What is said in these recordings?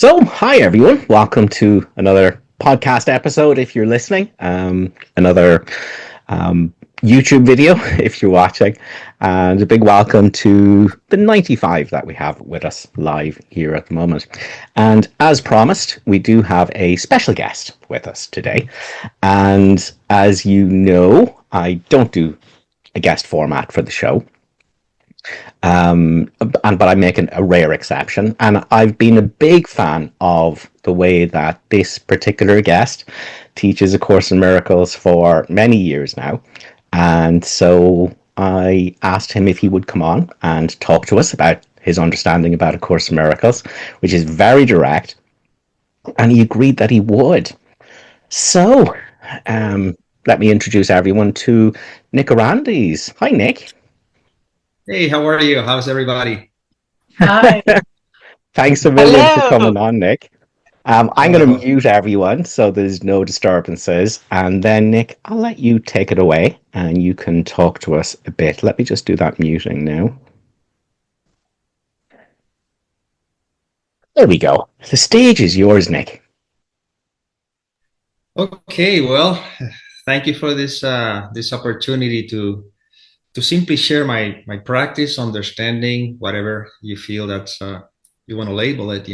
Hi everyone. Welcome to another podcast episode if you're listening, another YouTube video if you're watching, and a big welcome to the 95 that we have with us live here at the moment. And as promised, we do have a special guest with us today. And as you know, I don't do a guest format for the show. But I'm making a rare exception, and I've been a big fan of the way that this particular guest teaches A Course in Miracles for many years now, and so I asked him if he would come on and talk to us about his understanding about A Course in Miracles, which is very direct, and he agreed that he would. So, let me introduce everyone to Nick Arandes. Hi, Nick. Hey, how are you? How's everybody? Hi. Thanks a million for Hello. coming on, Nick. I'm going to Oh, mute everyone so there's no disturbances. And then, Nick, I'll let you take it away and you can talk to us a bit. Let me just do that muting now. There we go. The stage is yours, Nick. okay. Well, thank you for this opportunity to simply share my practice, understanding, whatever you feel that you want to label it,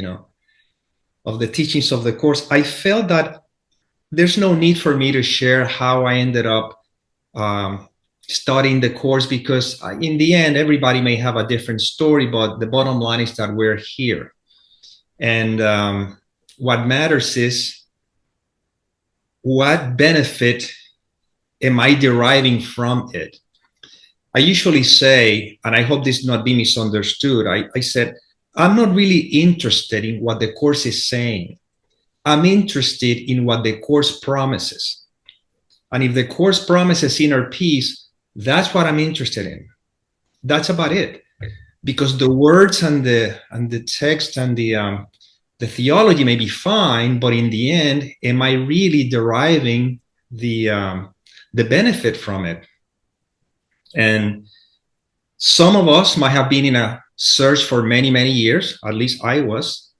of the teachings of the course. I felt that there's no need for me to share how I ended up studying the course because in the end, everybody may have a different story, but the bottom line is that we're here. And what matters is what benefit am I deriving from it? I usually say, and I hope this not be misunderstood, I said, I'm not really interested in what the course is saying. I'm interested in what the course promises. And if the course promises inner peace, that's what I'm interested in. That's about it. Because the words and the text and the theology may be fine, but in the end, am I really deriving the benefit from it? And some of us might have been in a search for many, many years, at least I was.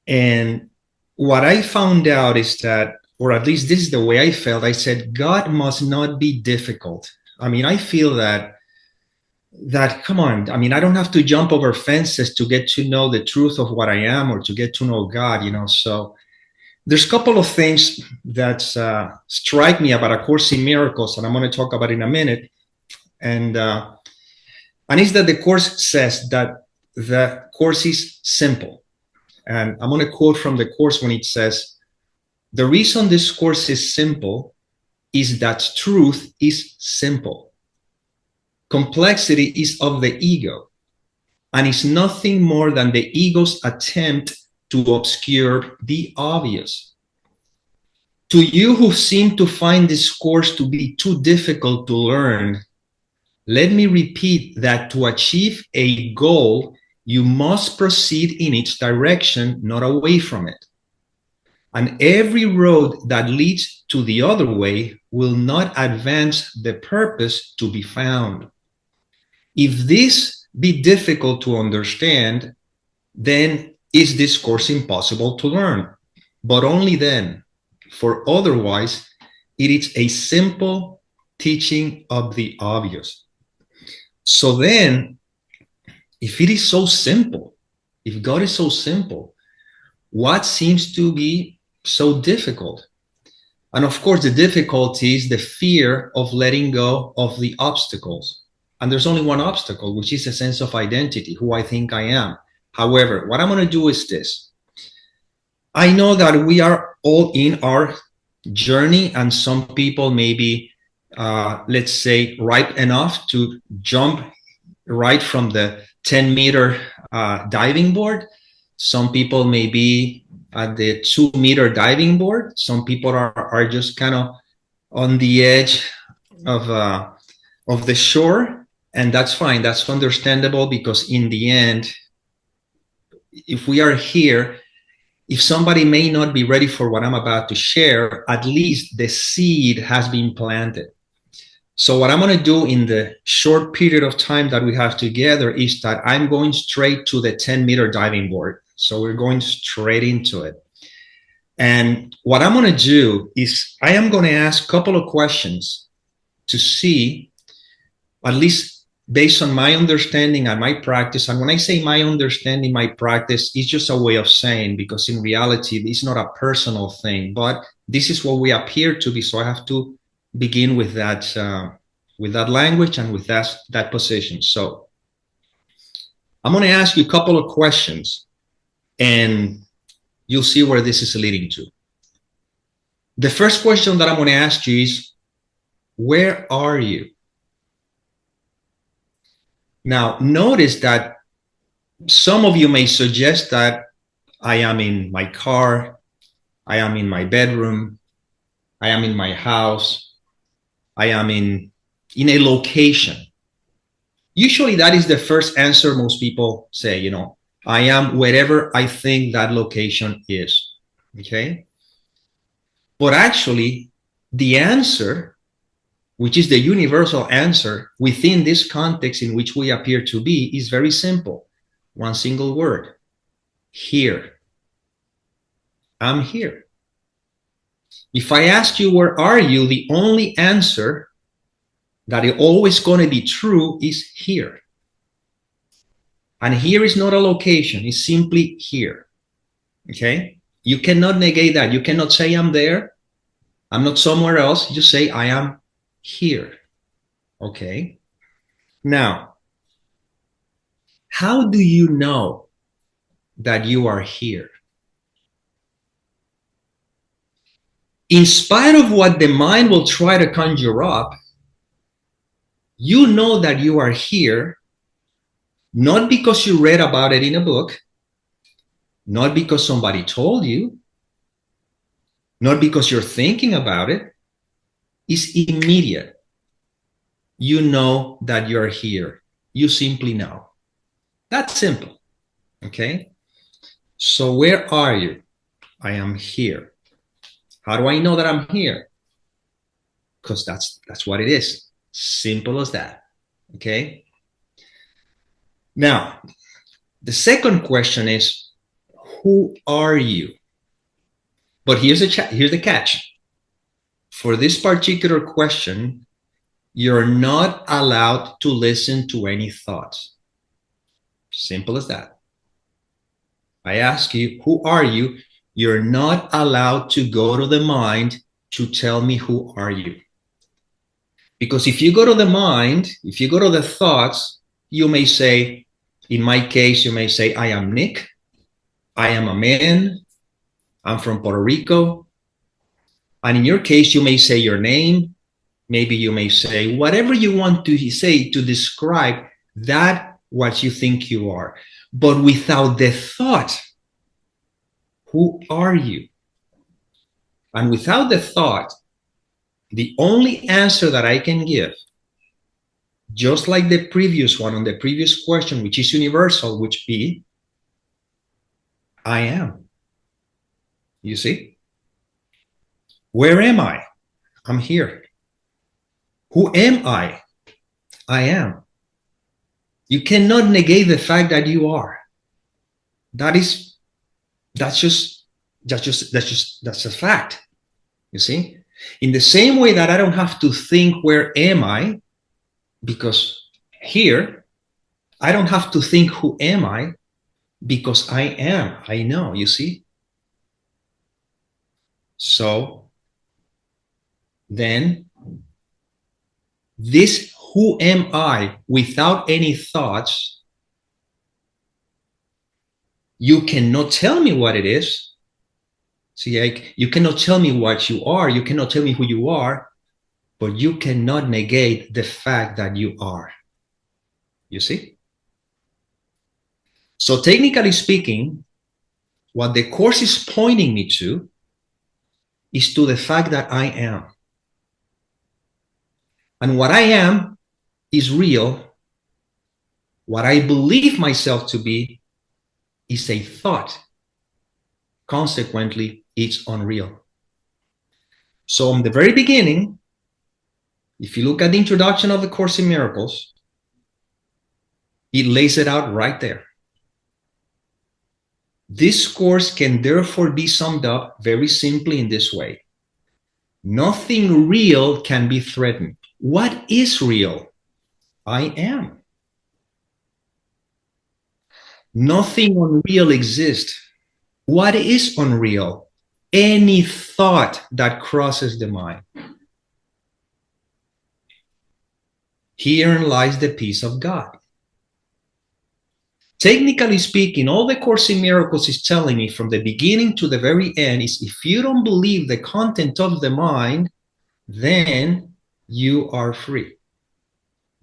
And what I found out is that, or at least this is the way I felt, I said, God must not be difficult. I mean, I feel that come on, I mean, I don't have to jump over fences to get to know the truth of what I am or to get to know God, so there's a couple of things that strike me about A Course in Miracles, and I'm going to talk about in a minute, and it's that the course says that the course is simple, and I'm going to quote from the course when it says, the reason this course is simple is that truth is simple. Complexity is of the ego, and is nothing more than the ego's attempt to obscure the obvious. To you who seem to find this course to be too difficult to learn, let me repeat that to achieve a goal, you must proceed in its direction, not away from it. And every road that leads to the other way will not advance the purpose to be found. If this be difficult to understand, then is this course impossible to learn? But only then, for otherwise, it is a simple teaching of the obvious. So then, if it is so simple, if God is so simple, what seems to be so difficult? And of course, the difficulty is the fear of letting go of the obstacles. And there's only one obstacle, which is a sense of identity, who I think I am. However, what I'm going to do is this. I know that we are all in our journey, and some people may be, let's say, ripe enough to jump right from the 10-meter diving board. Some people may be at the 2-meter diving board. Some people are just kind of on the edge of the shore. And that's fine. That's understandable, because in the end, if we are here, if somebody may not be ready for what I'm about to share, at least the seed has been planted. So what I'm going to do in the short period of time that we have together is that I'm going straight to the 10-meter diving board. So we're going straight into it. And what I'm going to do is I am going to ask a couple of questions to see, at least based on my understanding and my practice. And when I say my understanding, my practice, it's just a way of saying, because in reality, it's not a personal thing, but this is what we appear to be. So I have to begin with that language and with that position. So I'm going to ask you a couple of questions, and you'll see where this is leading to. The first question that I'm going to ask you is, where are you? Now, notice that some of you may suggest that I am in my car, I am in my bedroom, I am in my house, I am in a location. Usually that is the first answer most people say, I am wherever I think that location is, okay? But actually, the answer, which is the universal answer within this context in which we appear to be, is very simple. One single word: here. I'm here. If I ask you, where are you? The only answer that is always going to be true is here. And here is not a location, it's simply here. Okay? You cannot negate that. You cannot say I'm there, I'm not somewhere else. You just say I am here. Okay? Now, how do you know that you are here? In spite of what the mind will try to conjure up, you know that you are here, not because you read about it in a book, not because somebody told you, not because you're thinking about it. It's immediate. You know that you're here. You simply know. That's simple. Okay? So where are you? I am here. How do I know that I'm here? Because that's what it is. Simple as that. Okay? Now, the second question is, who are you? But here's the catch. For this particular question, you're not allowed to listen to any thoughts. Simple as that. I ask you, who are you? You're not allowed to go to the mind to tell me who are you. Because if you go to the mind, if you go to the thoughts, you may say, in my case, you may say, I am Nick. I am a man. I'm from Puerto Rico. And in your case, you may say your name. Maybe you may say whatever you want to say to describe that what you think you are. But without the thought, who are you? And without the thought, the only answer that I can give, just like the previous one on the previous question, which is universal, which be, I am. You see? Where am I? I'm here. Who am I? I am. You cannot negate the fact that you are. That's just a fact. You see? In the same way that I don't have to think, where am I? Because here, I don't have to think, who am I? Because I am. I know, you see? So then, this who am I without any thoughts, you cannot tell me what it is. See, you cannot tell me what you are. You cannot tell me who you are, but you cannot negate the fact that you are. You see? So technically speaking, what the course is pointing me to is to the fact that I am. And what I am is real. What I believe myself to be is a thought. Consequently, it's unreal. So in the very beginning, if you look at the introduction of the Course in Miracles, it lays it out right there. This course can therefore be summed up very simply in this way. Nothing real can be threatened. What is real? I am. Nothing unreal exists. What is unreal? Any thought that crosses the mind. Herein lies the peace of God. Technically speaking, all the Course in Miracles is telling me from the beginning to the very end is if you don't believe the content of the mind, then you are free.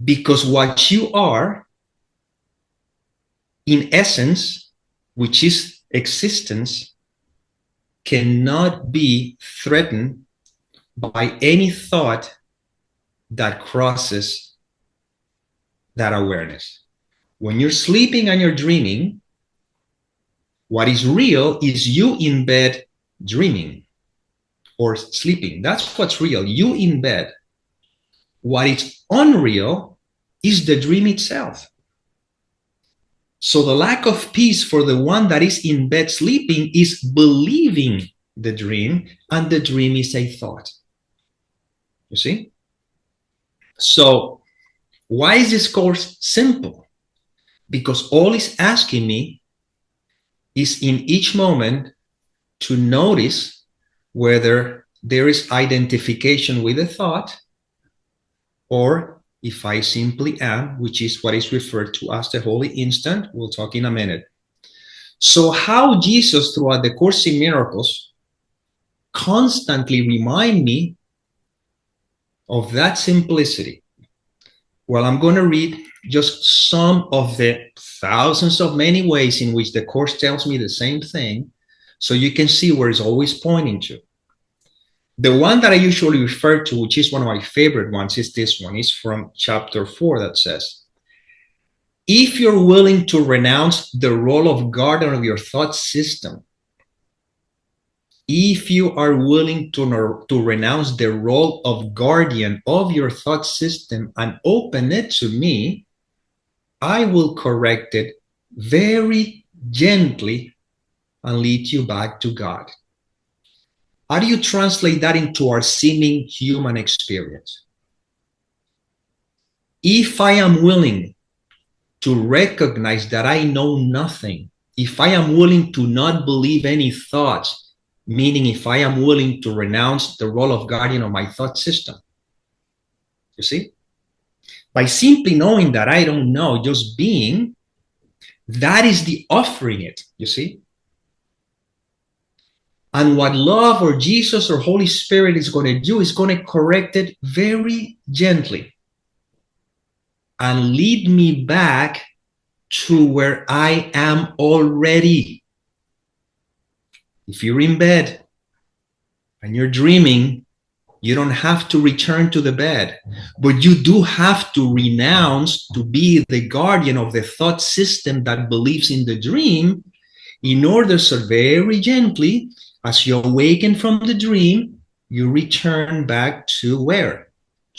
Because what you are, in essence, which is existence, cannot be threatened by any thought that crosses that awareness. When you're sleeping and you're dreaming, what is real is you in bed dreaming or sleeping. That's what's real. You in bed. What is unreal is the dream itself. So the lack of peace for the one that is in bed sleeping is believing the dream, and the dream is a thought. You see? So why is this course simple? Because all it's asking me is in each moment to notice whether there is identification with a thought, or if I simply am, which is what is referred to as the holy instant. We'll talk in a minute. So how Jesus throughout the Course in Miracles constantly remind me of that simplicity. Well, I'm going to read just some of the thousands of many ways in which the Course tells me the same thing, so you can see where it's always pointing to. The one that I usually refer to, which is one of my favorite ones, is this one. It's from chapter 4 that says, if you're willing to renounce the role of guardian of your thought system, if you are willing to renounce the role of guardian of your thought system and open it to me, I will correct it very gently and lead you back to God. How do you translate that into our seeming human experience? If I am willing to recognize that I know nothing, if I am willing to not believe any thoughts, meaning if I am willing to renounce the role of guardian of my thought system, you see? By simply knowing that I don't know, just being, that is the offering it, you see? And what love or Jesus or Holy Spirit is going to do is going to correct it very gently and lead me back to where I am already. If you're in bed and you're dreaming, you don't have to return to the bed, but you do have to renounce to be the guardian of the thought system that believes in the dream, in order so very gently, as you awaken from the dream, you return back to where?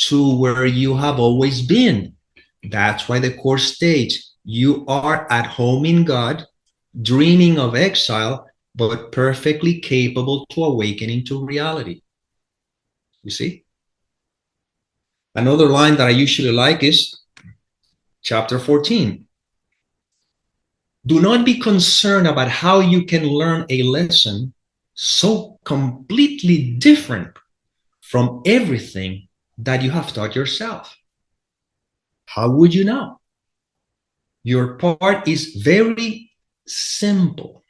To where you have always been. That's why the Course states, you are at home in God, dreaming of exile, but perfectly capable to awakening to reality. You see? Another line that I usually like is chapter 14. Do not be concerned about how you can learn a lesson so completely different from everything that you have taught yourself. How would you know? Your part is very simple.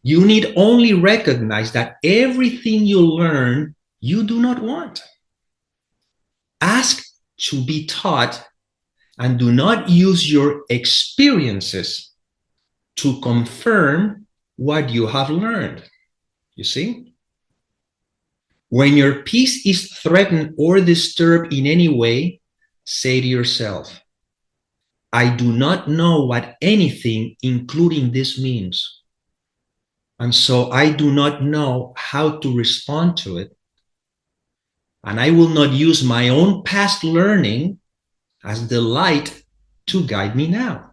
You need only recognize that everything you learn, you do not want. Ask to be taught and do not use your experiences to confirm what you have learned. You see? When your peace is threatened or disturbed in any way, say to yourself, I do not know what anything, including this, means. And so I do not know how to respond to it. And I will not use my own past learning as the light to guide me now.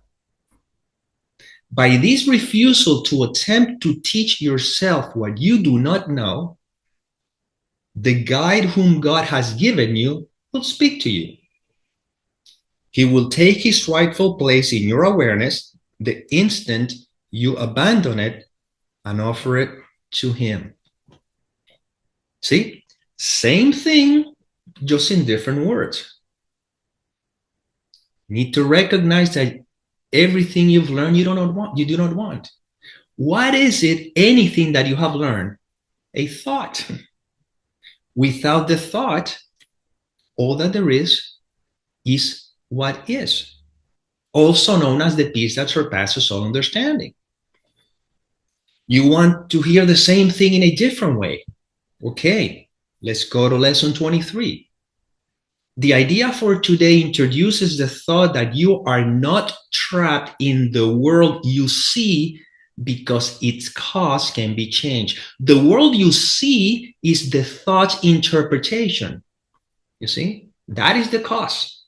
By this refusal to attempt to teach yourself what you do not know, the guide whom God has given you will speak to you. He will take his rightful place in your awareness the instant you abandon it and offer it to him. See? Same thing, just in different words. You need to recognize that everything you've learned you do not want. What is it, anything that you have learned? A thought. Without the thought, all that there is what is, also known as the peace that surpasses all understanding. You want to hear the same thing in a different way. Okay, let's go to lesson 23. The idea for today introduces the thought that you are not trapped in the world you see because its cause can be changed. The world you see is the thought's interpretation. You see, that is the cause.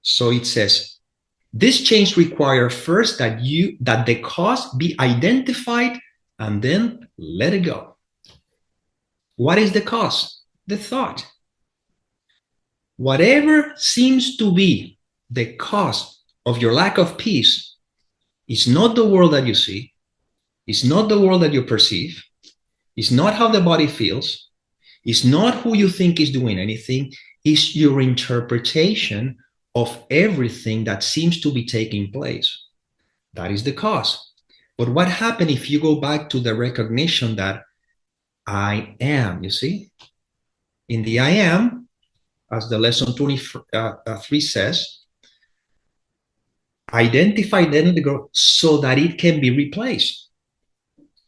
So it says, this change requires first that the cause be identified and then let it go. What is the cause? The thought. Whatever seems to be the cause of your lack of peace is not the world that you see, it's not the world that you perceive, it's not how the body feels, it's not who you think is doing anything, it's your interpretation of everything that seems to be taking place. That is the cause. But what happens if you go back to the recognition that I am, you see? In the I am, as the lesson 23 says, identify then the growth so that it can be replaced.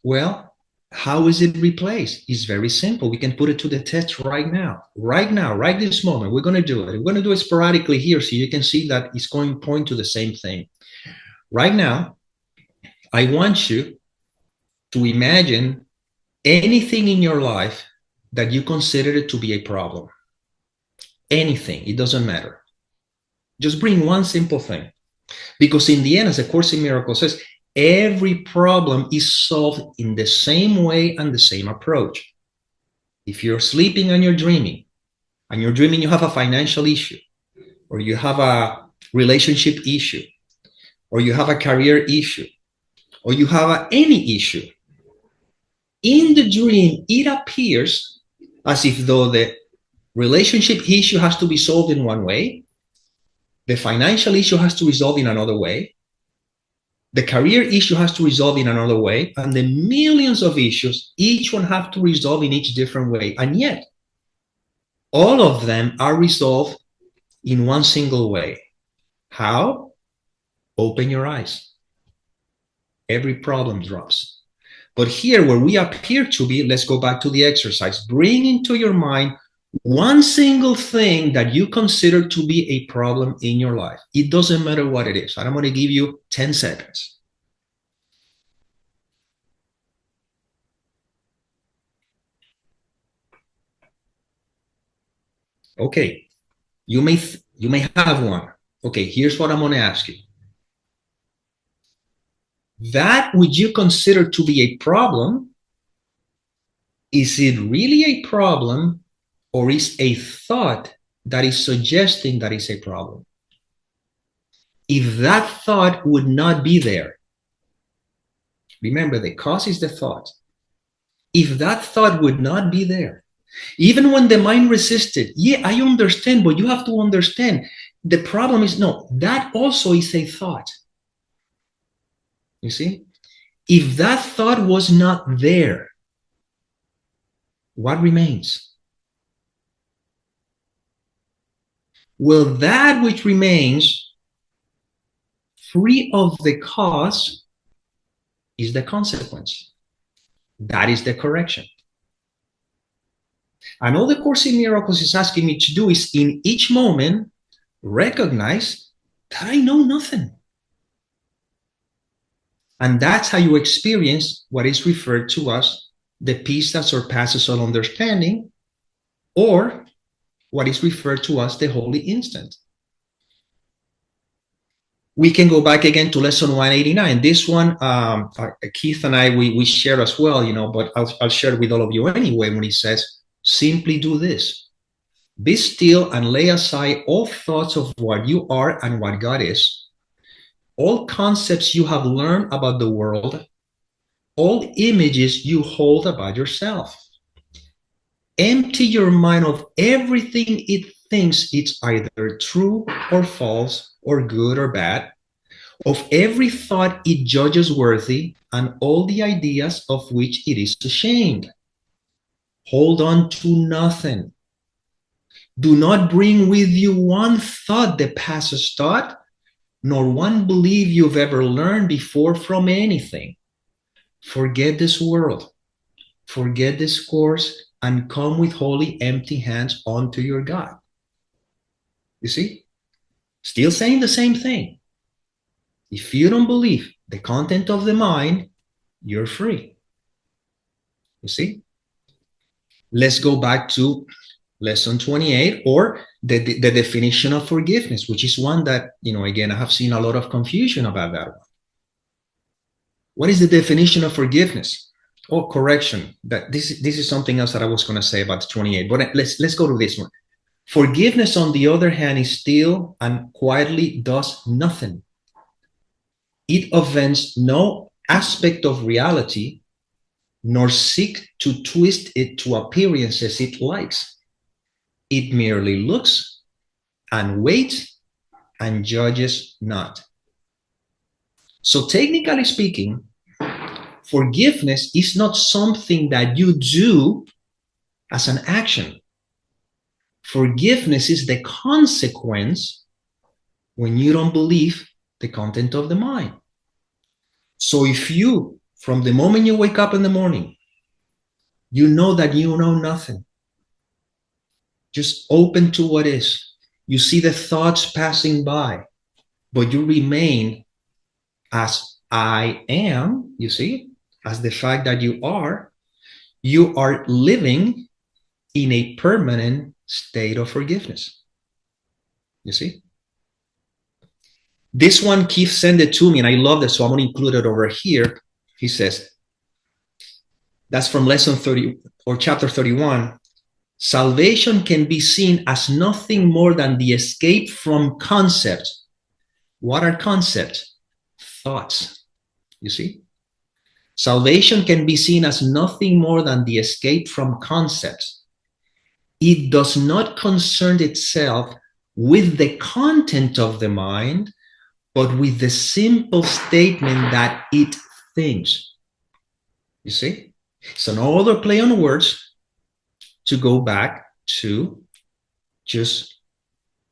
Well, how is it replaced? It's very simple. We can put it to the test right now, right this moment. We're going to do it. We're going to do it sporadically here so you can see that it's going to point to the same thing. Right now, I want you to imagine anything in your life that you consider it to be a problem. Anything, it doesn't matter. Just bring one simple thing. Because in the end, as the Course in Miracles says, every problem is solved in the same way and the same approach. If you're sleeping and you're dreaming you have a financial issue, or you have a relationship issue, or you have a career issue, or you have any issue, in the dream, it appears as if though the relationship issue has to be solved in one way, the financial issue has to resolve in another way, the career issue has to resolve in another way, and the millions of issues, each one have to resolve in each different way. And yet, all of them are resolved in one single way. How? Open your eyes. Every problem drops. But here, where we appear to be, let's go back to the exercise. Bring into your mind one single thing that you consider to be a problem in your life. It doesn't matter what it is. And I'm going to give you 10 seconds. Okay, you may have one. Okay, here's what I'm going to ask you. That which you consider to be a problem, is it really a problem, or is a thought that is suggesting that it's a problem? If that thought would not be there, remember the cause is the thought. If that thought would not be there, even when the mind resisted, yeah, I understand, but you have to understand, the problem is, no, that also is a thought. You see? If that thought was not there, what remains? Well, that which remains free of the cause is the consequence. That is the correction. And all the Course in Miracles is asking me to do is, in each moment, recognize that I know nothing. And that's how you experience what is referred to as the peace that surpasses all understanding, or what is referred to as the holy instant. we can go back again to lesson 189. This one, Keith and I, we share as well, but I'll share it with all of you anyway when he says, simply do this. Be still and lay aside all thoughts of what you are and what God is, all concepts you have learned about the world, all images you hold about yourself. Empty your mind of everything it thinks it's either true or false or good or bad, of every thought it judges worthy, and all the ideas of which it is ashamed. Hold on to nothing. Do not bring with you one thought that passes thought, nor one belief you've ever learned before from anything. Forget this world, forget this course, and come with holy empty hands unto your God. You see? Still saying the same thing. If you don't believe the content of the mind, you're free. You see? Let's go back to lesson 28, or the definition of forgiveness, which is one that, again, I have seen a lot of confusion about that one. What is the definition of forgiveness? Oh, correction. That this is something else that I was going to say about 28. But let's go to this one. Forgiveness, on the other hand, is still and quietly does nothing. It offends no aspect of reality, nor seek to twist it to appearances it likes. It merely looks and waits and judges not. So technically speaking, forgiveness is not something that you do as an action. Forgiveness is the consequence when you don't believe the content of the mind. So if you, from the moment you wake up in the morning, you know that you know nothing, just open to what is. You see the thoughts passing by, but you remain as I am, you see, as the fact that you are living in a permanent state of forgiveness. You see? This one, Keith sent it to me, and I love this, so I'm going to include it over here. He says, that's from lesson 30 or chapter 31. Salvation can be seen as nothing more than the escape from concepts. What are concepts? Thoughts. You see? Salvation can be seen as nothing more than the escape from concepts. It does not concern itself with the content of the mind, but with the simple statement that it thinks. You see? It's another play on words to go back to just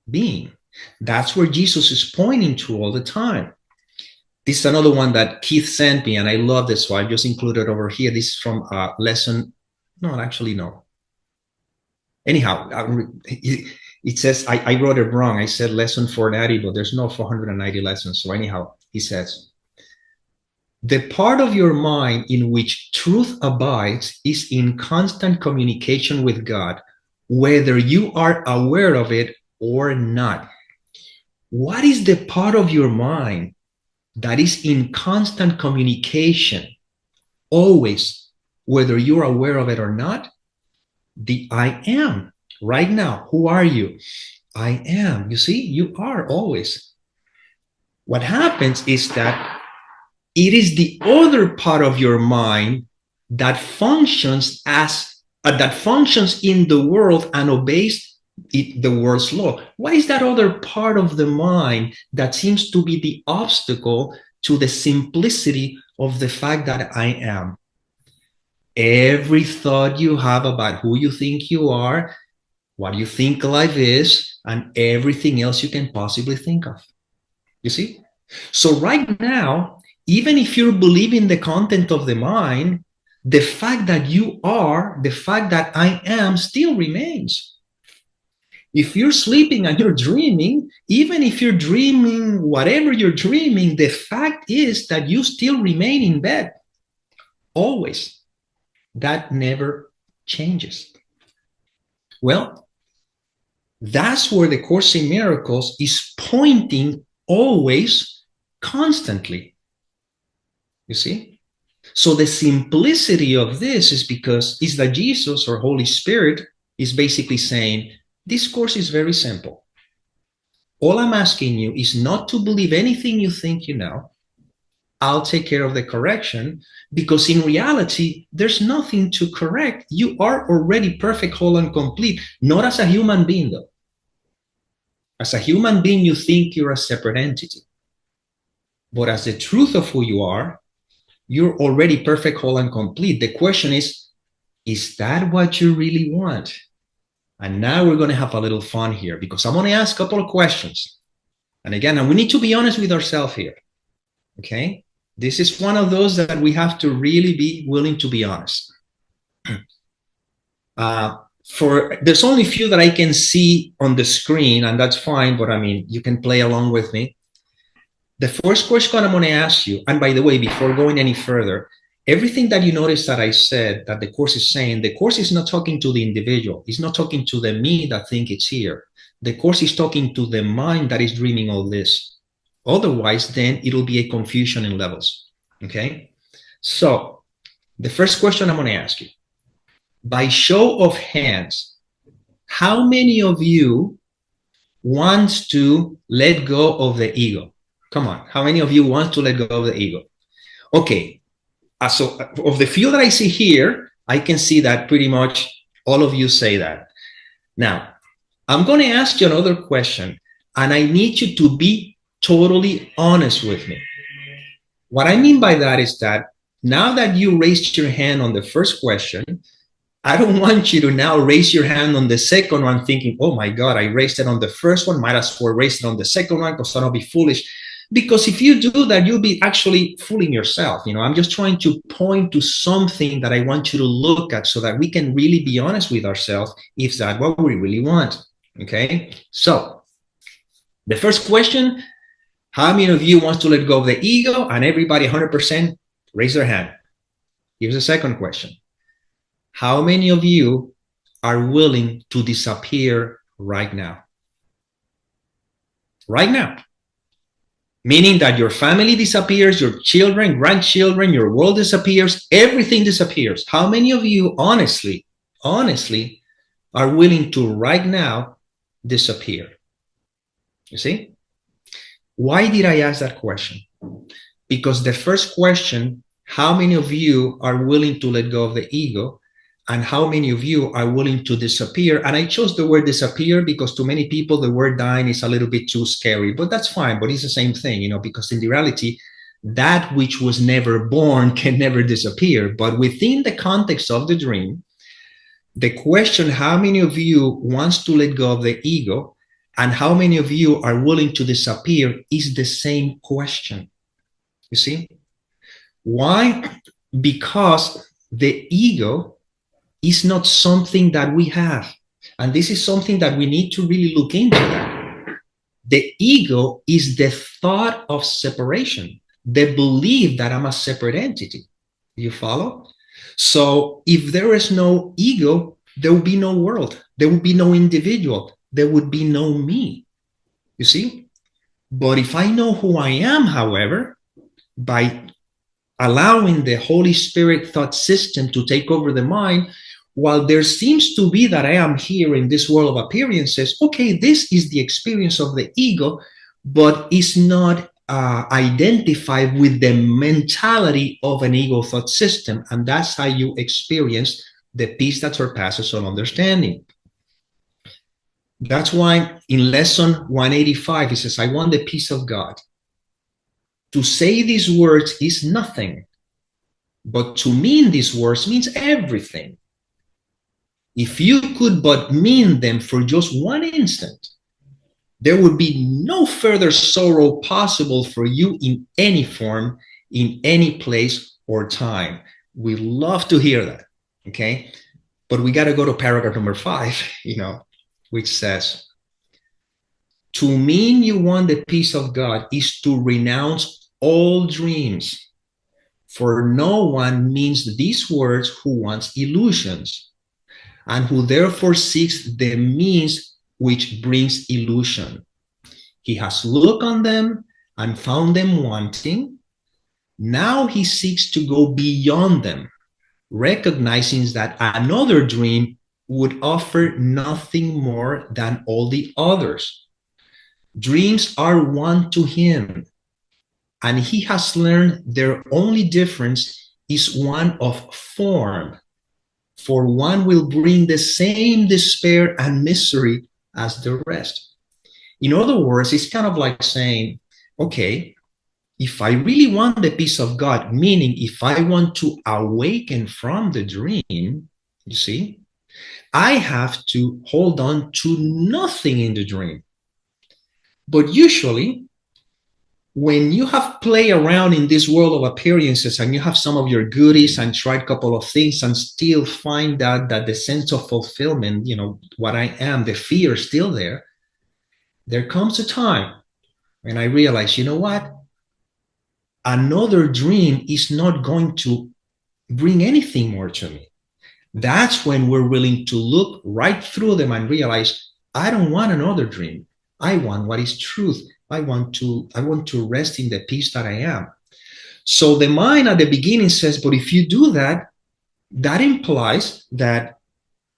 being. That's where Jesus is pointing to all the time. This is another one that Keith sent me, and I love this, so I just included over here. This is from lesson, no. Anyhow, it says, I wrote it wrong. I said lesson 490, but there's no 490 lessons. So anyhow, he says, the part of your mind in which truth abides is in constant communication with God, whether you are aware of it or not. What is the part of your mind that is in constant communication, always, whether you're aware of it or not? The I am. Right now, who are you? I am. You see, you are always. What happens is that it is the other part of your mind that functions in the world and obeys the world's law. What is that other part of the mind that seems to be the obstacle to the simplicity of the fact that I am? Every thought you have about who you think you are, what you think life is, and everything else you can possibly think of. You see? So right now, even if you're believing the content of the mind, the fact that you are, the fact that I am still remains. If you're sleeping and you're dreaming, even if you're dreaming whatever you're dreaming, the fact is that you still remain in bed. Always. That never changes. Well, that's where the Course in Miracles is pointing always constantly. You see? So the simplicity of this is that Jesus or Holy Spirit is basically saying, this course is very simple. All I'm asking you is not to believe anything you think you know. I'll take care of the correction, because in reality, there's nothing to correct. You are already perfect, whole, and complete, not as a human being, though. As a human being, you think you're a separate entity. But as the truth of who you are, you're already perfect, whole, and complete. The question is that what you really want? And now we're going to have a little fun here, because I'm going to ask a couple of questions. And again, and we need to be honest with ourselves here. Okay? This is one of those that we have to really be willing to be honest. There's only a few that I can see on the screen, and that's fine, but I mean, you can play along with me. The first question I'm going to ask you, and by the way, before going any further, everything that you notice that I said, that the course is saying, the course is not talking to the individual. It's not talking to the me that think it's here. The course is talking to the mind that is dreaming all this. Otherwise, then it'll be a confusion in levels. Okay? So, the first question I'm going to ask you, by show of hands, how many of you wants to let go of the ego? Come on, how many of you want to let go of the ego? Okay, so of the few that I see here, I can see that pretty much all of you say that. Now, I'm going to ask you another question, and I need you to be totally honest with me. What I mean by that is that now that you raised your hand on the first question, I don't want you to now raise your hand on the second one thinking, oh my God, I raised it on the first one, might as well raise it on the second one because I don't be foolish. Because if you do that, you'll be actually fooling yourself. You know, I'm just trying to point to something that I want you to look at so that we can really be honest with ourselves if that's what we really want. Okay, so the first question, how many of you want to let go of the ego? And everybody 100% raise their hand. Here's the second question. How many of you are willing to disappear right now? Right now. Meaning that your family disappears, your children, grandchildren, your world disappears, everything disappears. How many of you honestly are willing to right now disappear? You see? Why did I ask that question? Because the first question, how many of you are willing to let go of the ego? And how many of you are willing to disappear? And I chose the word disappear because to many people, the word dying is a little bit too scary, but that's fine. But it's the same thing, you know, because in reality, that which was never born can never disappear. But within the context of the dream, the question, how many of you wants to let go of the ego and how many of you are willing to disappear is the same question. You see? Why? Because the ego is not something that we have. And this is something that we need to really look into that. The ego is the thought of separation, the belief that I'm a separate entity. You follow? So if there is no ego, there will be no world. There will be no individual. There would be no me. You see? But if I know who I am, however, by allowing the Holy Spirit thought system to take over the mind, while there seems to be that I am here in this world of appearances, okay, this is the experience of the ego, but it's not identified with the mentality of an ego thought system. And that's how you experience the peace that surpasses all understanding. That's why in lesson 185, it says, I want the peace of God. To say these words is nothing, but to mean these words means everything. If you could but mean them for just one instant, there would be no further sorrow possible for you in any form, in any place or time. We love to hear that, okay? But we got to go to paragraph number 5, you know, which says, to mean you want the peace of God is to renounce all dreams. For no one means these words who wants illusions, and who therefore seeks the means which brings illusion. He has looked on them and found them wanting, now he seeks to go beyond them, recognizing that another dream would offer nothing more than all the others. Dreams are one to him, and he has learned their only difference is one of form. For one will bring the same despair and misery as the rest. In other words, it's kind of like saying, okay, if I really want the peace of God, meaning if I want to awaken from the dream, you see, I have to hold on to nothing in the dream. But usually, when you have played around in this world of appearances and you have some of your goodies and tried a couple of things and still find out that the sense of fulfillment, what I am, the fear is still there, there comes a time when I realize, you know what? Another dream is not going to bring anything more to me. That's when we're willing to look right through them and realize, I don't want another dream. I want what is truth. I want to rest in the peace that I am. So the mind at the beginning says, but if you do that, that implies that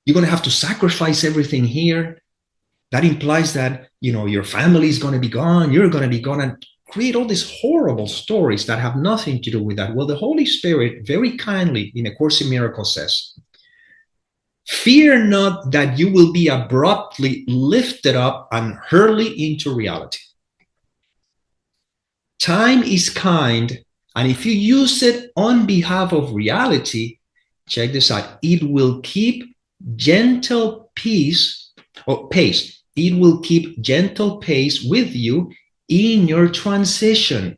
you're going to have to sacrifice everything here. That implies that, your family is going to be gone. You're going to be gone, and create all these horrible stories that have nothing to do with that. Well, the Holy Spirit very kindly in A Course in Miracles says, fear not that you will be abruptly lifted up and hurled into reality. Time is kind, and if you use it on behalf of reality, check this out, it will keep gentle pace. It will keep gentle pace with you in your transition.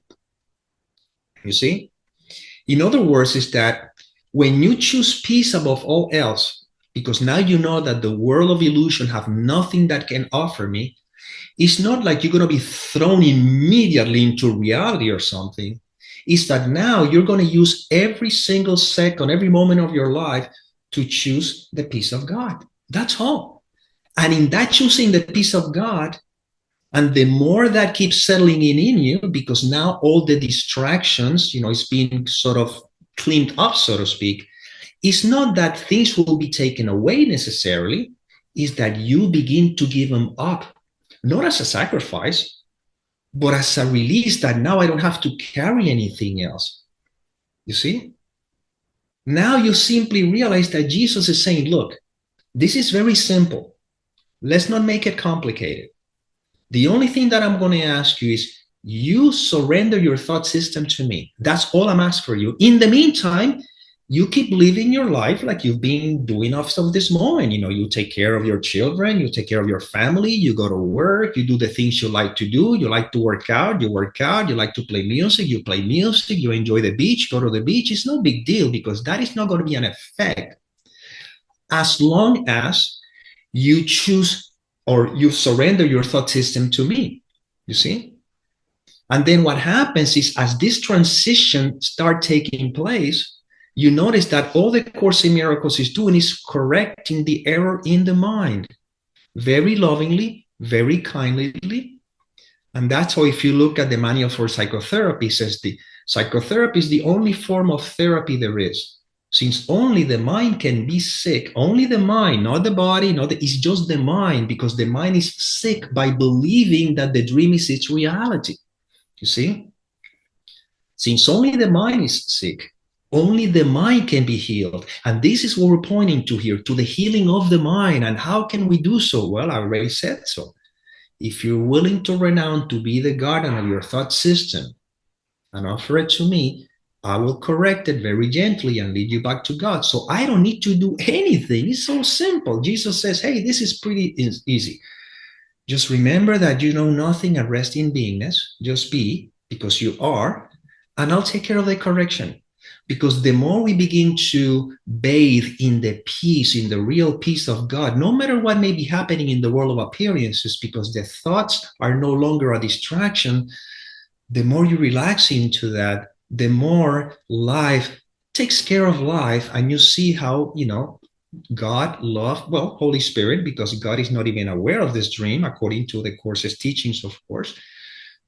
You see? In other words, is that when you choose peace above all else, because now you know that the world of illusion have nothing that can offer me, it's not like you're going to be thrown immediately into reality or something. It's that now you're going to use every single second, every moment of your life to choose the peace of God. That's all. And in that choosing the peace of God, and the more that keeps settling in you, because now all the distractions, it's being sort of cleaned up, so to speak, it's not that things will be taken away necessarily, is that you begin to give them up, not as a sacrifice, but as a release that now I don't have to carry anything else. You see? Now you simply realize that Jesus is saying, look, this is very simple. Let's not make it complicated. The only thing that I'm going to ask you is you surrender your thought system to me. That's all I'm asking for you. In the meantime, you keep living your life like you've been doing up to this moment. You take care of your children, you take care of your family, you go to work, you do the things you like to do. You like to work out, you work out, you like to play music, you play music, you enjoy the beach, go to the beach. It's no big deal because that is not going to be an effect as long as you choose or you surrender your thought system to me, you see? And then what happens is as this transition start taking place, you notice that all the Course in Miracles is doing is correcting the error in the mind, very lovingly, very kindly. And that's how if you look at the manual for psychotherapy, it says the psychotherapy is the only form of therapy there is. Since only the mind can be sick, only the mind, not the body, it's just the mind, because the mind is sick by believing that the dream is its reality. You see? Since only the mind is sick, only the mind can be healed. And this is what we're pointing to here, to the healing of the mind. And how can we do so? Well, I already said so. If you're willing to renounce to be the guardian of your thought system and offer it to me, I will correct it very gently and lead you back to God. So I don't need to do anything. It's so simple. Jesus says, hey, this is pretty easy. Just remember that you know nothing and rest in beingness. Just be, because you are, and I'll take care of the correction. Because the more we begin to bathe in the peace, in the real peace of God, no matter what may be happening in the world of appearances, because the thoughts are no longer a distraction, the more you relax into that, the more life takes care of life, and you see how, God, love, Holy Spirit, because God is not even aware of this dream, according to the Course's teachings, of course.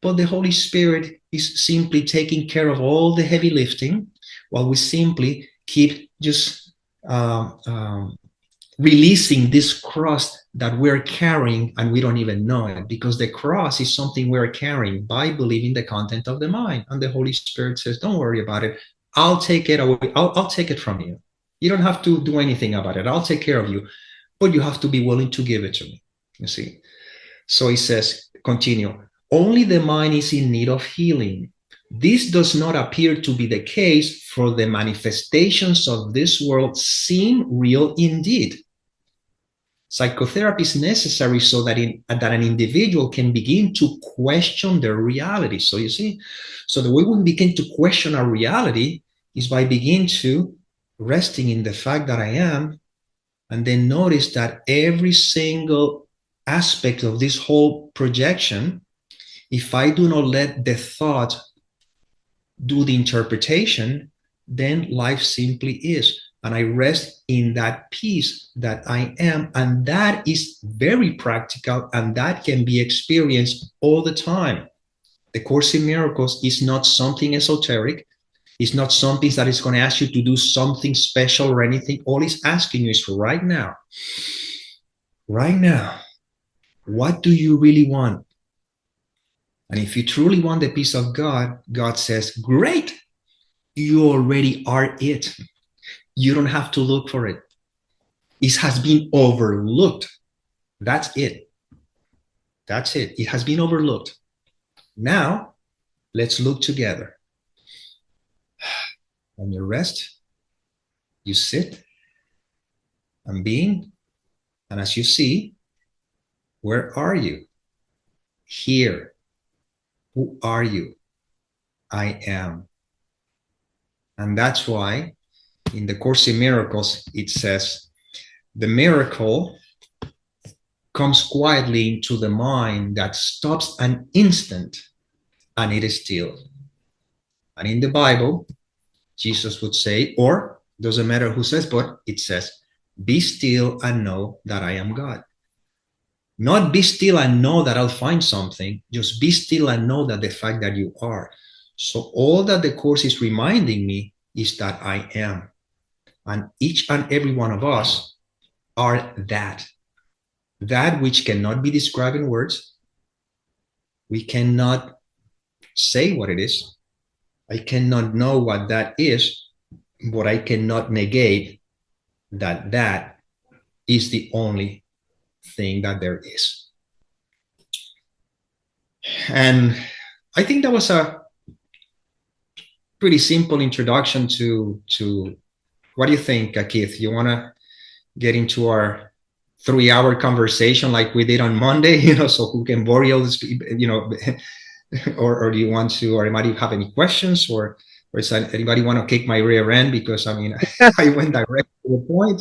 but the Holy Spirit is simply taking care of all the heavy lifting while we simply keep just releasing this cross that we're carrying, and we don't even know it, because the cross is something we're carrying by believing the content of the mind. And the Holy Spirit says, don't worry about it. I'll take it away. I'll take it from you. You don't have to do anything about it. I'll take care of you, but you have to be willing to give it to me. You see? So he says, continue, only the mind is in need of healing. This does not appear to be the case, for the manifestations of this world seem real indeed. Psychotherapy is necessary so that an individual can begin to question their reality. So you see, so the way we begin to question our reality is by beginning to resting in the fact that I am, and then notice that every single aspect of this whole projection, if I do not let the thought do the interpretation, then life simply is. And I rest in that peace that I am. And that is very practical, and that can be experienced all the time. The Course in Miracles is not something esoteric. It's not something that is going to ask you to do something special or anything. All it's asking you is right now, what do you really want? And if you truly want the peace of God, God says, great, you already are it. You don't have to look for it. It has been overlooked. That's it. That's it. It has been overlooked. Now, let's look together. On your rest, you sit and being, and as you see, where are you? Here. Who are you? I am. And that's why in the Course in Miracles, it says, the miracle comes quietly into the mind that stops an instant, and it is still. And in the Bible, Jesus would say, or doesn't matter who says, but it says, be still and know that I am God. Not be still and know that I'll find something, just be still and know that the fact that you are. So all that the Course is reminding me is that I am. And each and every one of us are that which cannot be described in words. We cannot say what it is. I cannot know what that is, but I cannot negate that that is the only thing that there is. And I think that was a pretty simple introduction to what do you think, Keith? You want to get into our 3-hour conversation like we did on Monday, so who can bore all this, or do you want to, or anybody have any questions, or does anybody want to kick my rear end? Because I went direct to the point,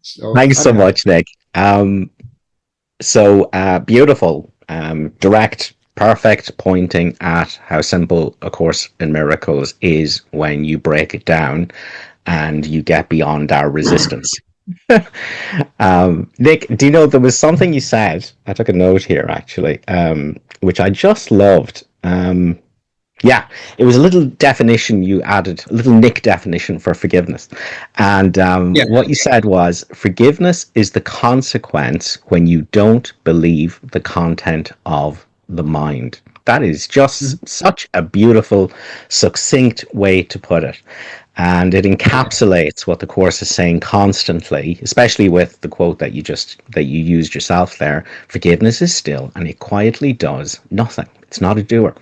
So, Thanks so much, Nick. Beautiful, direct, perfect pointing at how simple A Course in Miracles is when you break it down and you get beyond our resistance. Nick, do you know there was something you said? I took a note here actually, which I just loved. Yeah, it was a little definition you added, a little Nick definition for forgiveness. And what you said was, forgiveness is the consequence when you don't believe the content of the mind. That is just such a beautiful, succinct way to put it. And it encapsulates what the Course is saying constantly, especially with the quote that you used yourself there. Forgiveness is still, and it quietly does nothing. It's not a doer.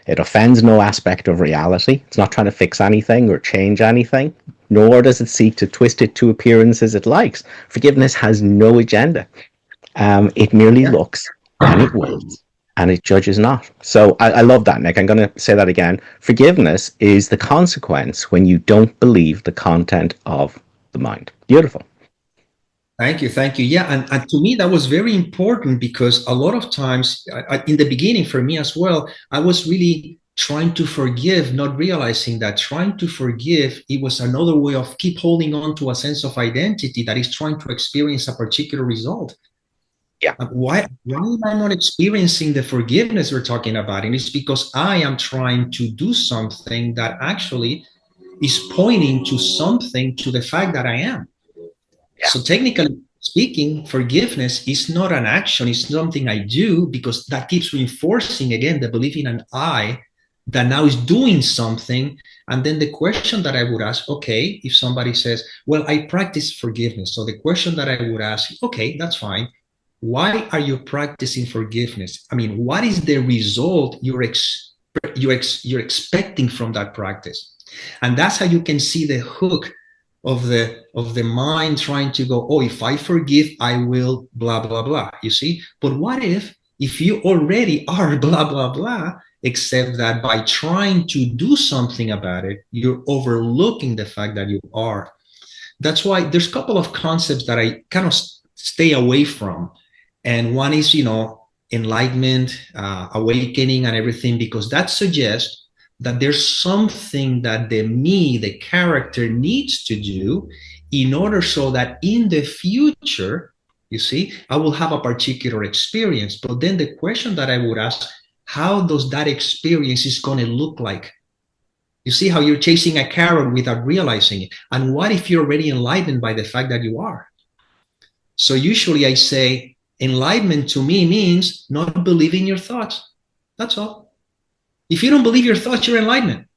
It offends no aspect of reality. It's not trying to fix anything or change anything, nor does it seek to twist it to appearances it likes. Forgiveness has no agenda. It merely looks, and it waits, and it judges not. So I love that, Nick. I'm going to say that again. Forgiveness is the consequence when you don't believe the content of the mind. Beautiful. Thank you. Yeah, and to me that was very important, because a lot of times, in the beginning for me as well, I was really trying to forgive, not realizing that trying to forgive, it was another way of keep holding on to a sense of identity that is trying to experience a particular result. Yeah. Why am I not experiencing the forgiveness we're talking about? And it's because I am trying to do something that actually is pointing to something, to the fact that I am. Yeah. So technically speaking, forgiveness is not an action, it's something I do, because that keeps reinforcing again the belief in an I that now is doing something. And then the question that I would ask, okay, if somebody says, well, I practice forgiveness. So the question that I would ask, okay, that's fine. Why are you practicing forgiveness? I mean, what is the result you're expecting from that practice? And that's how you can see the hook of the mind trying to go, oh, if I forgive, I will blah blah blah. You see? But what if you already are blah blah blah, except that by trying to do something about it, you're overlooking the fact that you are. That's why there's a couple of concepts that I kind of stay away from. And one is, enlightenment, awakening, and everything, because that suggests that there's something that the me, the character, needs to do in order so that in the future, you see, I will have a particular experience. But then the question that I would ask, how does that experience is going to look like? You see how you're chasing a carrot without realizing it. And what if you're already enlightened by the fact that you are? So usually I say enlightenment to me means not believing your thoughts. That's all. If you don't believe your thoughts, you're enlightenment.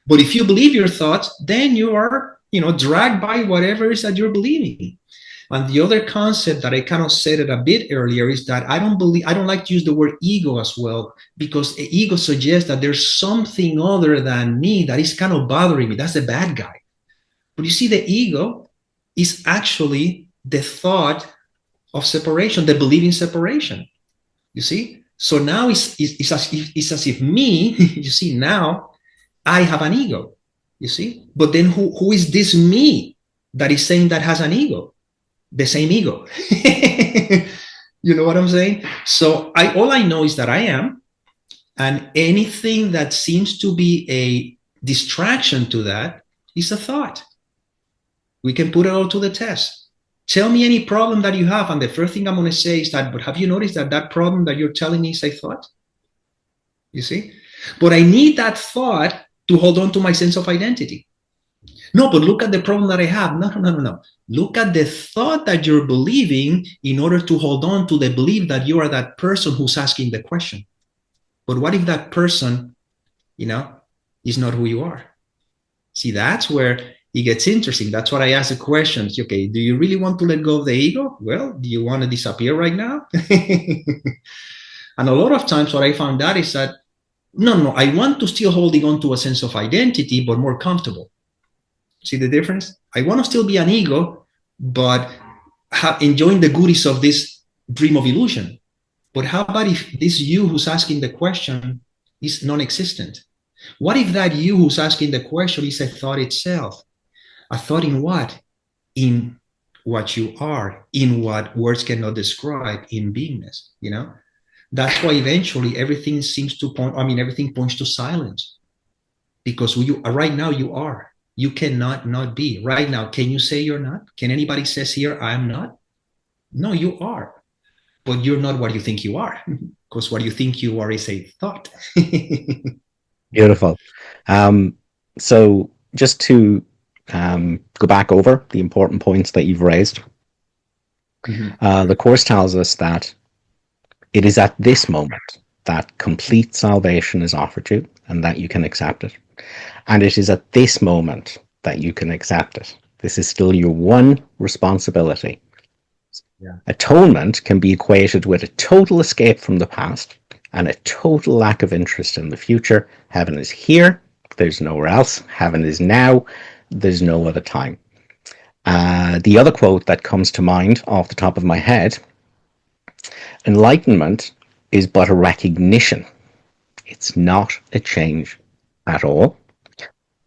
But if you believe your thoughts, then you are, dragged by whatever it is that you're believing. And the other concept that I kind of said it a bit earlier is that I don't like to use the word ego as well, because ego suggests that there's something other than me that is kind of bothering me. That's the bad guy. But you see, the ego is actually the thought of separation, the believing separation. You see? So now it's as if me, you see, now I have an ego, you see? But then who is this me that is saying that has an ego? The same ego. You know what I'm saying? So all I know is that I am, and anything that seems to be a distraction to that is a thought. We can put it all to the test. Tell me any problem that you have, and the first thing I'm going to say is that, but have you noticed that problem that you're telling me is a thought? You see? But I need that thought to hold on to my sense of identity. No, but look at the problem that I have. No. Look at the thought that you're believing in order to hold on to the belief that you are that person who's asking the question. But what if that person, is not who you are? See, that's where it gets interesting. That's what I ask the questions. Okay, do you really want to let go of the ego? Well, do you want to disappear right now? And a lot of times what I found out is that, no, I want to still holding on to a sense of identity, but more comfortable. See the difference? I want to still be an ego, but enjoying the goodies of this dream of illusion. But how about if this you who's asking the question is non-existent? What if that you who's asking the question is a thought itself? A thought in what? In what you are, in what words cannot describe, in beingness, That's why eventually everything seems to point, everything points to silence. Because right now you are. You cannot not be. Right now, can you say you're not? Can anybody says here, I'm not? No, you are. But you're not what you think you are. Because what you think you are is a thought. Beautiful. So just to go back over the important points that you've raised, the Course tells us that it is at this moment that complete salvation is offered you and that you can accept it. And it is at this moment that you can accept it. This is still your one responsibility. Yeah. Atonement can be equated with a total escape from the past and a total lack of interest in the future. Heaven is here. There's nowhere else. Heaven is now. There's no other time. The other quote that comes to mind off the top of my head, enlightenment is but a recognition. It's not a change at all.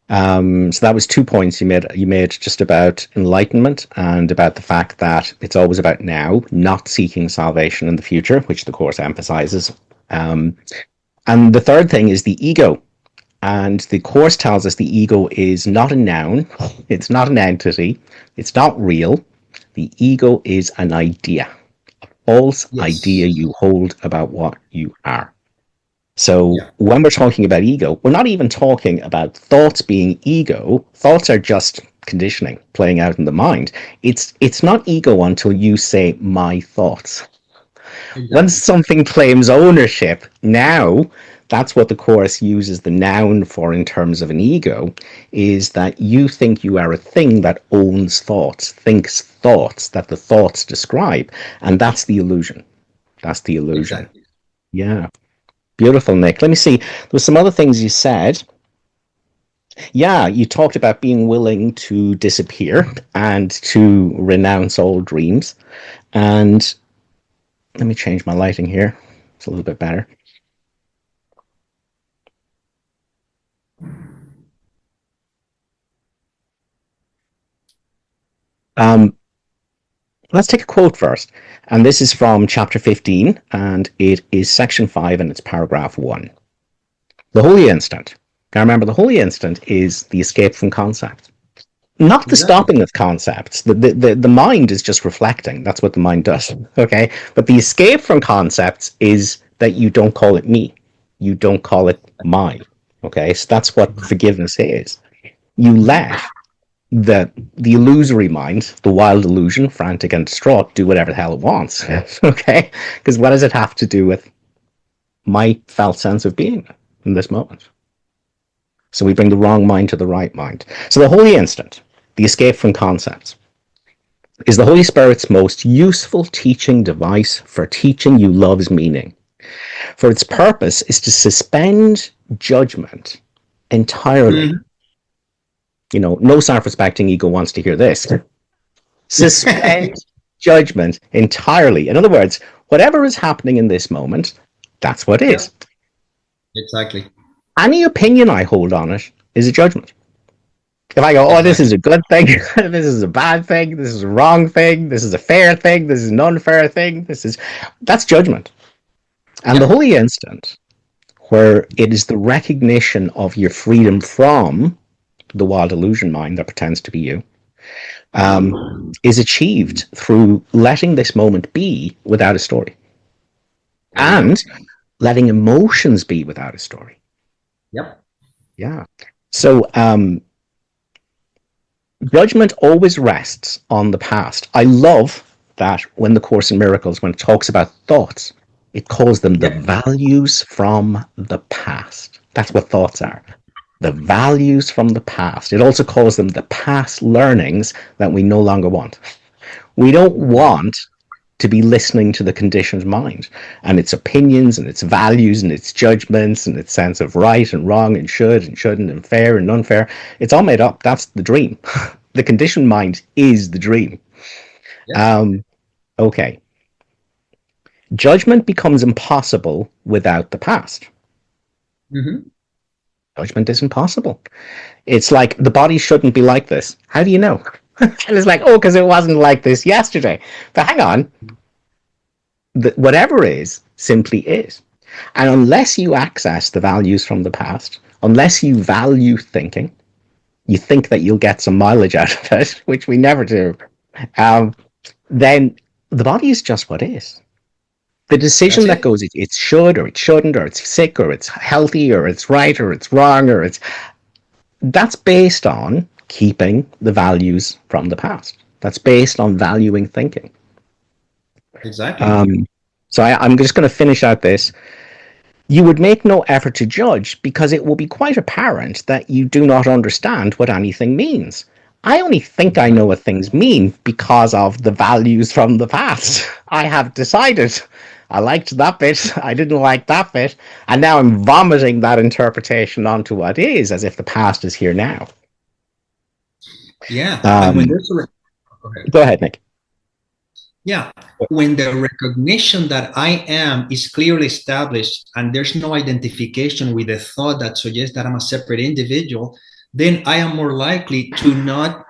So that was 2 points you made. You made just about enlightenment and about the fact that it's always about now, not seeking salvation in the future, which the Course emphasizes. And the third thing is the ego. And the Course tells us the ego is not a noun. It's not an entity. It's not real. The ego is an idea, a false idea Yes. you hold about what you are. So Yeah. when we're talking about ego, we're not even talking about thoughts being ego. Thoughts are just conditioning playing out in the mind. It's not ego until you say my thoughts. Once Exactly. something claims ownership, now that's what the Course uses the noun for in terms of an ego, is that you think you are a thing that owns thoughts, thinks thoughts, that the thoughts describe. And that's the illusion. That's the illusion. Exactly. Yeah. Beautiful, Nick. Let me see. There were some other things you said. Yeah, you talked about being willing to disappear and to renounce all dreams. And let me change my lighting here. It's a little bit better. Um, let's take a quote first. And this is from chapter 15, and it is section 5, and it's paragraph 1. The holy instant. Now remember, the holy instant is the escape from concept. Not the Exactly. stopping of concepts. The mind is just reflecting. That's what the mind does. Okay. But the escape from concepts is that you don't call it me. You don't call it mine. Okay. So that's what forgiveness is. You Mhm. let the illusory mind, the wild illusion, frantic and distraught, do whatever the hell it wants. Okay. Because what does it have to do with my felt sense of being in this moment? So we bring the wrong mind to the right mind. So the holy instant, the escape from concepts, is the Holy Spirit's most useful teaching device for teaching you love's meaning. For its purpose is to suspend judgment entirely. Mhm. You know, no self-respecting ego wants to hear this. Suspend judgment entirely. In other words, whatever is happening in this moment, that's what Yep. is. Exactly. Any opinion I hold on it is a judgment. If I go, oh, this is Exactly. a good thing, this is a bad thing, this is a wrong thing, this is a fair thing, this is an unfair thing, that's judgment. And the Yep. holy instant, where it is the recognition of your freedom from the wild illusion mind that pretends to be you, is achieved through letting this moment be without a story There you go. and letting emotions be without a story. Yep. Yeah. So judgment always rests on the past. I love that when the Course in Miracles, when it talks about thoughts, it calls them the Yep. values from the past. That's what thoughts are. The values from the past. It also calls them the past learnings that we no longer want. We don't Yep. want to be listening to the conditioned mind and its opinions and its values and its judgments and its sense of right and wrong and should and shouldn't and fair and unfair. It's all made up. That's the dream. The conditioned mind is the dream. Yep. Um, okay. Judgment becomes impossible without the past. Hmm. Judgment is impossible. It's like the body shouldn't be like this. How do you know? And it's like, oh, because it wasn't like this yesterday. But hang on, whatever is simply is. And unless you access the values from the past, unless you value thinking, you think that you'll get some mileage out of it, which we never do, um, then the body is just what is. The That's decision that it. goes, it should or it shouldn't, or it's sick or it's healthy or it's right or it's wrong, or it's that's based on keeping the values from the past. That's based on valuing thinking. Exactly. Um, so I'm just going to finish out this. You would make no effort to judge because it will be quite apparent that you do not understand what anything means. I only think I know Exactly. what things mean because of the values from the past. I have decided I liked that bit, I didn't like that bit, and now I'm vomiting that interpretation onto what is as if the past is here now. Yeah. And when Um, there's a go ahead. go ahead, Nick. Yeah. When the recognition that I am is clearly established and there's no identification with the thought that suggests that I'm a separate individual, then I am more likely to not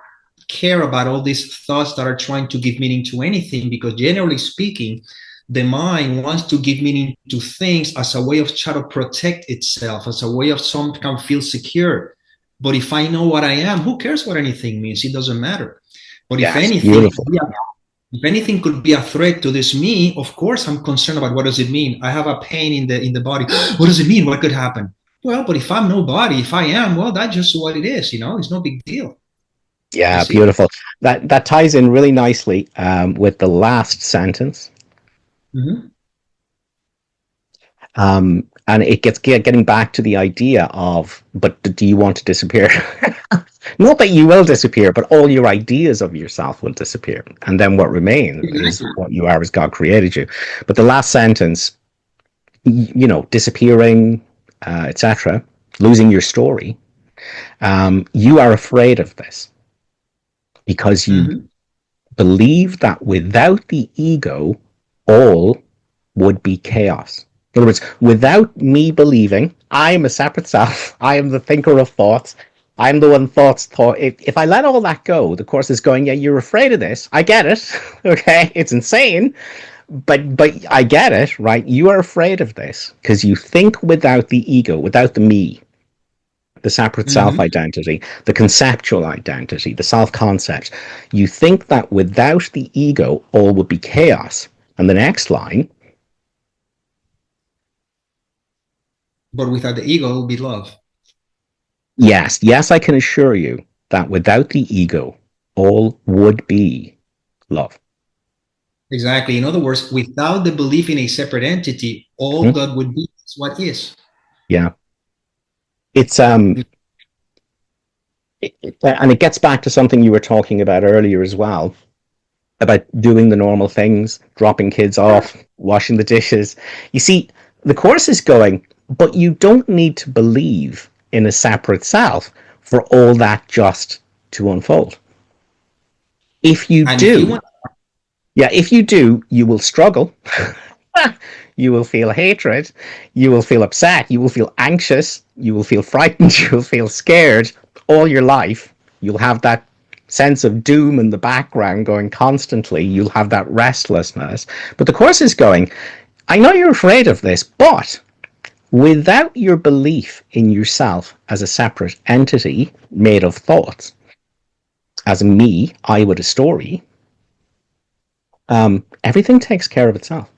care about all these thoughts that are trying to give meaning to anything, because generally speaking, the mind wants to give meaning to things as a way of try to protect itself, as a way of some kind of feel secure. But if I know what I am, who cares what anything means? It doesn't matter. But if Yes, anything, beautiful. If anything could be a threat to this me, of course I'm concerned about what does it mean. I have a pain in the body. What does it mean? What could happen? Well, but if I'm nobody, if I am, well, that's just what it is. It's no big deal. You Yeah, see? beautiful. That ties in really nicely with the last sentence. Mm-hmm. And it gets getting back to the idea of, but do you want to disappear? Not that you will disappear, but all your ideas of yourself will disappear. And then what remains is Exactly. what you are as God created you. But the last sentence, disappearing, etc., losing your story, you are afraid of this because you Mm-hmm. believe that without the ego, all would be chaos. In other words, without me believing I am a separate self, I am the thinker of thoughts, I'm the one thoughts thought. If I let all that go, the course is going, yeah, you're afraid of this. I get it. Okay. It's insane. But I get it, right? You are afraid of this because you think without the ego, without the me, the separate self Mm-hmm. identity, the conceptual identity, the self concept. You think that without the ego, all would be chaos. And the next line, But without the ego, it will be love. yes, yes, I can assure you that without the ego, all would be love. Exactly. In other words, without the belief in a separate entity, all Hmm? God would be is what is. Yeah. It's and it gets back to something you were talking about earlier as well, about doing the normal things, dropping kids off, washing the dishes. You see, the course is going, but you don't need to believe in a separate self for all that just to unfold. If you And if you do, want, yeah, if you do, you will struggle. You will feel hatred. You will feel upset. You will feel anxious. You will feel frightened. You will feel scared all your life. You'll have that sense of doom in the background going constantly. You'll have that restlessness. But the course is going, I know you're afraid of this, but without your belief in yourself as a separate entity made of thoughts, as a me, I with a story, everything takes care of itself.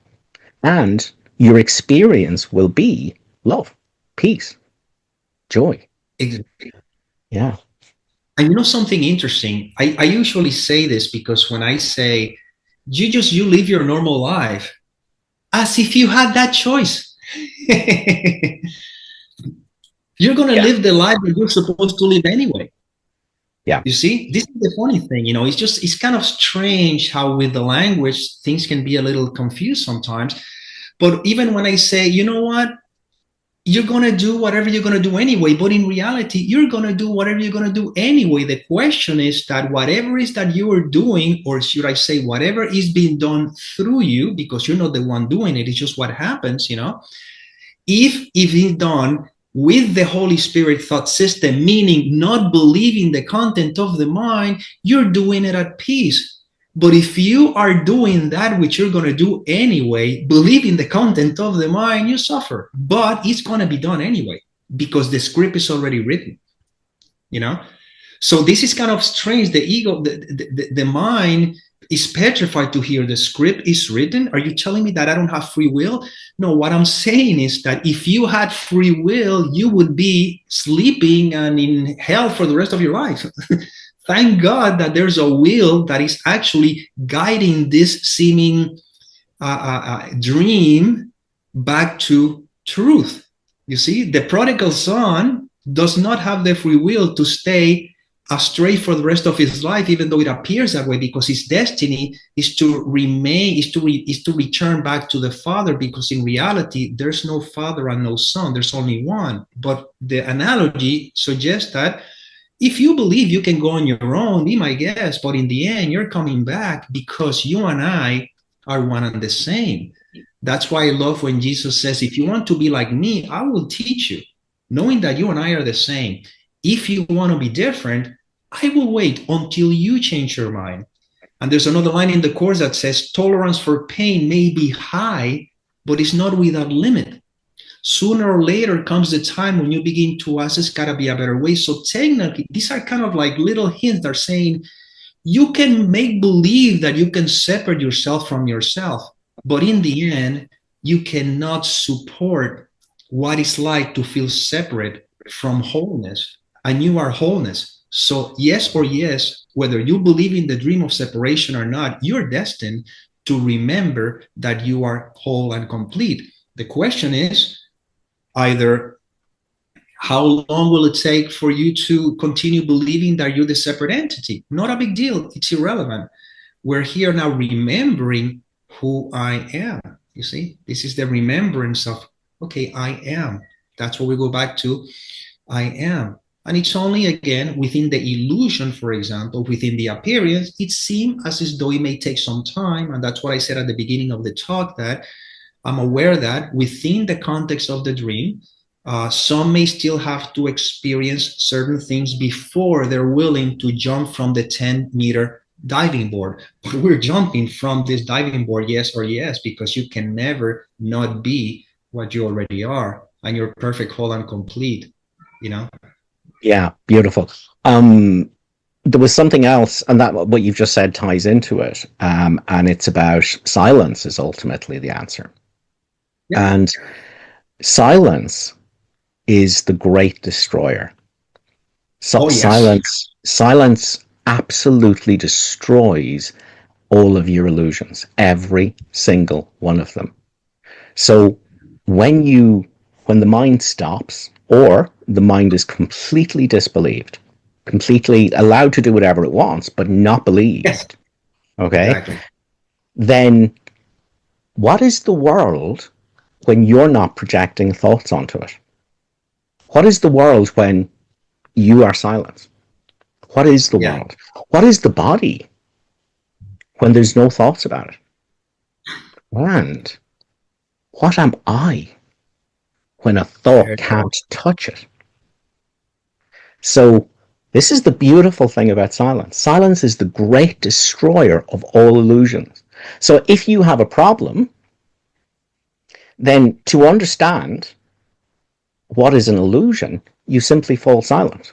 And your experience will be love, peace, joy. Yeah. and something interesting, I usually say this because when I say, you live your normal life as if you had that choice. You're going to Yeah. live the life that you're supposed to live anyway. Yeah. You see, this is the funny thing, it's kind of strange how with the language things can be a little confused sometimes. But even when I say, you know what, you're going to do whatever you're going to do anyway, but in reality, you're going to do whatever you're going to do anyway. The question is that whatever is that you are doing, or should I say, whatever is being done through you, because you're not the one doing it, it's just what happens, if it's done with the Holy Spirit thought system, meaning not believing the content of the mind, you're doing it at peace. But if you are doing that which you're going to do anyway, believing the content of the mind, you suffer. But it's going to be done anyway because the script is already written, you know? So this is kind of strange. The ego, the mind is petrified to hear the script is written. Are you telling me that I don't have free will? No, what I'm saying is that if you had free will, you would be sleeping and in hell for the rest of your life. Thank God that there's a will that is actually guiding this seeming dream back to truth. You see, the prodigal son does not have the free will to stay astray for the rest of his life, even though it appears that way, because his destiny is to remain, is to return back to the Father, because in reality, there's no Father and no Son, there's only one. But the analogy suggests that if you believe you can go on your own, be my guest, but in the end, you're coming back because you and I are one and the same. That's why I love when Jesus says, if you want to be like me, I will teach you, knowing that you and I are the same. If you want to be different, I will wait until you change your mind. And there's another line in the course that says, tolerance for pain may be high, but it's not without limit. Sooner or later comes the time when you begin to ask, there's got to be a better way. So technically, these are kind of like little hints that are saying, you can make believe that you can separate yourself from yourself, but in the end, you cannot support what it's like to feel separate from wholeness, and you are wholeness. So yes or yes, whether you believe in the dream of separation or not, you're destined to remember that you are whole and complete. The question is either how long will it take for you to continue believing that you're the separate entity? Not a big deal. It's irrelevant. We're here now remembering who I am. You see, this is the remembrance of, okay, I am. That's what we go back to. I am. And it's only, again, within the illusion, for example, within the appearance, it seems as though it may take some time. And that's what I said at the beginning of the talk, that I'm aware that within the context of the dream, some may still have to experience certain things before they're willing to jump from the 10-meter diving board. But we're jumping from this diving board, yes or yes, because you can never not be what you already are, and you're perfect, whole, and complete, you know? Yeah, beautiful. There was something else, and that what you've just said ties into it, and it's about silence is ultimately the answer. Yeah. And silence is the great destroyer. So yes. Silence absolutely destroys all of your illusions, every single one of them. So when the mind stops, or the mind is completely disbelieved, completely allowed to do whatever it wants, but not believed, yes. Okay? Exactly. Then what is the world when you're not projecting thoughts onto it? What is the world when you are silent? What is the world? What is the body when there's no thoughts about it? And what am I when a thought can't touch it? So this is the beautiful thing about silence. Silence is the great destroyer of all illusions. So if you have a problem, then to understand what is an illusion, you simply fall silent,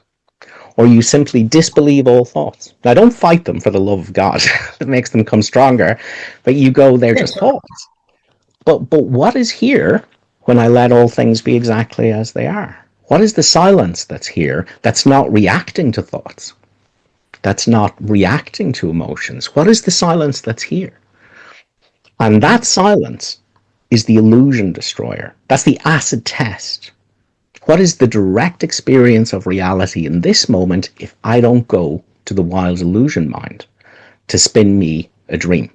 or you simply disbelieve all thoughts. Now, don't fight them for the love of God. It makes them come stronger, but you go, they're just thoughts. But what is here when I let all things be exactly as they are? What is the silence that's here that's not reacting to thoughts? That's not reacting to emotions? What is the silence that's here? And that silence is the illusion destroyer. That's the acid test. What is the direct experience of reality in this moment if I don't go to the wild illusion mind to spin me a dream?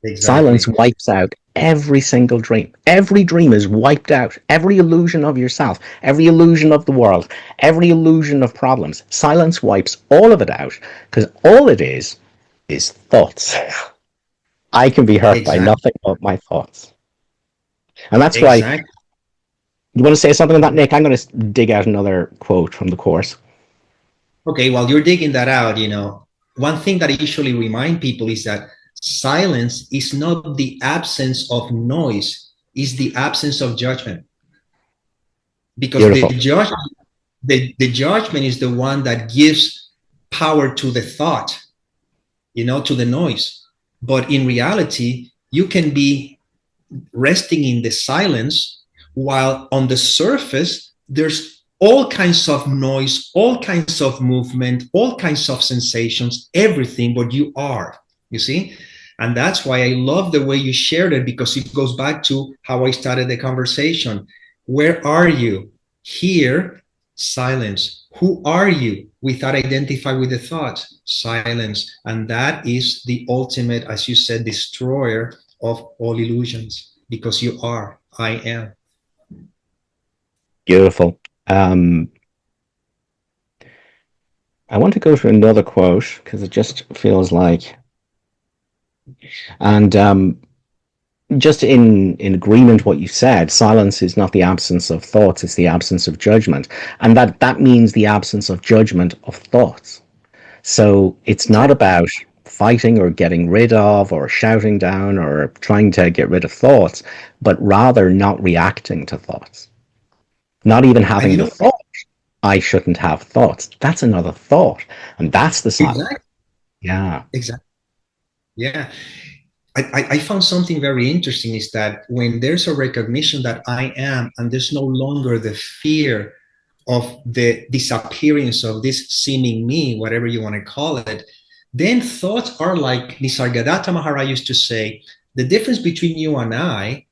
Exactly. Silence wipes out every single dream. Every dream is wiped out. Every illusion of yourself, every illusion of the world, every illusion of problems. Silence wipes all of it out, because all it is thoughts. I can be hurt by nothing but my thoughts. And that's why... You want to say something on that, Nick? I'm going to dig out another quote from the Course. Okay, while you're digging that out, one thing that I usually remind people is that silence is not the absence of noise, it's the absence of judgment. Because the judgment is the one that gives power to the thought, to the noise. But in reality, you can be resting in the silence, while on the surface, there's all kinds of noise, all kinds of movement, all kinds of sensations, everything, but you are, you see? And that's why I love the way you shared it, because it goes back to how I started the conversation. Where are you? Here, silence. Who are you? Without identifying with the thought, silence. And that is the ultimate, as you said, destroyer of all illusions, because you are, I am. Beautiful. I want to go to another quote because it just feels like, and just in agreement what you said, silence is not the absence of thoughts, it's the absence of judgment. And that means the absence of judgment of thoughts. So it's not about fighting or getting rid of or shouting down or trying to get rid of thoughts, but rather not reacting to thoughts. Not even having the thought, I shouldn't have thoughts. That's another thought. And that's the silence. Exactly. Yeah. Exactly. Yeah. I found something very interesting is that when there's a recognition that I am, and there's no longer the fear of the disappearance of this seeming me, whatever you want to call it, then thoughts are like Nisargadatta Maharaj used to say, the difference between you and I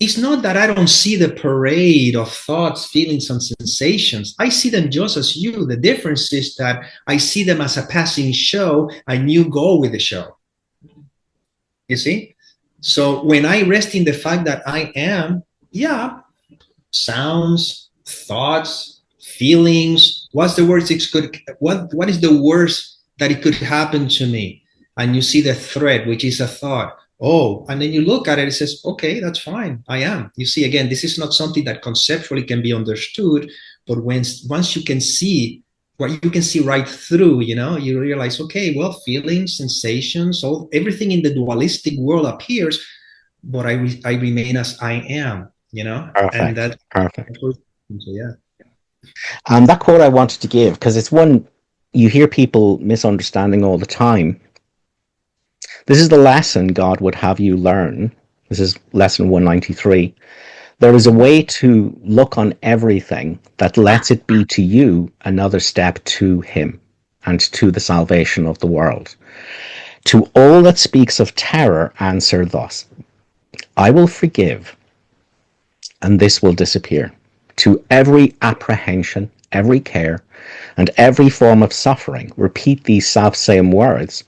is not that I don't see the parade of thoughts, feelings, and sensations. I see them just as you. The difference is that I see them as a passing show, and you go with the show. You see? So when I rest in the fact that I am, yeah, sounds, thoughts, feelings, what's the worst it could, what is the worst that it could happen to me? And you see the thread, which is a thought. Oh, and then you look at it, it says, okay, that's fine. I am. You see, again, this is not something that conceptually can be understood, but once you can see what you can see right through, you realize, okay, well, feelings, sensations, everything in the dualistic world appears, but I remain as I am, and Perfect. that, Perfect. so yeah. That quote I wanted to give, because it's one you hear people misunderstanding all the time. This is the lesson God would have you learn. This is lesson 193. There is a way to look on everything that lets it be to you another step to Him and to the salvation of the world. To all that speaks of terror, answer thus: I will forgive, and this will disappear. To every apprehension, every care, and every form of suffering, repeat these self-same words,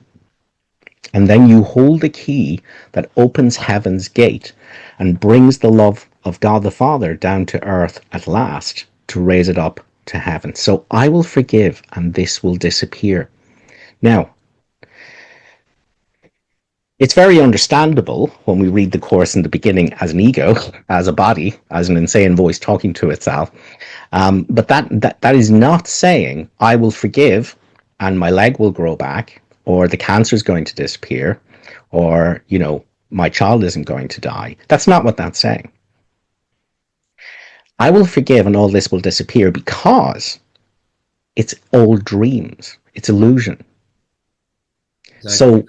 and then you hold the key that opens heaven's gate and brings the love of God the Father down to earth at last to raise it up to heaven. So I will forgive, and this will disappear. Now, it's very understandable when we read the Course in the beginning as an ego, as a body, as an insane voice talking to itself. But that is not saying I will forgive and my leg will grow back, or the cancer is going to disappear, or, my child isn't going to die. That's not what that's saying. I will forgive and all this will disappear because it's all dreams. It's illusion. Exactly. So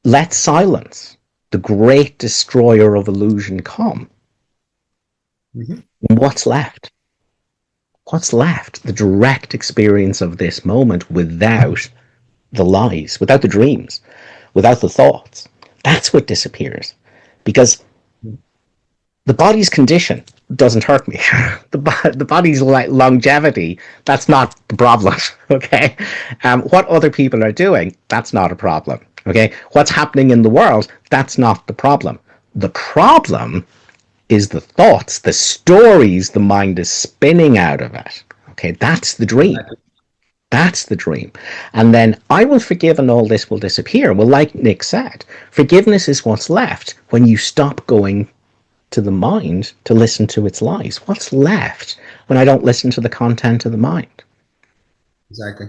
let silence, the great destroyer of illusion, come. Mm-hmm. What's left? What's left? The direct experience of this moment without the lies, without the dreams, without the thoughts. That's what disappears. Because the body's condition doesn't hurt me. The body's longevity, that's not the problem, okay? What other people are doing, that's not a problem, okay? What's happening in the world, that's not the problem. The problem is the thoughts, the stories the mind is spinning out of it, okay? That's the dream. That's the dream. And then I will forgive and all this will disappear. Well, like Nick said, forgiveness is what's left when you stop going to the mind to listen to its lies. What's left when I don't listen to the content of the mind? Exactly.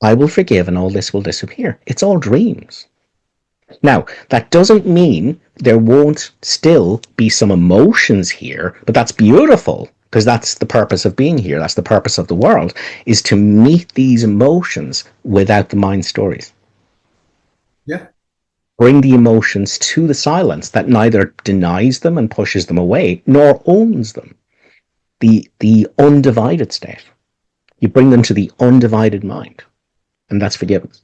I will forgive and all this will disappear. It's all dreams. Now, that doesn't mean there won't still be some emotions here, but that's beautiful, because that's the purpose of being here. That's the purpose of the world, is to meet these emotions without the mind stories. Yeah. Bring the emotions to the silence that neither denies them and pushes them away, nor owns them. The undivided state. You bring them to the undivided mind, and that's forgiveness.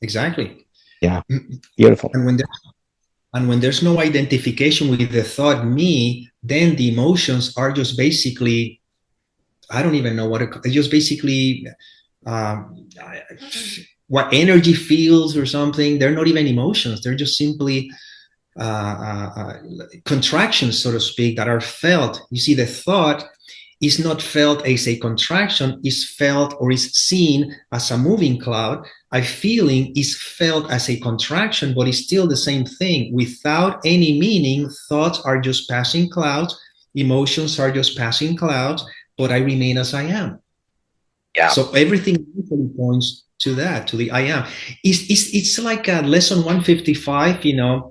Exactly. Yeah, beautiful. And when there's no identification with the thought me, then the emotions are just basically, I don't even know it's just basically what energy feels or something. They're not even emotions. They're just simply contractions, so to speak, that are felt. You see, the thought is not felt as a contraction, is felt or is seen as a moving cloud. A feeling is felt as a contraction, but it's still the same thing. Without any meaning, thoughts are just passing clouds, emotions are just passing clouds, but I remain as I am. Yeah. So everything usually points to that, to the I am. It's like a lesson 155,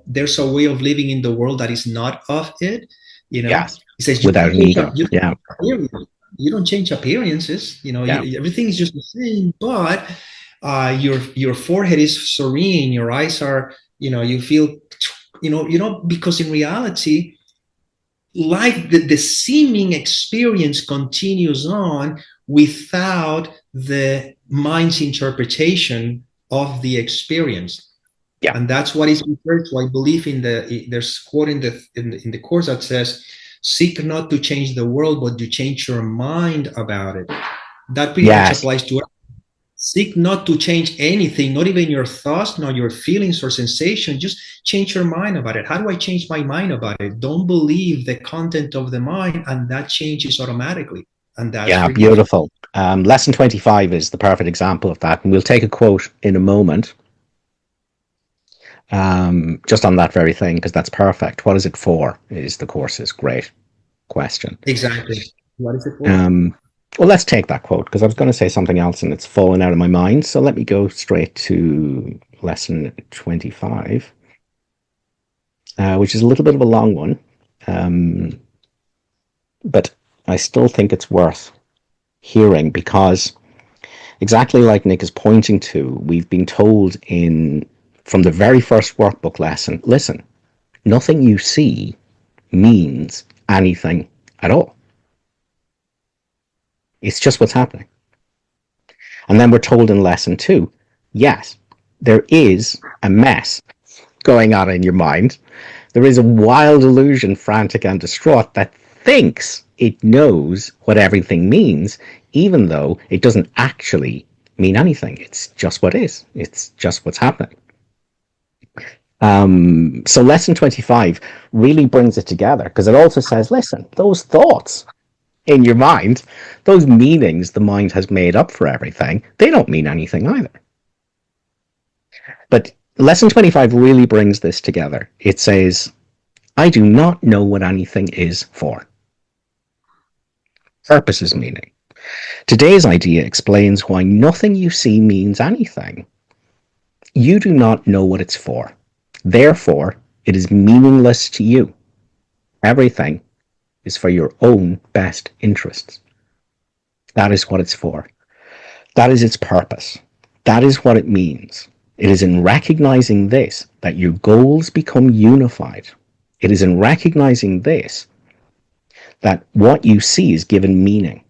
there's a way of living in the world that is not of it, Yes. It says without an ego. Yeah. you don't change appearances. Yeah. Everything is just the same, but your forehead is serene, your eyes are, you feel, because in reality, life, the seeming experience continues on without the mind's interpretation of the experience. Yeah. And that's what is referred to. I believe there's a quote in the course that says, "Seek not to change the world, but to change your mind about it." That pretty much Yes. applies to us. Seek not to change anything, not even your thoughts, not your feelings or sensation. Just change your mind about it. How do I change my mind about it? Don't believe the content of the mind, and that changes automatically. And that's Yeah. forgiveness. Beautiful. Lesson 25 is the perfect example of that. And we'll take a quote in a moment, just on that very thing, because that's perfect. What is it for? Is the course's great question. Exactly. What is it for? Um, well, let's take that quote because I was going to say something else and it's fallen out of my mind. So let me go straight to lesson 25, which is a little bit of a long one, but I still think it's worth hearing because exactly like Nick is pointing to, we've been told from the very first workbook lesson, listen, nothing you see means anything at all. It's just what's happening. And then we're told in lesson 2, yes, there is a mess going on in your mind. There is a wild illusion, frantic and distraught, that thinks it knows what everything means, even though it doesn't actually mean anything. It's just what is. It's just what's happening. So lesson 25 really brings it together because it also says, listen, those thoughts in your mind, those meanings the mind has made up for everything, they don't mean anything either. But lesson 25 really brings this together. It says, I do not know what anything is for. Purpose is meaning. Today's idea explains why nothing you see means anything. You do not know what it's for. Therefore, it is meaningless to you. Everything is for your own best interests. That is what it's for. That is its purpose. That is what it means. It is in recognizing this that your goals become unified. It is in recognizing this that what you see is given meaning.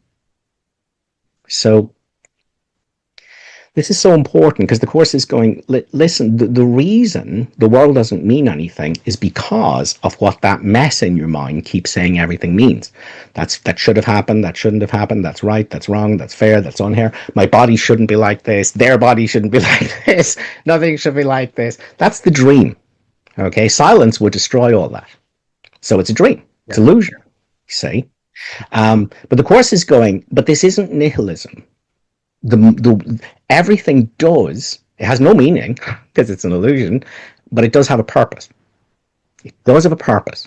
So this is so important because the course is going, listen, the reason the world doesn't mean anything is because of what that mess in your mind keeps saying everything means. That should have happened, that shouldn't have happened, that's right, that's wrong, that's fair, that's unfair. My body shouldn't be like this, their body shouldn't be like this, nothing should be like this. That's the dream. Okay, silence would destroy all that. So it's a dream, it's illusion, you see. But the course is going, but this isn't nihilism. Everything does, it has no meaning because it's an illusion, but it does have a purpose. It does have a purpose.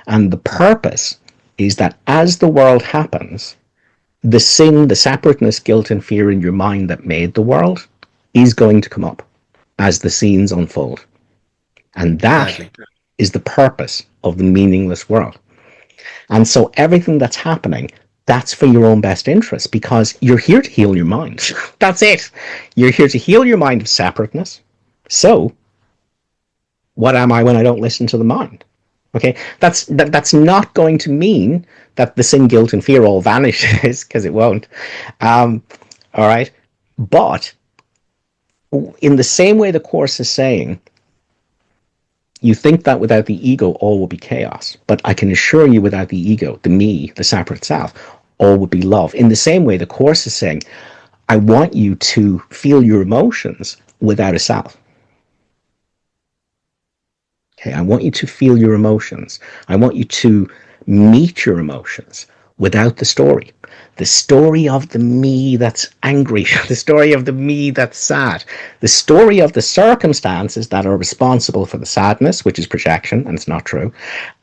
And the purpose is that as the world happens, the sin, the separateness, guilt, and fear in your mind that made the world is going to come up as the scenes unfold. And that is the purpose of the meaningless world. And so everything that's happening, that's for your own best interest because you're here to heal your mind. That's it. You're here to heal your mind of separateness. So what am I when I don't listen to the mind? Okay, that's not going to mean that the sin, guilt, and fear all vanishes because it won't. All right, but in the same way the course is saying, you think that without the ego, all will be chaos. But I can assure you, without the ego, the me, the separate self, all would be love. In the same way, the course is saying, I want you to feel your emotions without a self. Okay, I want you to feel your emotions. I want you to meet your emotions without the story. The story of the me that's angry, the story of the me that's sad, the story of the circumstances that are responsible for the sadness, which is projection, and it's not true,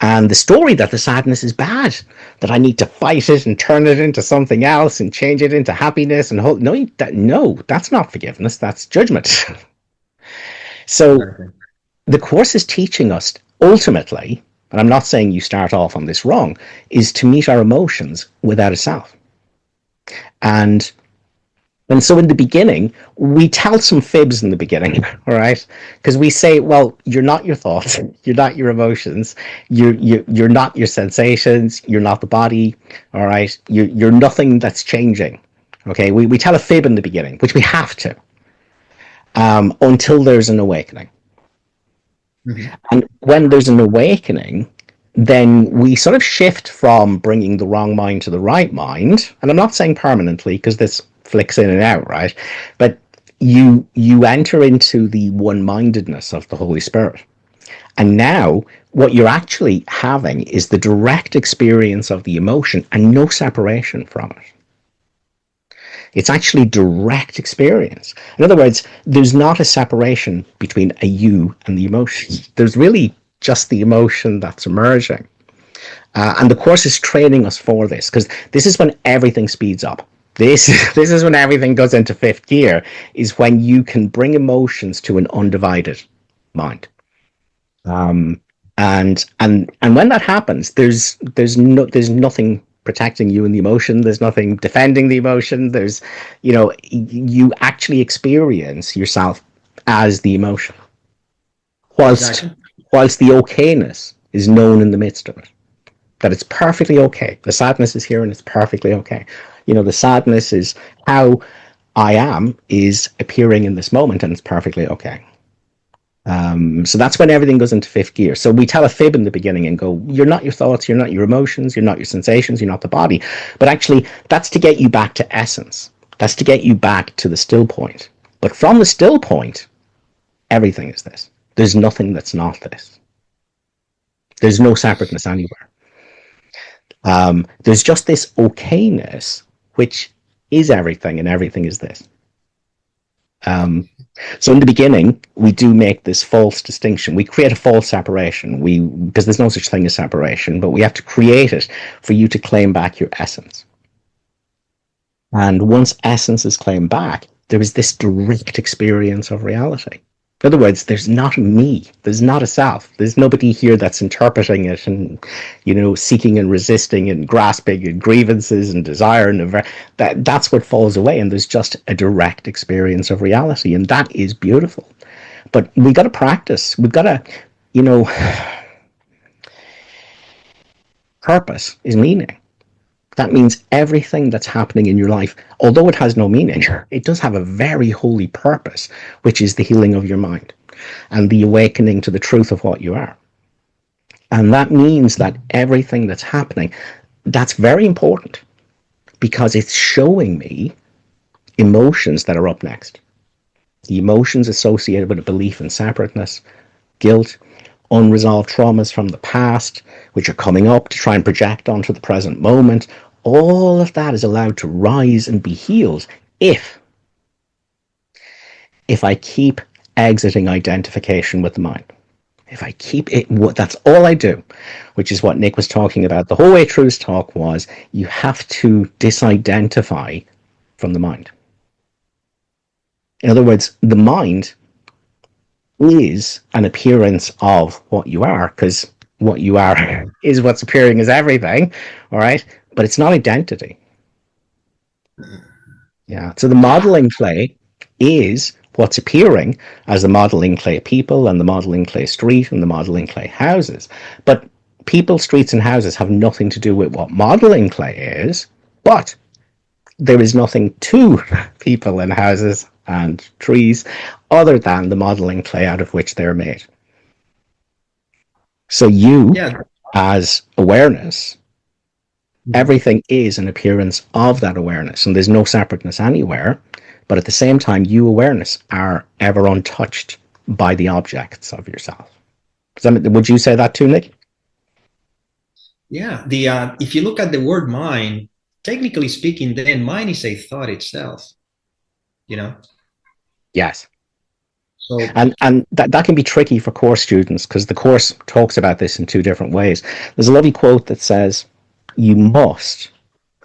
and the story that the sadness is bad, that I need to fight it and turn it into something else and change it into happiness and hope. No, that's not forgiveness, that's judgment. So the course is teaching us ultimately, and I'm not saying you start off on this wrong, is to meet our emotions without a self. And And so in the beginning, we tell some fibs in the beginning, all right? Because we say, well, you're not your thoughts, you're not your emotions, you're not your sensations, you're not the body, all right? You're nothing that's changing, okay? We tell a fib in the beginning, which we have to, until there's an awakening. Mm-hmm. And when there's an awakening, then we sort of shift from bringing the wrong mind to the right mind. And I'm not saying permanently, because this flicks in and out, right? But you enter into the one-mindedness of the Holy Spirit. And now what you're actually having is the direct experience of the emotion and no separation from it. It's actually direct experience. In other words, there's not a separation between a you and the emotion. There's really just the emotion that's emerging. And the course is training us for this, because this is when everything speeds up. This is when everything goes into fifth gear, is when you can bring emotions to an undivided mind. And when that happens, there's nothing protecting you in the emotion. There's nothing defending the emotion. You actually experience yourself as the emotion, whilst the okayness is known in the midst of it. That it's perfectly okay. The sadness is here and it's perfectly okay. The sadness is how I am is appearing in this moment, and it's perfectly okay. So that's when everything goes into fifth gear. So we tell a fib in the beginning and go, you're not your thoughts, you're not your emotions, you're not your sensations, you're not the body. But actually, that's to get you back to essence. That's to get you back to the still point. But from the still point, everything is this. There's nothing that's not this. There's no separateness anywhere. There's just this okayness, which is everything, and everything is this. So in the beginning, we do make this false distinction. We create a false separation. Because there's no such thing as separation, but we have to create it for you to claim back your essence. And once essence is claimed back, there is this direct experience of reality. In other words, there's not a me. There's not a self. There's nobody here that's interpreting it and, seeking and resisting and grasping and grievances and desire. And that's what falls away. And there's just a direct experience of reality. And that is beautiful. But we got to practice. We've got to, purpose is meaning. That means everything that's happening in your life, although it has no meaning, it does have a very holy purpose, which is the healing of your mind and the awakening to the truth of what you are. And that means that everything that's happening, that's very important, because it's showing me emotions that are up next. The emotions associated with a belief in separateness, guilt, unresolved traumas from the past, which are coming up to try and project onto the present moment. All of that is allowed to rise and be healed if I keep exiting identification with the mind. If I keep it, that's all I do, which is what Nick was talking about. The whole way through his talk was you have to disidentify from the mind. In other words, the mind is an appearance of what you are, because what you are is what's appearing as everything, all right? But it's not identity. Yeah. So the modeling clay is what's appearing as the modeling clay people and the modeling clay street and the modeling clay houses. But people, streets, and houses have nothing to do with what modeling clay is, but there is nothing to people and houses and trees other than the modeling clay out of which they're made. So you, as awareness, everything is an appearance of that awareness, and there's no separateness anywhere. But at the same time, you, awareness, are ever untouched by the objects of yourself. Would you say that too, Nick? Yeah. If you look at the word mind, technically speaking, then mind is a thought itself. Yes. So, and that can be tricky for course students, because the course talks about this in two different ways. There's a lovely quote that says, you must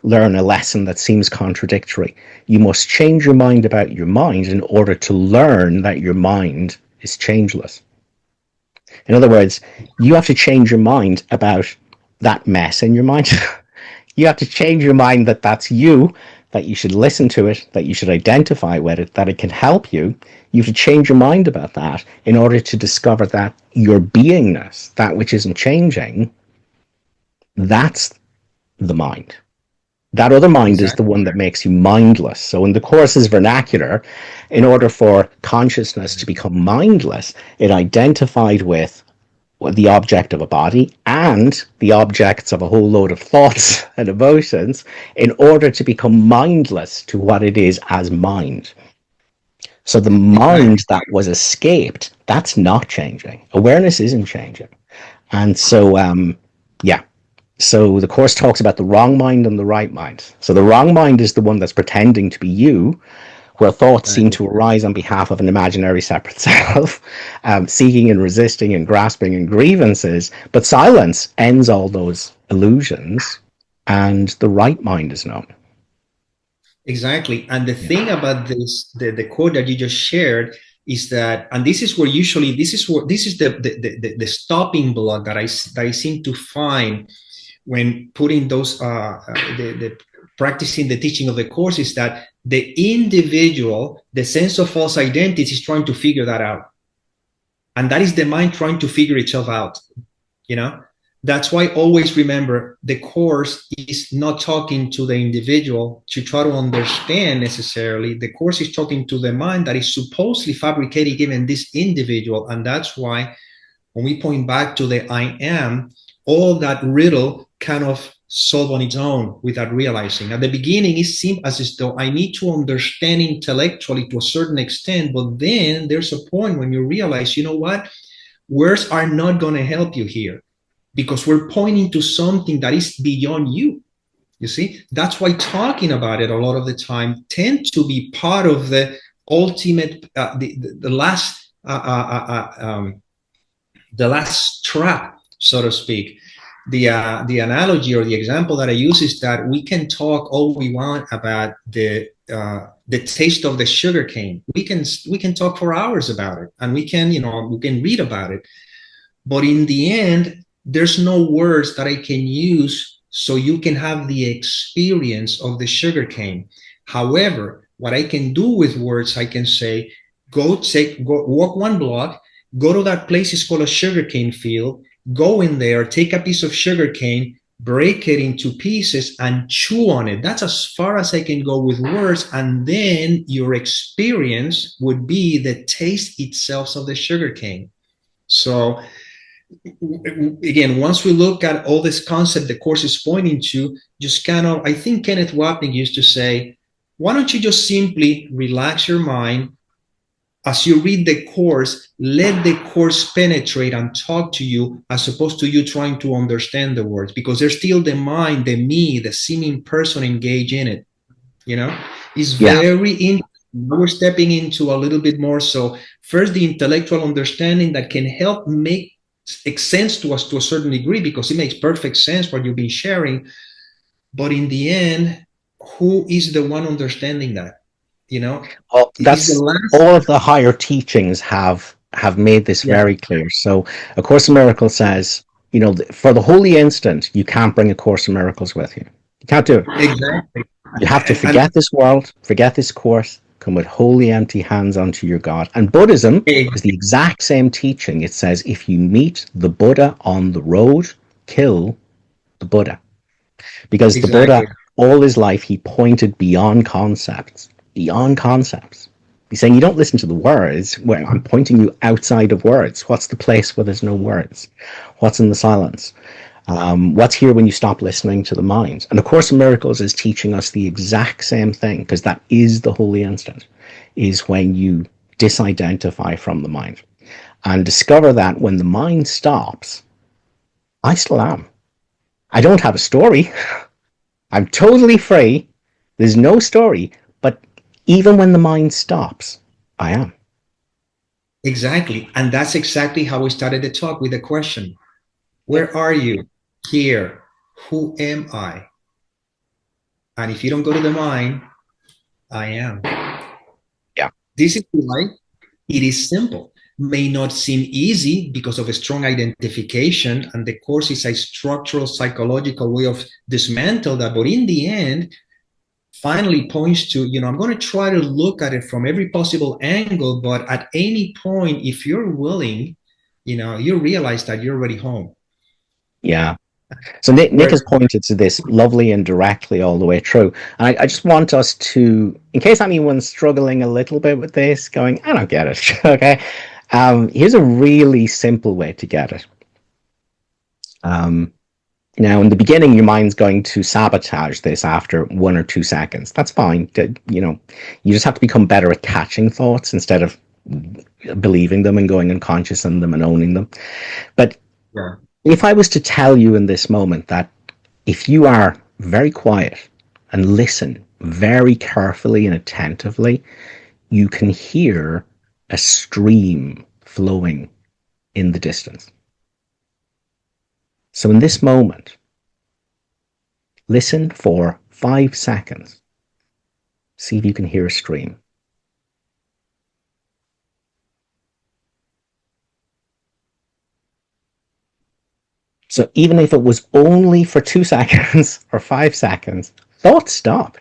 learn a lesson that seems contradictory. You must change your mind about your mind in order to learn that your mind is changeless. In other words, you have to change your mind about that mess in your mind. You have to change your mind that that's you, that you should listen to it, that you should identify with it, that it can help you, you have to change your mind about that in order to discover that your beingness, that which isn't changing, that's the mind. That other mind is the Exactly. one that makes you mindless. So in the Course's vernacular, in order for consciousness to become mindless, it identified with the object of a body and the objects of a whole load of thoughts and emotions in order to become mindless to what it is as mind. So the mind Exactly. that was escaped, that's not changing. Awareness isn't changing. And so, yeah. So the Course talks about the wrong mind and the right mind. So the wrong mind is the one that's pretending to be you, where thoughts seem Exactly. to arise on behalf of an imaginary separate self, seeking and resisting and grasping and grievances. But silence ends all those illusions, and the right mind is known. Exactly. And the Yeah. thing about this, the quote that you just shared is that, and this is where usually, this is the stopping block that I seem to find when putting those, the practicing the teaching of the Course, is that the individual, the sense of false identity, is trying to figure that out. And that is the mind trying to figure itself out, you know? That's why always remember the Course is not talking to the individual to try to understand necessarily. The Course is talking to the mind that is supposedly fabricating even this individual. And that's why when we point back to the I am, all that riddle kind of solve on its own without realizing. At the beginning, it seems as though I need to understand intellectually to a certain extent, but then there's a point when you realize, you know what? Words are not going to help you here because we're pointing to something that is beyond you. You see, that's why talking about it a lot of the time tend to be part of the ultimate, the last, the last trap, so to speak. The analogy or the example that I use is that we can talk all we want about the taste of the sugar cane. We can talk for hours about it, and we can read about it. But in the end, there's no words that I can use so you can have the experience of the sugar cane. However, what I can do with words, I can say, go walk one block, go to that place, it's called a sugarcane field, go in there, take a piece of sugarcane, break it into pieces and chew on it. That's as far as I can go with words. And then your experience would be the taste itself of the sugarcane. So again, once we look at all this concept the Course is pointing to, just kind of, I think Kenneth Wapnick used to say, why don't you just simply relax your mind as you read the Course, let the Course penetrate and talk to you as opposed to you trying to understand the words, because there's still the mind, the me, the seeming person engaged in it. It's Yeah. very interesting. We're stepping into a little bit more. So first, the intellectual understanding that can help make sense to us to a certain degree, because it makes perfect sense what you've been sharing. But in the end, who is the one understanding that? Well, Is the that's last. all of the higher teachings have made this Yeah, very clear. So, A Course in Miracles says, for the holy instant, you can't bring A Course in Miracles with you. You can't do it. exactly. You have to And forget this world, forget this course, come with holy empty hands unto your God. And Buddhism is the exact same teaching. It says, if you meet the Buddha on the road, kill the Buddha. Because the Buddha, exactly. all his life, he pointed beyond concepts, beyond concepts. He's saying, you don't listen to the words, where I'm pointing you outside of words. What's the place where there's no words? What's in the silence? What's here when you stop listening to the mind? And A Course in Miracles is teaching us the exact same thing, because that is the holy instant, is when you disidentify from the mind and discover that when the mind stops, I still am. I don't have a story. I'm totally free. There's no story. But even when the mind stops, I am. Exactly. And that's exactly how we started the talk, with the question: where are you? Here. Who am I? And if you don't go to the mind, I am. Yeah. This is why it is simple. May not seem easy because of a strong identification, and the Course is a structural psychological way of dismantle that. But in the end, finally points to, I'm going to try to look at it from every possible angle, but at any point, if you're willing, you realize that you're already home. Yeah. So Nick has pointed to this lovely and directly all the way through. And I just want us to, in case anyone's struggling a little bit with this, going, I don't get it. Okay. Here's a really simple way to get it. Now, in the beginning, your mind's going to sabotage this after 1 or 2 seconds. That's fine. You just have to become better at catching thoughts instead of believing them and going unconscious in them and owning them. But yeah. If I was to tell you in this moment that if you are very quiet and listen very carefully and attentively, you can hear a stream flowing in the distance. So in this moment, listen for 5 seconds. See if you can hear a stream. So even if it was only for 2 seconds or 5 seconds, thoughts stopped.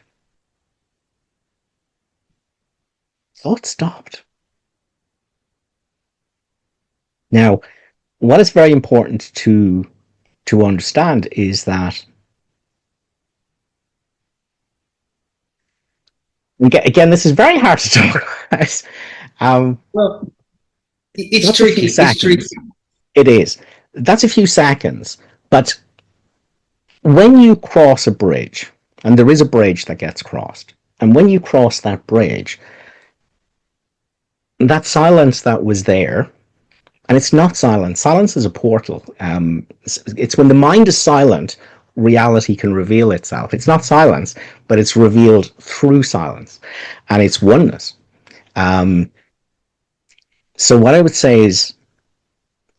Thoughts stopped. Now, what is very important to understand is that, again, this is very hard to talk about. Well, it's tricky. It's tricky. It is. That's a few seconds. But when you cross a bridge, and there is a bridge that gets crossed, and when you cross that bridge, that silence that was there, and it's not silence. Silence is a portal. It's when the mind is silent, reality can reveal itself. It's not silence, but it's revealed through silence, and it's oneness. So what I would say is,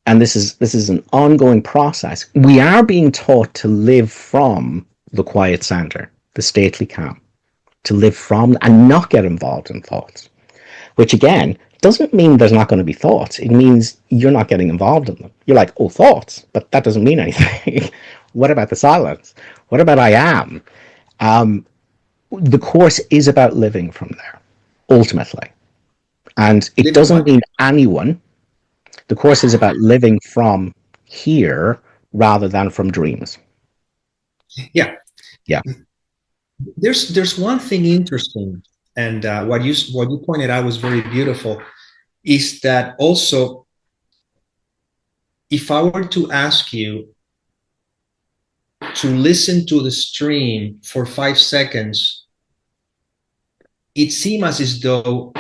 and this is an ongoing process, we are being taught to live from the quiet center, the stately calm, to live from and not get involved in thoughts, which again doesn't mean there's not going to be thoughts. It means you're not getting involved in them. You're like, oh, thoughts, but that doesn't mean anything. What about the silence? What about I am? The course is about living from there, ultimately. And it doesn't mean anyone. The course is about living from here rather than from dreams. Yeah. Yeah. There's one thing interesting, and what you pointed out was very beautiful, is that also, if I were to ask you to listen to the stream for 5 seconds, it seems as though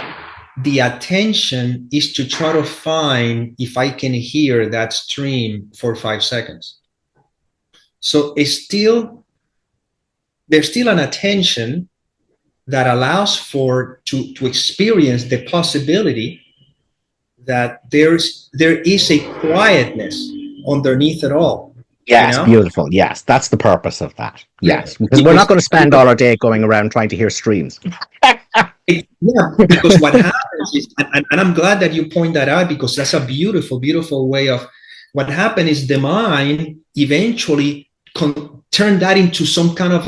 the attention is to try to find if I can hear that stream for 5 seconds. So there's still an attention that allows to experience the possibility that there is a quietness underneath it all. Yes, beautiful. Yes, that's the purpose of that. Yes, because we're not going to spend all our day going around trying to hear streams. Because what happens is, and I'm glad that you point that out, because that's a beautiful, beautiful way of, what happened is the mind eventually turned that into some kind of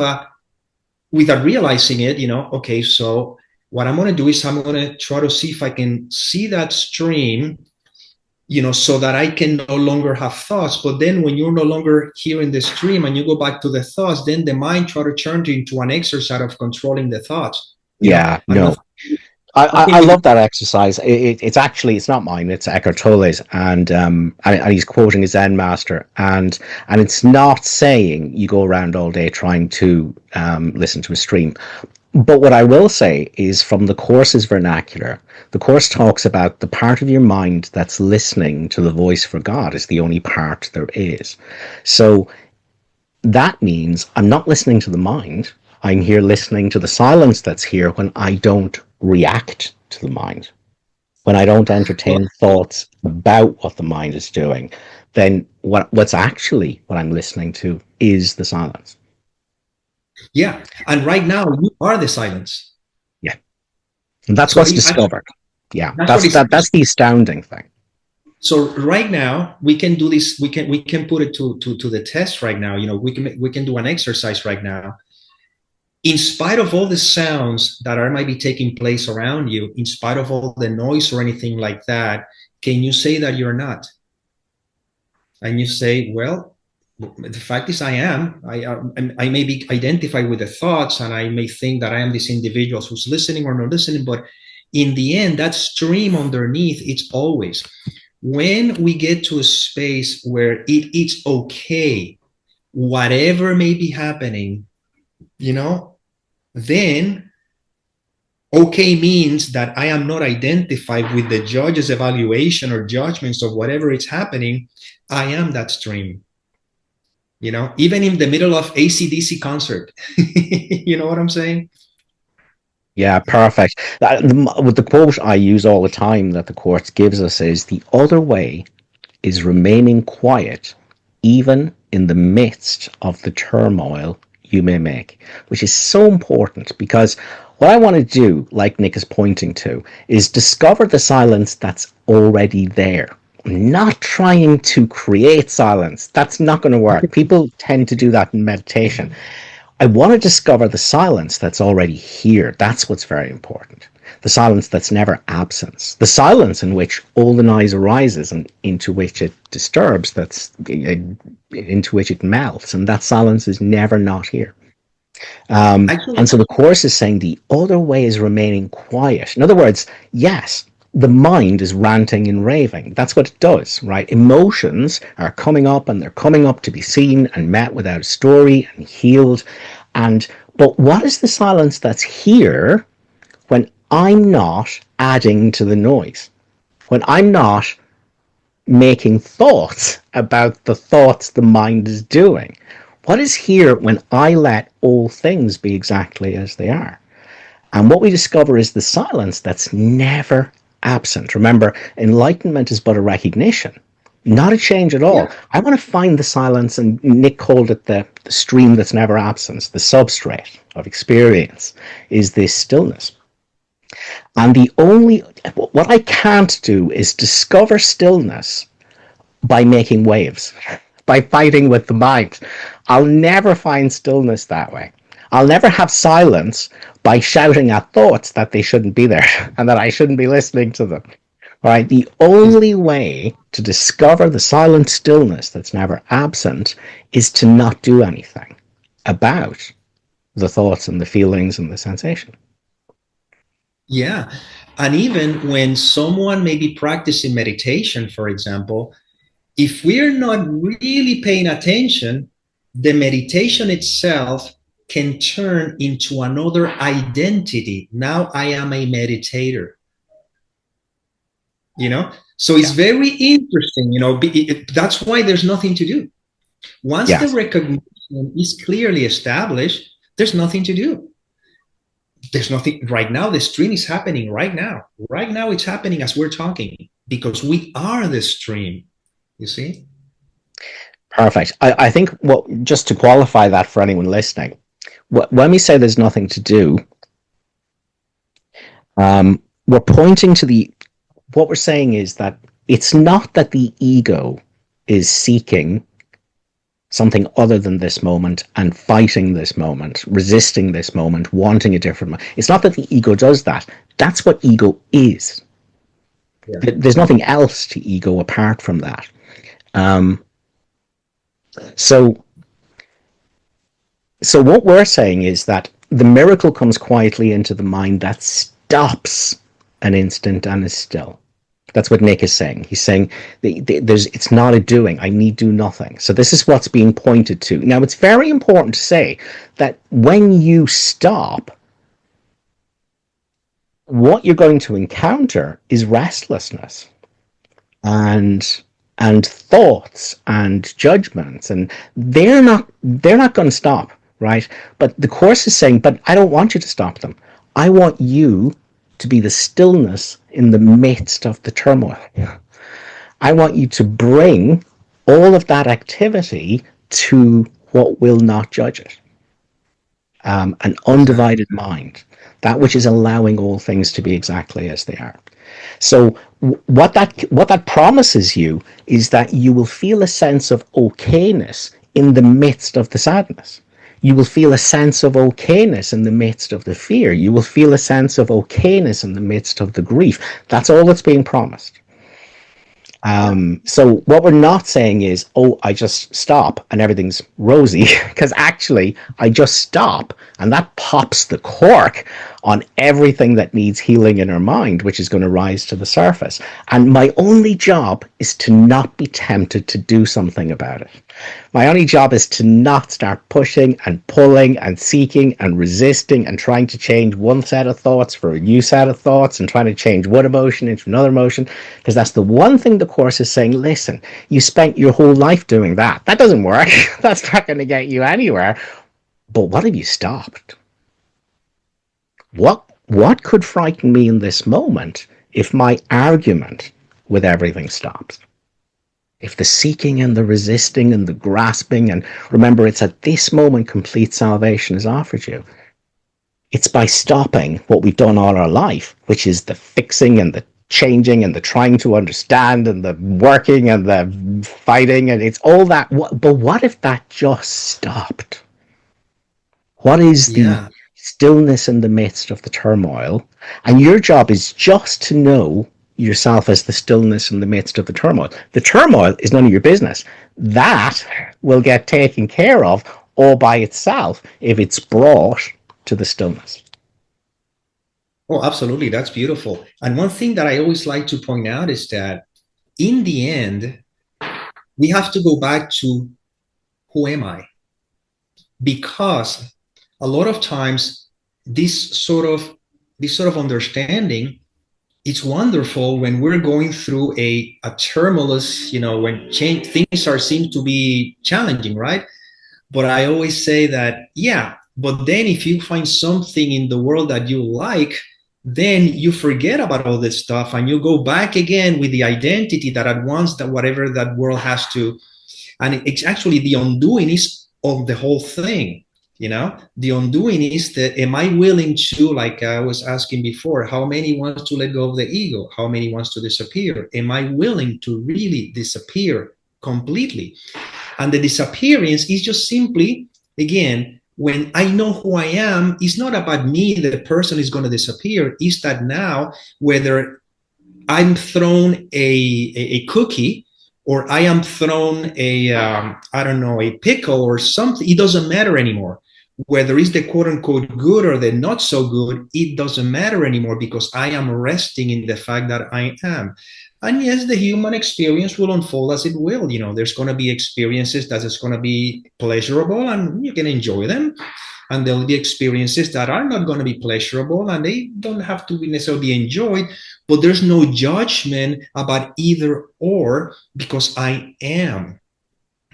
without realizing it, okay, so what I'm going to do is I'm going to try to see if I can see that stream, so that I can no longer have thoughts. But then when you're no longer hearing the stream and you go back to the thoughts, then the mind try to turn into an exercise of controlling the thoughts. Yeah, no. I love that exercise. It's not mine. It's Eckhart Tolle's, and he's quoting his Zen master, and it's not saying you go around all day trying to listen to a stream. But what I will say is, from the Course's vernacular, the Course talks about the part of your mind that's listening to the voice for God is the only part there is. So that means I'm not listening to the mind. I'm here listening to the silence that's here when I don't react to the mind. When I don't entertain thoughts about what the mind is doing, then what's actually what I'm listening to is the silence. Yeah. And right now you are the silence. Yeah. And that's what's discovered. Yeah. That's the astounding thing. So right now we can do this. We can put it to the test right now. We can do an exercise right now. in spite of all the sounds that are might be taking place around you, in spite of all the noise or anything like that, can you say that you're not? And you say, well, the fact is I am. I may be identified with the thoughts, and I may think that I am this individual who's listening or not listening, but in the end, that stream underneath, it's always. When we get to a space where it's okay, whatever may be happening, then okay means that I am not identified with the judge's evaluation or judgments of whatever is happening. I am that stream. Even in the middle of AC/DC concert. You know what I'm saying? Yeah, perfect. With the quote I use all the time that the Course gives us is, the other way is remaining quiet, even in the midst of the turmoil you may make, which is so important, because what I want to do, like Nick is pointing to, is discover the silence that's already there. I'm not trying to create silence. That's not going to work. People tend to do that in meditation. I want to discover the silence that's already here. That's what's very important. The silence that's never absence. The silence in which all the noise arises and into which it disturbs, into which it melts. And that silence is never not here. And so the Course is saying the other way is remaining quiet. In other words, yes, the mind is ranting and raving. That's what it does, right? Emotions are coming up, and they're coming up to be seen and met without a story and healed. But what is the silence that's here when I'm not adding to the noise? When I'm not making thoughts about the thoughts the mind is doing? What is here when I let all things be exactly as they are? And what we discover is the silence that's never absent. Remember, enlightenment is but a recognition, not a change at all. Yeah. I want to find the silence, and Nick called it the stream that's never absent. The substrate of experience is this stillness. And what I can't do is discover stillness by making waves, by fighting with the mind. I'll never find stillness that way. I'll never have silence by shouting at thoughts that they shouldn't be there and that I shouldn't be listening to them. All right. The only way to discover the silent stillness that's never absent is to not do anything about the thoughts and the feelings and the sensation. Yeah. And even when someone may be practicing meditation, for example, if we're not really paying attention, the meditation itself can turn into another identity. Now I am a meditator. So it's very interesting. That's why there's nothing to do. Once the recognition is clearly established, there's nothing to do. There's nothing right now. The stream is happening right now. Right now it's happening as we're talking, because we are the stream. You see? Perfect. I think just to qualify that for anyone listening, when we say there's nothing to do, we're pointing to what we're saying is that it's not that the ego is seeking something other than this moment and fighting this moment, resisting this moment, wanting a different moment. It's not that the ego does that. That's what ego is. Yeah. There's nothing else to ego apart from that. So what we're saying is that the miracle comes quietly into the mind that stops an instant and is still. That's what Nick is saying. He's saying it's not a doing. I need do nothing. So this is what's being pointed to. Now, it's very important to say that when you stop, what you're going to encounter is restlessness and thoughts and judgments, and they're not going to stop, right? But the Course is saying, but I don't want you to stop them. I want you to be the stillness in the midst of the turmoil. I want you to bring all of that activity to what will not judge it. An undivided mind, that which is allowing all things to be exactly as they are. So what that promises you is that you will feel a sense of okayness in the midst of the sadness. You will feel a sense of okayness in the midst of the fear. You will feel a sense of okayness in the midst of the grief. That's all that's being promised. So what we're not saying is, oh, I just stop and everything's rosy, because actually I just stop and that pops the cork on everything that needs healing in our mind, which is going to rise to the surface. And my only job is to not be tempted to do something about it. My only job is to not start pushing and pulling and seeking and resisting and trying to change one set of thoughts for a new set of thoughts and trying to change one emotion into another emotion, because that's the one thing the Course is saying, listen, you spent your whole life doing that. That doesn't work. That's not going to get you anywhere. But what have you stopped? What could frighten me in this moment if my argument with everything stops? If the seeking and the resisting and the grasping, and remember, it's at this moment complete salvation is offered you. It's by stopping what we've done all our life, which is the fixing and the changing and the trying to understand and the working and the fighting, and it's all that. But what if that just stopped? What is the stillness in the midst of the turmoil? And your job is just to know yourself as the stillness in the midst of the turmoil. The turmoil is none of your business. That will get taken care of all by itself if it's brought to the stillness. Oh, absolutely. That's beautiful. And one thing that I always like to point out is that in the end, we have to go back to who am I? Because a lot of times this sort of understanding, it's wonderful when we're going through a tumultuous, when things seem to be challenging, right? But I always say that, but then if you find something in the world that you like, then you forget about all this stuff and you go back again with the identity that at once that whatever that world has to, and it's actually the undoing is of the whole thing. The undoing is that, am I willing to, like I was asking before, how many wants to let go of the ego? How many wants to disappear? Am I willing to really disappear completely? And the disappearance is just simply, again, when I know who I am, it's not about me, the person is going to disappear. It's that now, whether I'm thrown a cookie or I am thrown a pickle or something, it doesn't matter anymore. Whether it's the quote unquote good or the not so good, it doesn't matter anymore because I am resting in the fact that I am. And yes, the human experience will unfold as it will. There's going to be experiences that is going to be pleasurable and you can enjoy them. And there'll be experiences that are not going to be pleasurable and they don't have to be necessarily be enjoyed, but there's no judgment about either or because I am.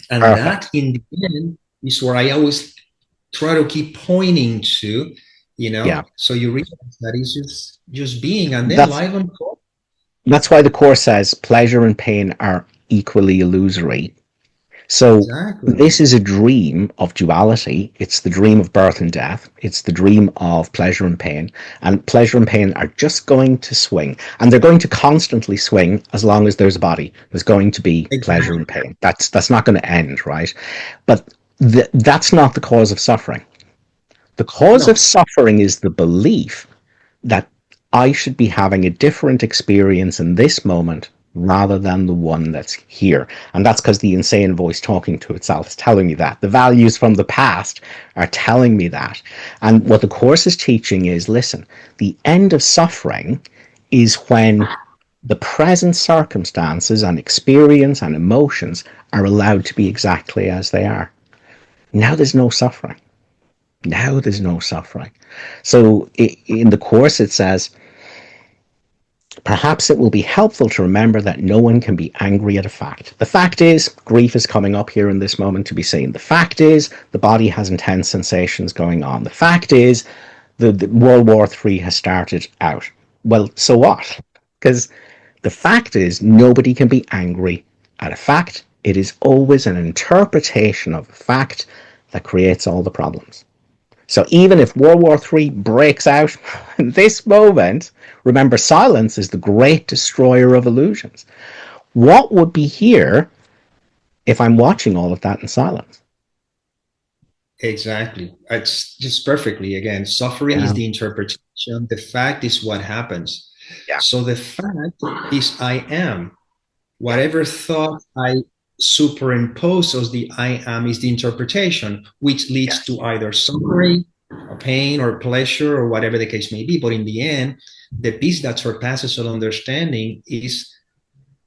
And that in the end is where I always try to keep pointing to, so you realize that it's just being, and then life unfolds. That's why the Course says pleasure and pain are equally illusory. So This is a dream of duality. It's the dream of birth and death. It's the dream of pleasure and pain. And pleasure and pain are just going to swing. And they're going to constantly swing as long as there's a body. There's going to be pleasure and pain. That's not going to end, right? But that's not the cause of suffering. The cause of suffering is the belief that I should be having a different experience in this moment rather than the one that's here. And that's because the insane voice talking to itself is telling me that. The values from the past are telling me that. And what the Course is teaching is, listen, the end of suffering is when the present circumstances and experience and emotions are allowed to be exactly as they are. Now there's no suffering. Now there's no suffering. So in the Course it says, perhaps it will be helpful to remember that no one can be angry at a fact. The fact is, grief is coming up here in this moment to be seen. The fact is, the body has intense sensations going on. The fact is, the World War III has started out. Well, so what? Because the fact is, nobody can be angry at a fact. It is always an interpretation of a fact that creates all the problems. So even if World War III breaks out in this moment, remember, silence is the great destroyer of illusions. What would be here if I'm watching all of that in silence? Exactly. It's just perfectly. Again, suffering is Yeah, the interpretation. The fact is what happens. yeah, So the fact is I am. yeah, Whatever thought I superimpose as the I am is the interpretation, which leads yes, to either suffering, or pain, or pleasure, or whatever the case may be. But in the end, the peace that surpasses all understanding is,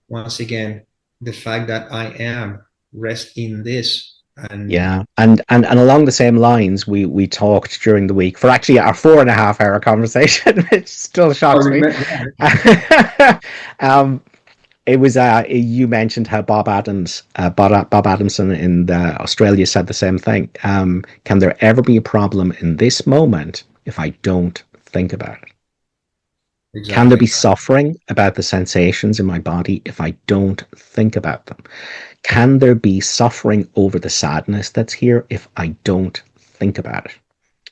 once again, the fact that I am, rest in this. And yeah. And along the same lines, we talked during the week for actually our 4.5 hour conversation, which still I shocks me. remember, um, it was you mentioned how Bob Adamson in Australia said the same thing. Can there ever be a problem in this moment if I don't think about it? Can there be exactly. suffering about the sensations in my body if I don't think about them? Can there be suffering over the sadness that's here if I don't think about it?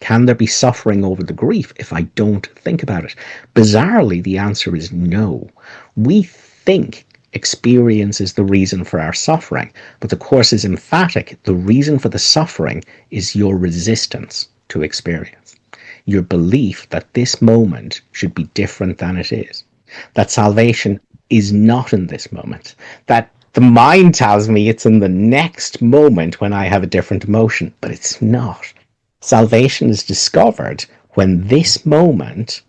Can there be suffering over the grief if I don't think about it? Bizarrely, the answer is no. We think experience is the reason for our suffering, but the Course is emphatic. The reason for the suffering is your resistance to experience, your belief that this moment should be different than it is, that salvation is not in this moment, that the mind tells me it's in the next moment when I have a different emotion, but it's not. Salvation is discovered when this moment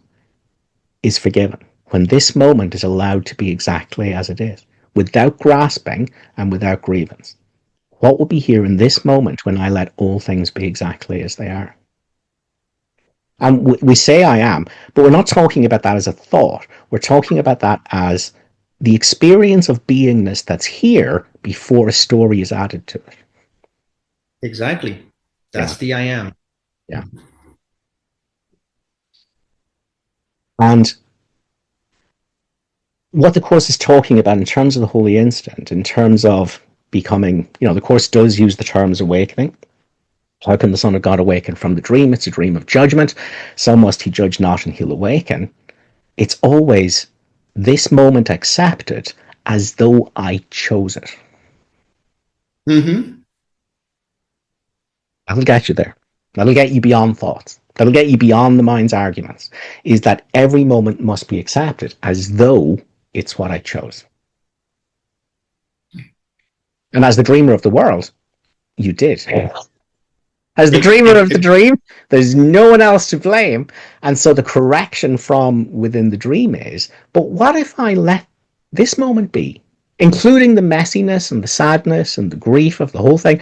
is forgiven, when this moment is allowed to be exactly as it is, without grasping and without grievance. What will be here in this moment when I let all things be exactly as they are? And we say I am, but we're not talking about that as a thought. We're talking about that as the experience of beingness that's here before a story is added to it. Exactly. Yeah, That's the I am. yeah. And what the Course is talking about in terms of the holy instant, in terms of becoming, the Course does use the terms awakening. How can the Son of God awaken from the dream? It's a dream of judgment. So must he judge not and he'll awaken. It's always this moment accepted as though I chose it. Mm-hmm. That'll get you there. That'll get you beyond thoughts. That'll get you beyond the mind's arguments. Is that every moment must be accepted as though it's what I chose. And as the dreamer of the world, you did. As the dreamer of the dream, there's no one else to blame. And so the correction from within the dream is, but what if I let this moment be, including the messiness and the sadness and the grief of the whole thing?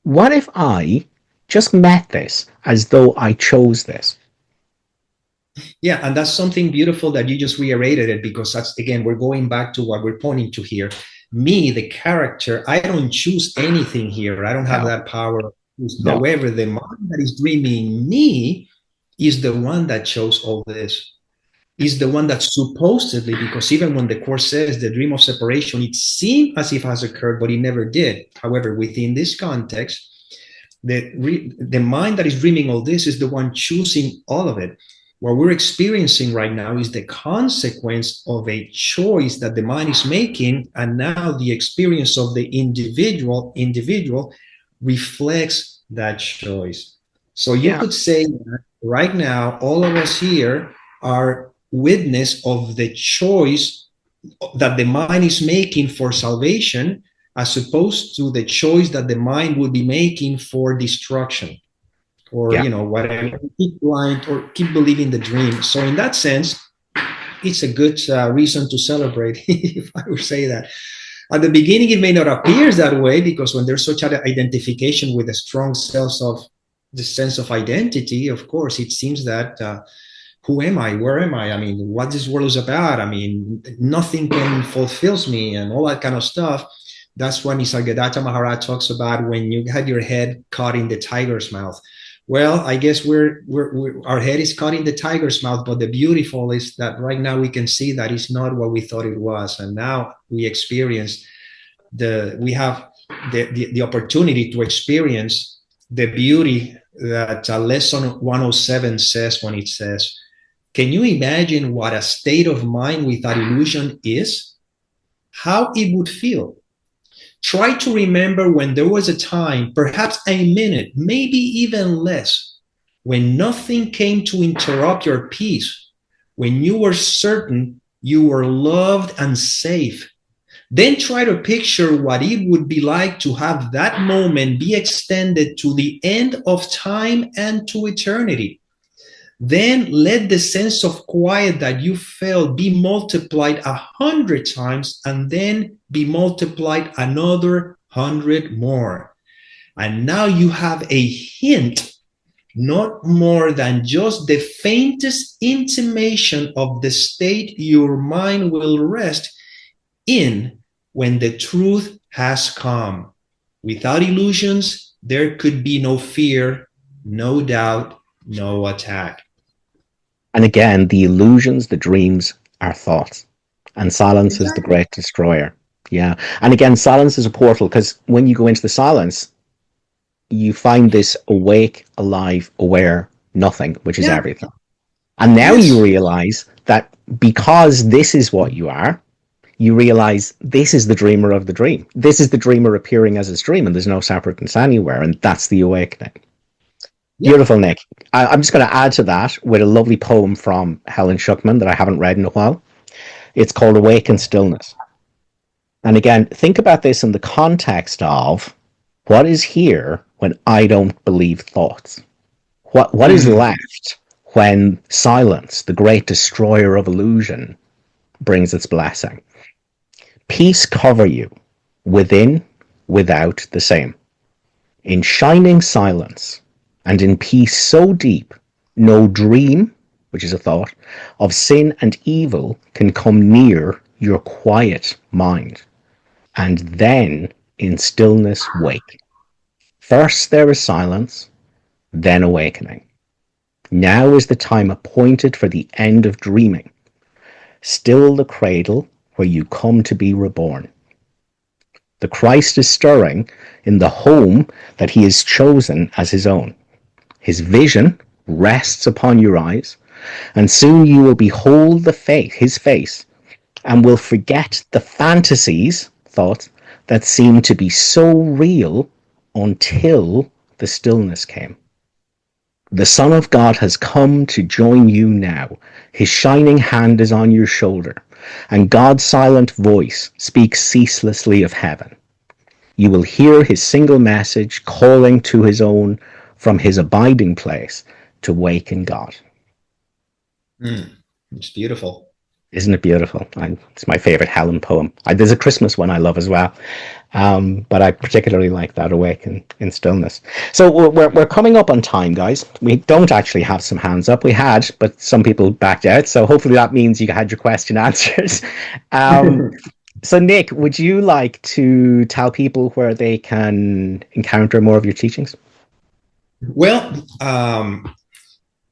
What if I just met this as though I chose this? Yeah, and that's something beautiful that you just reiterated it, because that's, again, we're going back to what we're pointing to here. Me, the character, I don't choose anything here. I don't have No, that power. no. However, the mind that is dreaming me is the one that chose all this. Is the one that supposedly, because even when the Course says the dream of separation, it seemed as if it has occurred, but it never did. However, within this context, the mind that is dreaming all this is the one choosing all of it. What we're experiencing right now is the consequence of a choice that the mind is making, and now the experience of the individual reflects that choice. So you Yeah, could say that right now, all of us here are witness of the choice that the mind is making for salvation, as opposed to the choice that the mind would be making for destruction, or yeah, whatever, keep blind or keep believing the dream. So in that sense, it's a good reason to celebrate, if I would say that. At the beginning, it may not appear that way, because when there's such an identification with a strong sense of identity, of course, it seems that who am I? Where am I? I mean, what this world is about? I mean, nothing can fulfills me, and all that kind of stuff. That's when Nisargadatta Maharaj talks about when you had your head caught in the tiger's mouth. Well, I guess our head is caught in the tiger's mouth, but the beautiful is that right now we can see that it's not what we thought it was, and now we have the opportunity to experience the beauty that lesson 107 says, when it says, can you imagine what a state of mind without illusion is? How it would feel Try to remember when there was a time, perhaps a minute, maybe even less, when nothing came to interrupt your peace, when you were certain you were loved and safe. Then try to picture what it would be like to have that moment be extended to the end of time and to eternity. Then let the sense of quiet that you felt be multiplied 100 times and then be multiplied another 100 more. And now you have a hint, not more than just the faintest intimation of the state your mind will rest in when the truth has come. Without illusions, there could be no fear, no doubt, no attack. And again, the illusions, the dreams are thoughts. And silence is the great destroyer. Yeah. And again, silence is a portal, because when you go into the silence, you find this awake, alive, aware nothing, which is everything. And now you realize that because this is what you are, you realize this is the dreamer of the dream. This is the dreamer appearing as his dream, and there's no separateness anywhere. And that's the awakening. Beautiful, Nick. I'm just going to add to that with a lovely poem from Helen Schuckman that I haven't read in a while. It's called Awaken Stillness. And again, think about this in the context of what is here when I don't believe thoughts? What is left when silence, the great destroyer of illusion, brings its blessing? Peace cover you, within, without, the same. In shining silence, and in peace so deep, no dream, which is a thought, of sin and evil can come near your quiet mind. And then in stillness wake. First there is silence, then awakening. Now is the time appointed for the end of dreaming. Still the cradle where you come to be reborn. The Christ is stirring in the home that he has chosen as his own. His vision rests upon your eyes, and soon you will behold his face, and will forget the fantasies, thoughts, that seemed to be so real until the stillness came. The Son of God has come to join you now. His shining hand is on your shoulder, and God's silent voice speaks ceaselessly of heaven. You will hear his single message calling to his own from his abiding place to wake in God. It's beautiful. Isn't it beautiful? It's my favorite Helen poem. There's a Christmas one I love as well. But I particularly like that, Awaken in Stillness. So we're coming up on time, guys. We don't actually have some hands up. We had, but some people backed out. So hopefully that means you had your question answered. So Nick, would you like to tell people where they can encounter more of your teachings? Well,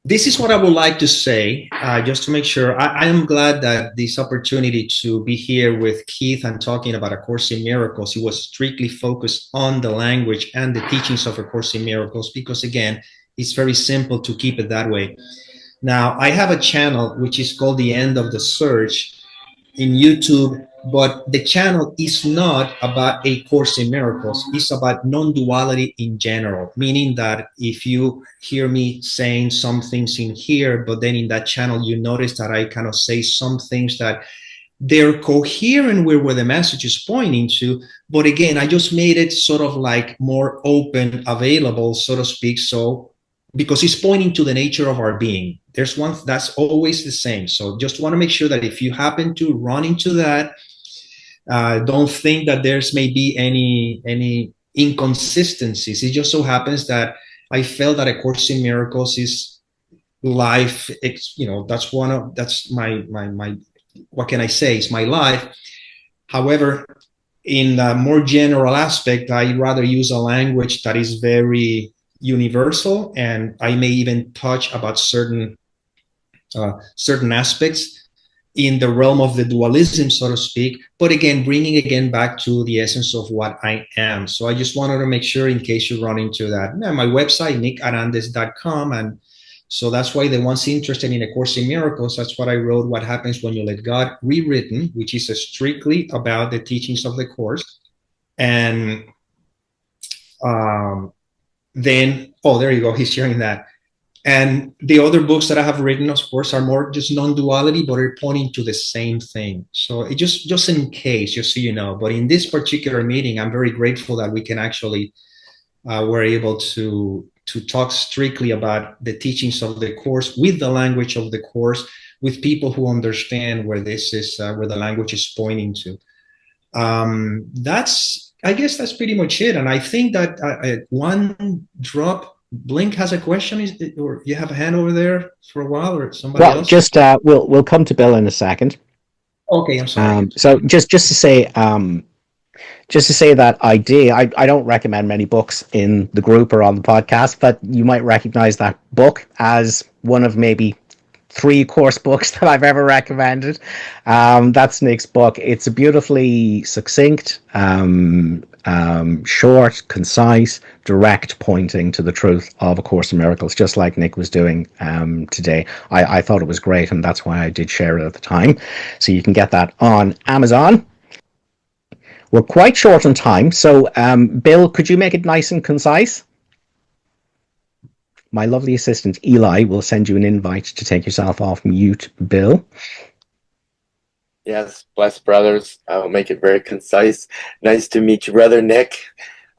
this is what I would like to say, just to make sure. I am glad that this opportunity to be here with Keith and talking about A Course in Miracles, it was strictly focused on the language and the teachings of A Course in Miracles, because again, it's very simple to keep it that way. Now, I have a channel which is called The End of the Search in YouTube, but the channel is not about A Course in Miracles. It's about non-duality in general, meaning that if you hear me saying some things in here, but then in that channel, you notice that I kind of say some things that they're coherent with where the message is pointing to. But again, I just made it sort of like more open, available, so to speak. So because it's pointing to the nature of our being. There's one that's always the same. So just want to make sure that if you happen to run into that, don't think that there's maybe any inconsistencies. It just so happens that I felt that A Course in Miracles is life. That's my what can I say? It's my life. However, in the more general aspect, I rather use a language that is very universal, and I may even touch about certain aspects in the realm of the dualism, so to speak, but again, bringing again back to the essence of what I am. So I just wanted to make sure, in case you run into that. Now, my website, nickarandes.com, and so that's why the ones interested in A Course in Miracles, that's what I wrote, What Happens When You Let God, rewritten, which is strictly about the teachings of the Course. And then, oh, there you go. He's sharing that. And the other books that I have written, of course, are more just non-duality, but are pointing to the same thing. So it just in case, just so you know. But in this particular meeting, I'm very grateful that we can actually we're able to talk strictly about the teachings of the course with the language of the course, with people who understand where this is, where the language is pointing to. I guess that's pretty much it. And I think that one drop. Blink has a question, or you have a hand over there for a while, or somebody Well, else? just we'll come to Bill in a second. Okay, I'm sorry. So just to say that I don't recommend many books in the group or on the podcast, but you might recognize that book as one of maybe 3 course books that I've ever recommended. That's Nick's book. It's a beautifully succinct, short, concise, direct pointing to the truth of A Course in Miracles, just like Nick was doing today. I thought it was great, and that's why I did share it at the time. So you can get that on Amazon. We're quite short on time, so Bill, could you make it nice and concise? My lovely assistant Eli will send you an invite to take yourself off mute, Bill. Yes, bless brothers. I will make it very concise. Nice to meet you, brother Nick.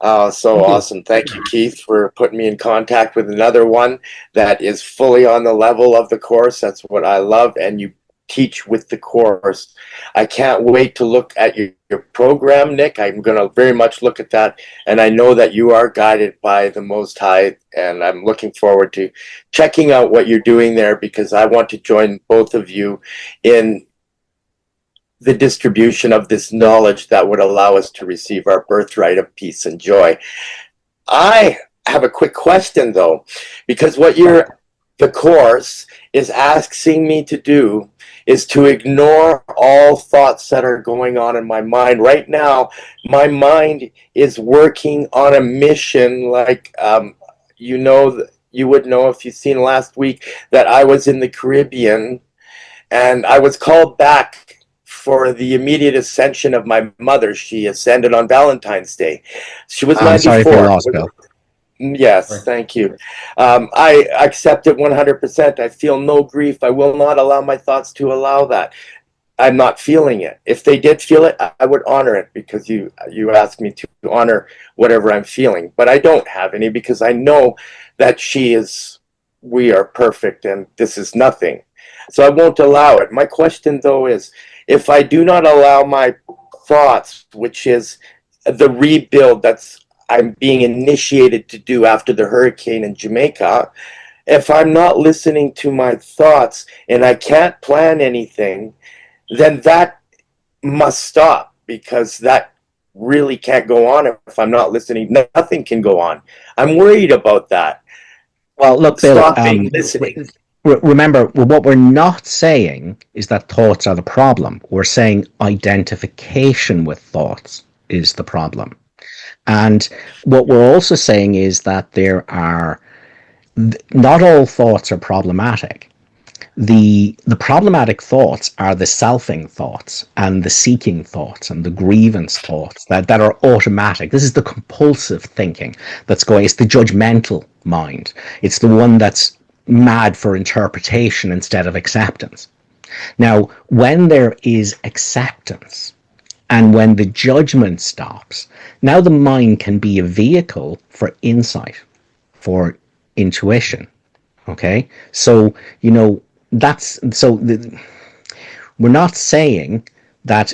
So awesome. Thank you, Keith, for putting me in contact with another one that is fully on the level of the course. That's what I love. And you teach with the course. I can't wait to look at your program, Nick. I'm going to very much look at that. And I know that you are guided by the Most High. And I'm looking forward to checking out what you're doing there, because I want to join both of you in the distribution of this knowledge that would allow us to receive our birthright of peace and joy. I have a quick question, though, because what the course is asking me to do is to ignore all thoughts that are going on in my mind. Right now, my mind is working on a mission, like, you would know if you've seen last week that I was in the Caribbean, and I was called back for the immediate ascension of my mother. She ascended on Valentine's Day. She was 94. Sorry for your loss, Bill. Yes, thank you. I accept it 100%. I feel no grief. I will not allow my thoughts to allow that. I'm not feeling it. If they did feel it, I would honor it, because you asked me to honor whatever I'm feeling. But I don't have any, because I know that we are perfect, and this is nothing. So I won't allow it. My question, though, is, if I do not allow my thoughts, which is the rebuild I'm being initiated to do after the hurricane in Jamaica, if I'm not listening to my thoughts and I can't plan anything, then that must stop, because that really can't go on if I'm not listening. Nothing can go on. I'm worried about that. Well, look, Bill, stopping listening. Remember, what we're not saying is that thoughts are the problem. We're saying identification with thoughts is the problem. And what we're also saying is that not all thoughts are problematic. The problematic thoughts are the selfing thoughts and the seeking thoughts and the grievance thoughts that are automatic. This is the compulsive thinking that's going. It's the judgmental mind. It's the one that's mad for interpretation instead of acceptance. Now, when there is acceptance and when the judgment stops, now the mind can be a vehicle for insight, for intuition. Okay? So, we're not saying that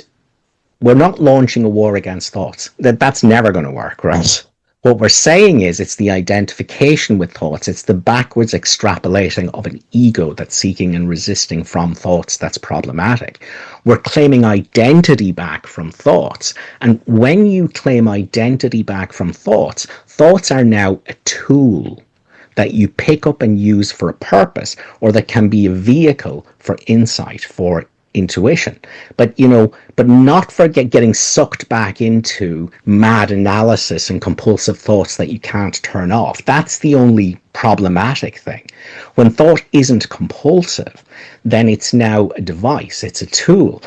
we're not launching a war against thoughts. That's never going to work, right? What we're saying is it's the identification with thoughts. It's the backwards extrapolating of an ego that's seeking and resisting from thoughts that's problematic. We're claiming identity back from thoughts. And when you claim identity back from thoughts, thoughts are now a tool that you pick up and use for a purpose, or that can be a vehicle for insight, for intuition, but not for getting sucked back into mad analysis and compulsive thoughts that you can't turn off. That's the only problematic thing. When thought isn't compulsive, then it's now a device, it's a tool.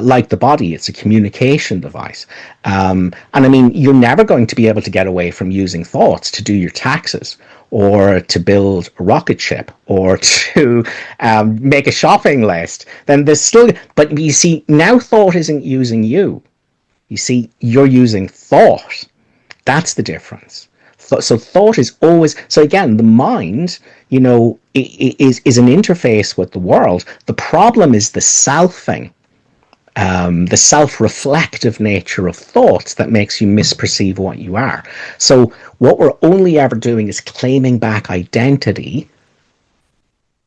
Like the body, it's a communication device. And I mean, you're never going to be able to get away from using thoughts to do your taxes, or to build a rocket ship, or to make a shopping list. Then there's still, but you see, now thought isn't using you. You see, you're using thought. That's the difference. So thought is always, so again, the mind, you know, is an interface with the world. The problem is the selfing, the self-reflective nature of thoughts that makes you misperceive what you are. So what we're only ever doing is claiming back identity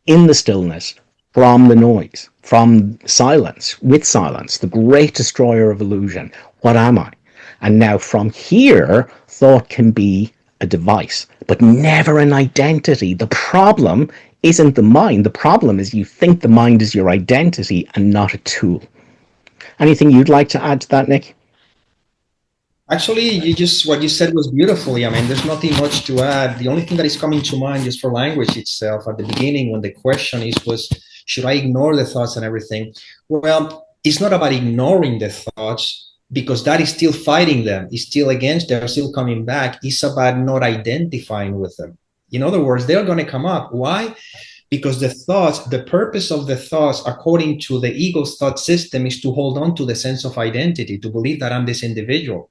in the stillness from the noise, from silence, with silence, the great destroyer of illusion. What am I? And now from here, thought can be a device, but never an identity. The problem isn't the mind. The problem is you think the mind is your identity and not a tool. Anything you'd like to add to that, Nick? Actually, what you said was beautifully. I mean, there's nothing much to add. The only thing that is coming to mind just for language itself at the beginning when the question was, should I ignore the thoughts and everything? Well, it's not about ignoring the thoughts, because that is still fighting them. It's still against them, still coming back. It's about not identifying with them. In other words, they're going to come up. Why? Because the thoughts, the purpose of the thoughts, according to the ego's thought system, is to hold on to the sense of identity, to believe that I'm this individual.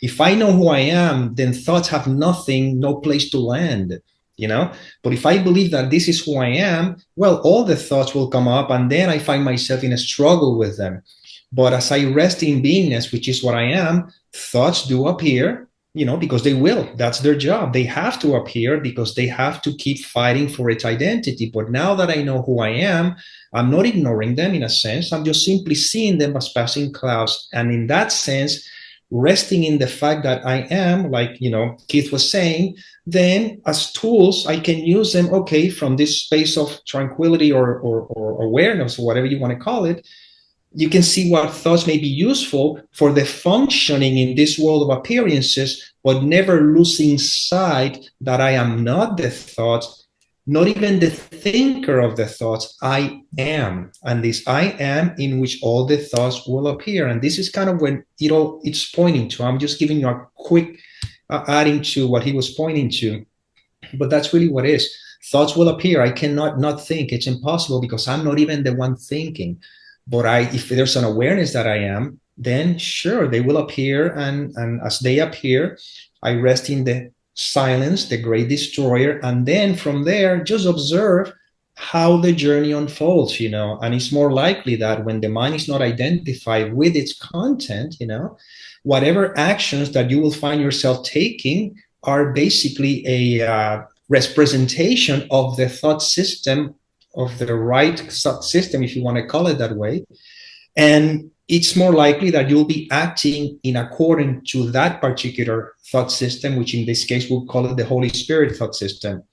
If I know who I am, then thoughts have nothing, no place to land, you know? But if I believe that this is who I am, well, all the thoughts will come up, and then I find myself in a struggle with them. But as I rest in beingness, which is what I am, thoughts do appear, you know, because they will. That's their job. They have to appear because they have to keep fighting for its identity. But now that I know who I am, I'm not ignoring them in a sense. I'm just simply seeing them as passing clouds. And in that sense, resting in the fact that I am, like, you know, Keith was saying, then as tools, I can use them, okay, from this space of tranquility or awareness, or whatever you want to call it. You can see what thoughts may be useful for the functioning in this world of appearances, but never losing sight that I am not the thoughts, not even the thinker of the thoughts. I am. And this I am in which all the thoughts will appear. And this is kind of when it's pointing to. I'm just giving you a quick adding to what he was pointing to. But that's really what it is. Thoughts will appear. I cannot not think. It's impossible because I'm not even the one thinking. But if there's an awareness that I am, then sure, they will appear. And as they appear, I rest in the silence, the great destroyer. And then from there, just observe how the journey unfolds, you know. And it's more likely that when the mind is not identified with its content, you know, whatever actions that you will find yourself taking are basically a representation of the thought system, of the right system, if you want to call it that way. And it's more likely that you'll be acting in accordance to that particular thought system, which in this case we'll call it the Holy Spirit thought system.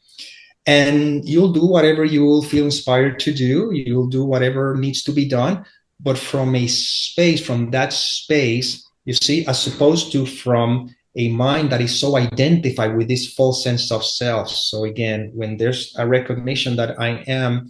And you'll do whatever you will feel inspired to do. You'll do whatever needs to be done, but from that space, you see, as opposed to from a mind that is so identified with this false sense of self. So again, when there's a recognition that I am,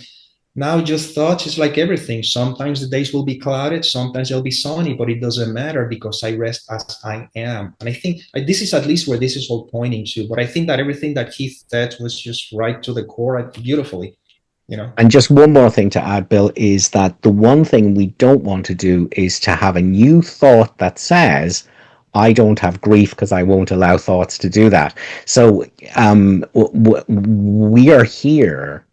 now just thoughts is like everything. Sometimes the days will be clouded, sometimes they'll be sunny, but it doesn't matter because I rest as I am. And I think this is at least where this is all pointing to. But I think that everything that Keith said was just right to the core, beautifully, you know. And just one more thing to add, Bill, is that the one thing we don't want to do is to have a new thought that says, I don't have grief because I won't allow thoughts to do that. So we are here.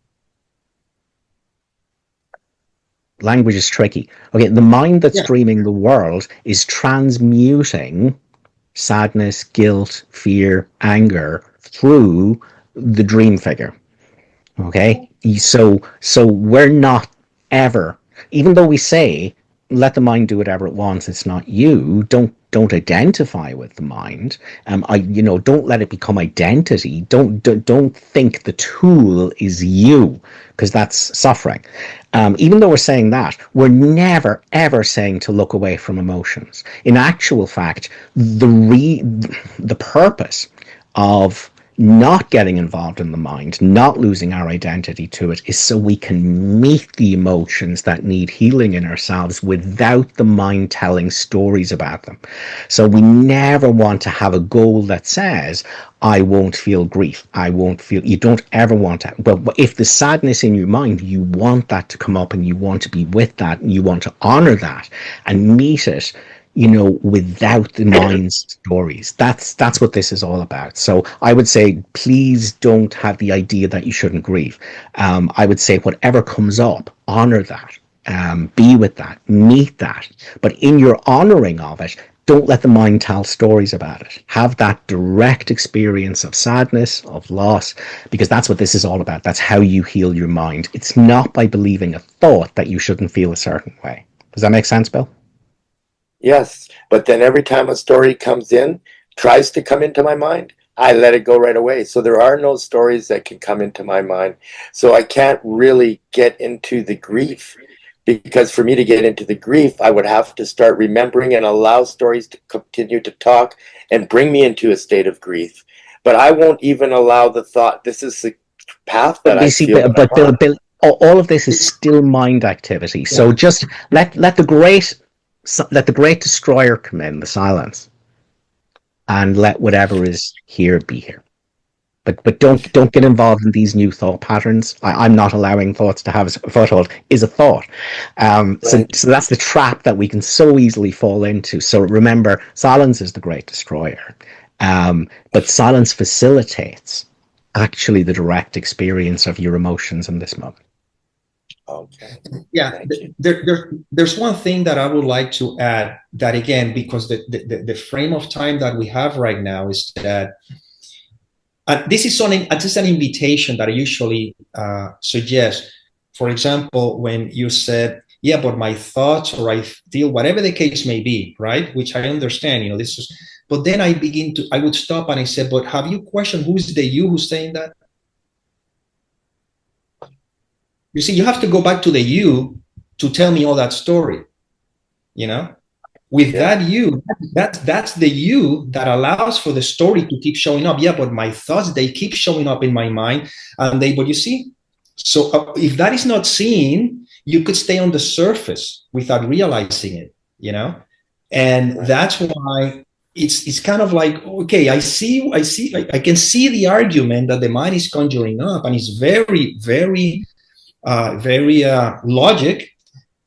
Language is tricky. Okay, the mind that's dreaming the world is transmuting sadness, guilt, fear, anger through the dream figure. Okay, so we're not ever, even though we say let the mind do whatever it wants, it's not you. Don't identify with the mind. Don't let it become identity. Don't think the tool is you, because that's suffering. Even though we're saying that, we're never ever saying to look away from emotions. In actual fact, the purpose of not getting involved in the mind, not losing our identity to it, is so we can meet the emotions that need healing in ourselves without the mind telling stories about them. So we never want to have a goal that says, I won't feel grief. I won't feel, you don't ever want to. But if there's sadness in your mind, you want that to come up and you want to be with that and you want to honor that and meet it, you know, without the mind's stories. That's what this is all about. So I would say, please don't have the idea that you shouldn't grieve. I would say whatever comes up, honor that. Be with that, meet that. But in your honoring of it, don't let the mind tell stories about it. Have that direct experience of sadness, of loss, because that's what this is all about. That's how you heal your mind. It's not by believing a thought that you shouldn't feel a certain way. Does that make sense, Bill? Yes, but then every time a story comes in, tries to come into my mind, I let it go right away. So there are no stories that can come into my mind. So I can't really get into the grief, because for me to get into the grief, I would have to start remembering and allow stories to continue to talk and bring me into a state of grief. But I won't even allow the thought, this is the path that I feel that I'm on. Bill, all of this is still mind activity. So just let the great destroyer come in, the silence, and let whatever is here be here. But don't get involved in these new thought patterns. I'm not allowing thoughts to have a foothold. Is a thought. So that's the trap that we can so easily fall into. So remember, silence is the great destroyer. But silence facilitates actually the direct experience of your emotions in this moment. Okay. Yeah, there's one thing that I would like to add, that again, because the frame of time that we have right now is that this is an invitation that I usually suggest. For example, when you said, yeah, but my thoughts, or I feel, whatever the case may be, right? Which I understand, you know, this is, but then I would stop and I said, but have you questioned who's the you who's saying that? You see, you have to go back to the you to tell me all that story, you know? With that you, that's the you that allows for the story to keep showing up. Yeah, but my thoughts, they keep showing up in my mind. And but you see, so if that is not seen, you could stay on the surface without realizing it, you know? And that's why it's kind of like, okay, I can see the argument that the mind is conjuring up, and it's very, very logic,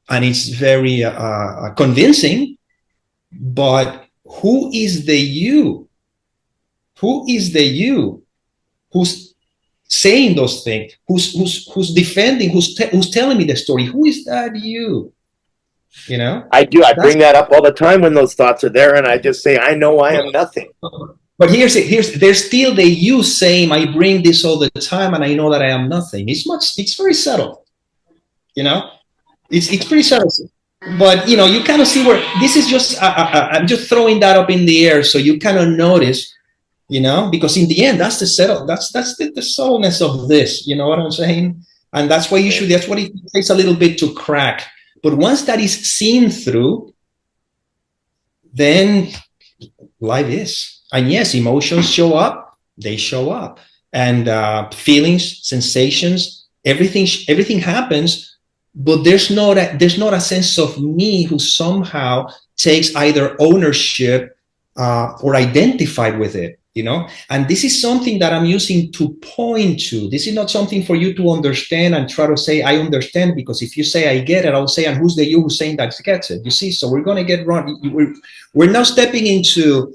and it's very convincing. But who is the you? Who is the you who's saying those things? Who's defending? Who's telling me the story? Who is that you? You know, I do. I bring that up all the time when those thoughts are there, and I just say, I know I am nothing. But there's still the you saying, I bring this all the time, and I know that I am nothing. It's very subtle. You know, it's pretty subtle. But, you know, you kind of see where this is just, I'm just throwing that up in the air so you kind of notice, you know, because in the end, that's the subtleness of this, you know what I'm saying? And that's why that's what it takes a little bit to crack. But once that is seen through, then life is. And yes, emotions show up, they show up. And feelings, sensations, everything happens. But there's not a sense of me who somehow takes either ownership or identified with it, you know? And this is something that I'm using to point to. This is not something for you to understand and try to say, I understand, because if you say, I get it, I'll say, and who's the you who's saying that gets it? You see, so we're going to get wrong. We're now stepping into,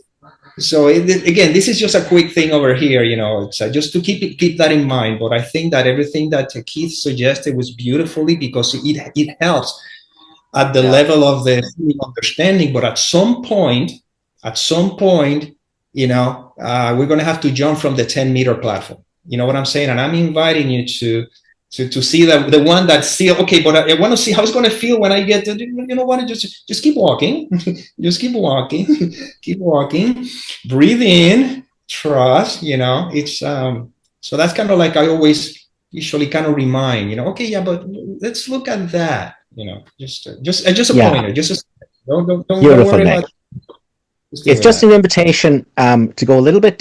so again, this is just a quick thing over here, you know, it's just to keep that in mind. But I think that everything that Keith suggested was beautifully, because it helps at the level of the understanding. But at some point, you know, we're going to have to jump from the 10-meter platform. You know what I'm saying? And I'm inviting you to see the one that's still okay, but I want to see how it's going to feel when I get to, you know what, just keep walking. Just keep walking. Keep walking. Breathe in, trust, you know. It's so that's kind of like I always usually kind of remind, you know, okay, yeah, but let's look at that, you know, just a pointer, just don't worry about it. It's just an invitation to go a little bit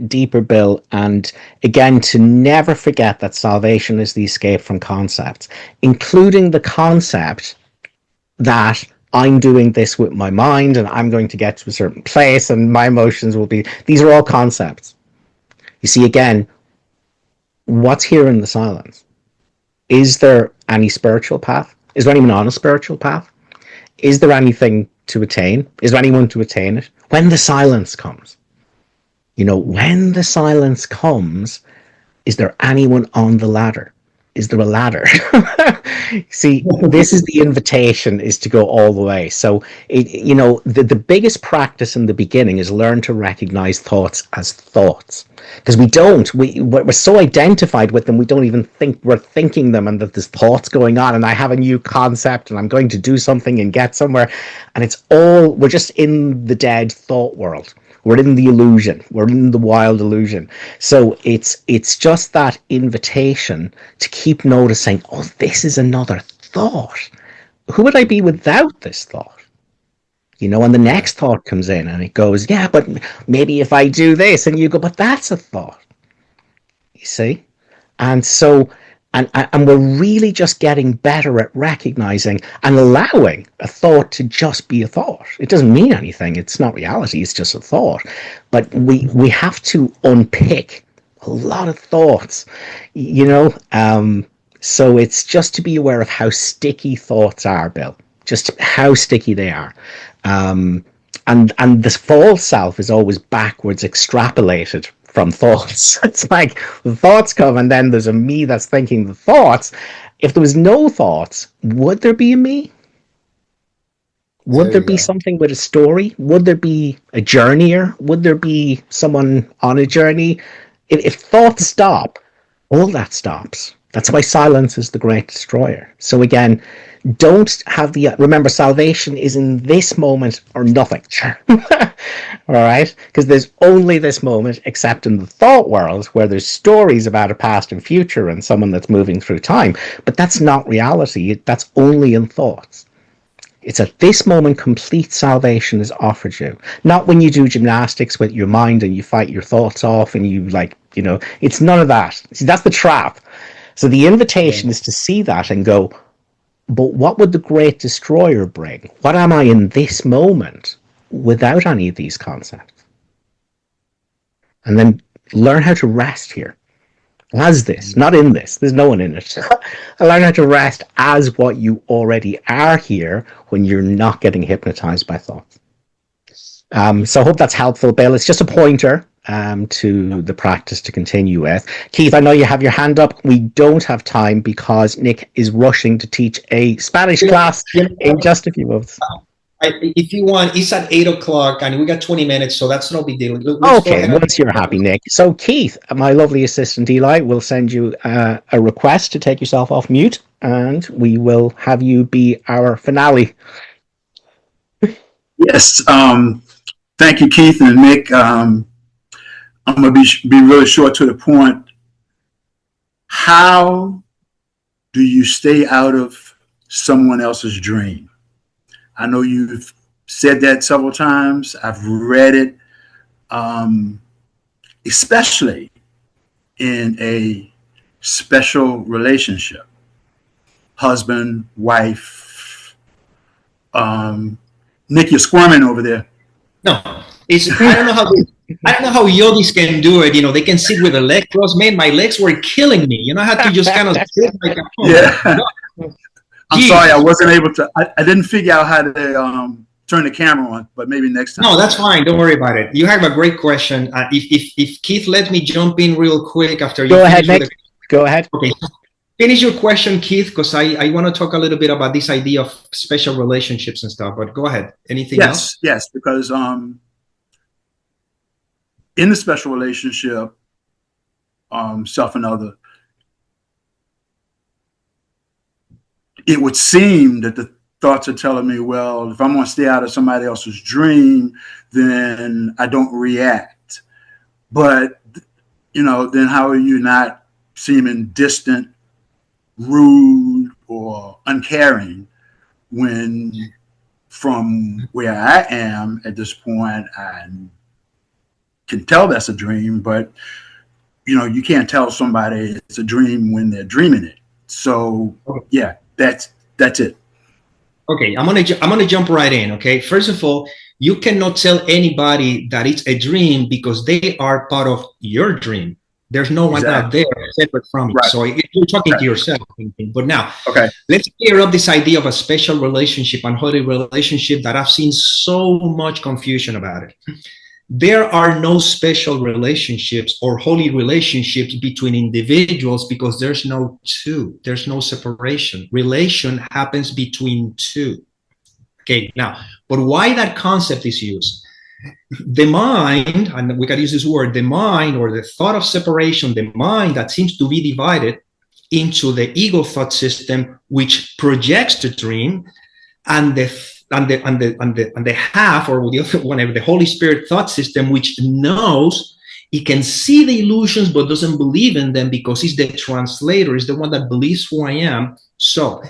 deeper, Bill, and again, to never forget that salvation is the escape from concepts, including the concept that I'm doing this with my mind and I'm going to get to a certain place and my emotions will be, these are all concepts. You see, again, what's here in the silence? Is there any spiritual path? Is there anyone on a spiritual path? Is there anything to attain? Is there anyone to attain it? When the silence comes, when the silence comes, is there anyone on the ladder? Is there a ladder? See, this is the invitation, is to go all the way. So, the biggest practice in the beginning is learn to recognize thoughts as thoughts. Because we're so identified with them, we don't even think we're thinking them and that there's thoughts going on and I have a new concept and I'm going to do something and get somewhere. And we're just in the dead thought world. We're in the illusion. We're in the wild illusion. So it's just that invitation to keep noticing, oh, this is another thought. Who would I be without this thought? And the next thought comes in and it goes, yeah, but maybe if I do this, and you go, but that's a thought. You see? And so, and we're really just getting better at recognizing and allowing a thought to just be a thought. It doesn't mean anything. It's not reality. It's just a thought. But we have to unpick a lot of thoughts, so it's just to be aware of how sticky thoughts are, Bill, just how sticky they are. And the false self is always backwards extrapolated from thoughts. It's like the thoughts come and then there's a me that's thinking the thoughts. If there was no thoughts, would there be a me? Would there be something with a story? Would there be a journeyer? Would there be someone on a journey? If thoughts stop, all that stops. That's why silence is the great destroyer. So again, remember, salvation is in this moment or nothing. All right? Because there's only this moment, except in the thought world where there's stories about a past and future and someone that's moving through time. But that's not reality. That's only in thoughts. It's at this moment complete salvation is offered you. Not when you do gymnastics with your mind and you fight your thoughts off and you it's none of that. See, that's the trap. So the invitation is to see that and go, but what would the great destroyer bring? What am I in this moment without any of these concepts? And then learn how to rest here as this, not in this. There's no one in it. Learn how to rest as what you already are here when you're not getting hypnotized by thoughts. So I hope that's helpful, Bill. It's just a pointer to the practice to continue with. Keith, I know you have your hand up. We don't have time because Nick is rushing to teach a Spanish class in just a few moments. If you want, it's at 8:00 and we got 20 minutes, so that's no big deal. Okay, once you're happy, Nick. So Keith, my lovely assistant Eli, will send you a request to take yourself off mute and we will have you be our finale. Yes. Thank you, Keith and Nick. I'm going to be really short to the point. How do you stay out of someone else's dream? I know you've said that several times. I've read it, especially in a special relationship, husband, wife. Nick, you're squirming over there. No, I don't know how yogis can do it. They can sit with their legs crossed. Man, my legs were killing me. I had to just kind of sit like yeah. I'm sorry, I wasn't able to. I didn't figure out how to turn the camera on, but maybe next time. No, that's fine. Don't worry about it. You have a great question. If Keith let me jump in real quick after you. Go ahead, Nick. Go ahead. Okay. Finish your question, Keith, because I want to talk a little bit about this idea of special relationships and stuff. But go ahead. Anything else? Yes, because in the special relationship, self and other, it would seem that the thoughts are telling me, well, if I'm going to stay out of somebody else's dream, then I don't react. But, then how are you not seeming distant, rude, or uncaring when from where I am at this point, I can tell that's a dream, but you can't tell somebody it's a dream when they're dreaming it. So yeah, that's it. Okay, I'm gonna jump right in. Okay, first of all, you cannot tell anybody that it's a dream because they are part of your dream. There's no one out there separate from you. Right. So you're talking to yourself. But now, let's clear up this idea of a special relationship and holy relationship that I've seen so much confusion about it. There are no special relationships or holy relationships between individuals because there's no two. There's no separation. Relation happens between two. Okay, now, but why that concept is used? The mind, and we can use this word, the mind or the thought of separation, the mind that seems to be divided into the ego thought system, which projects the dream, and the half, or the other one, the Holy Spirit thought system, which knows it can see the illusions but doesn't believe in them because it's the translator, is the one that believes who I am. So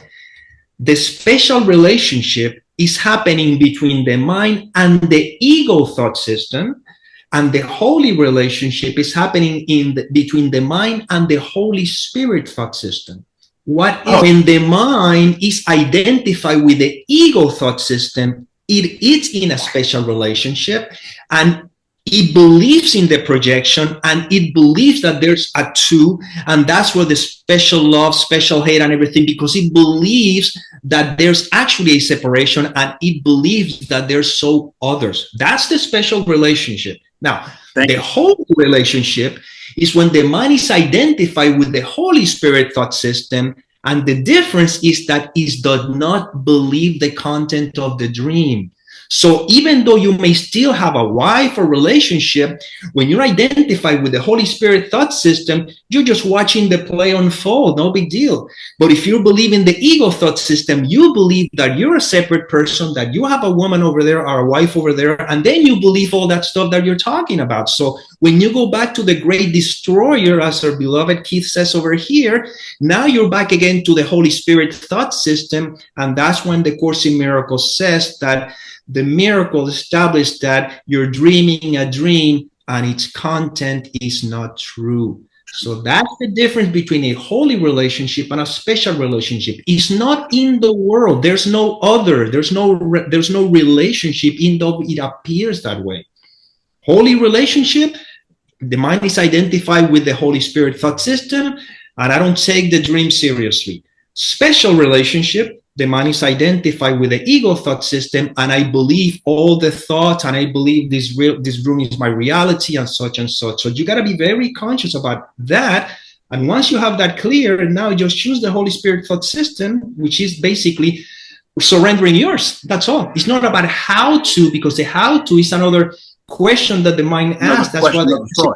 the special relationship is happening between the mind and the ego thought system, and the holy relationship is happening between the mind and the Holy Spirit thought system. When the mind is identified with the ego thought system, it is in a special relationship, and it believes in the projection, and it believes that there's a two, and that's where the special love, special hate, and everything, because it believes that there's actually a separation, and it believes that there's so others. That's the special relationship. Now, the holy relationship is when the mind is identified with the Holy Spirit thought system, and the difference is that it does not believe the content of the dream. So even though you may still have a wife or relationship, when you're identified with the Holy Spirit thought system, you're just watching the play unfold, no big deal. But if you believe in the ego thought system, you believe that you're a separate person, that you have a woman over there or a wife over there, and then you believe all that stuff that you're talking about. So when you go back to the great destroyer, as our beloved Keith says over here, now you're back again to the Holy Spirit thought system, and that's when the Course in Miracles says that the miracle established that you're dreaming a dream and its content is not true. So that's the difference between a holy relationship and a special relationship. It's not in the world. There's no other. There's no relationship, even though it appears that way. Holy relationship, the mind is identified with the Holy Spirit thought system, and I don't take the dream seriously. Special relationship, the mind is identified with the ego thought system, and I believe all the thoughts, and I believe this room is my reality, and such and such. So you got to be very conscious about that. And once you have that clear, now just choose the Holy Spirit thought system, which is basically surrendering yours. That's all. It's not about how to, because the how to is another question that the mind asks. That's why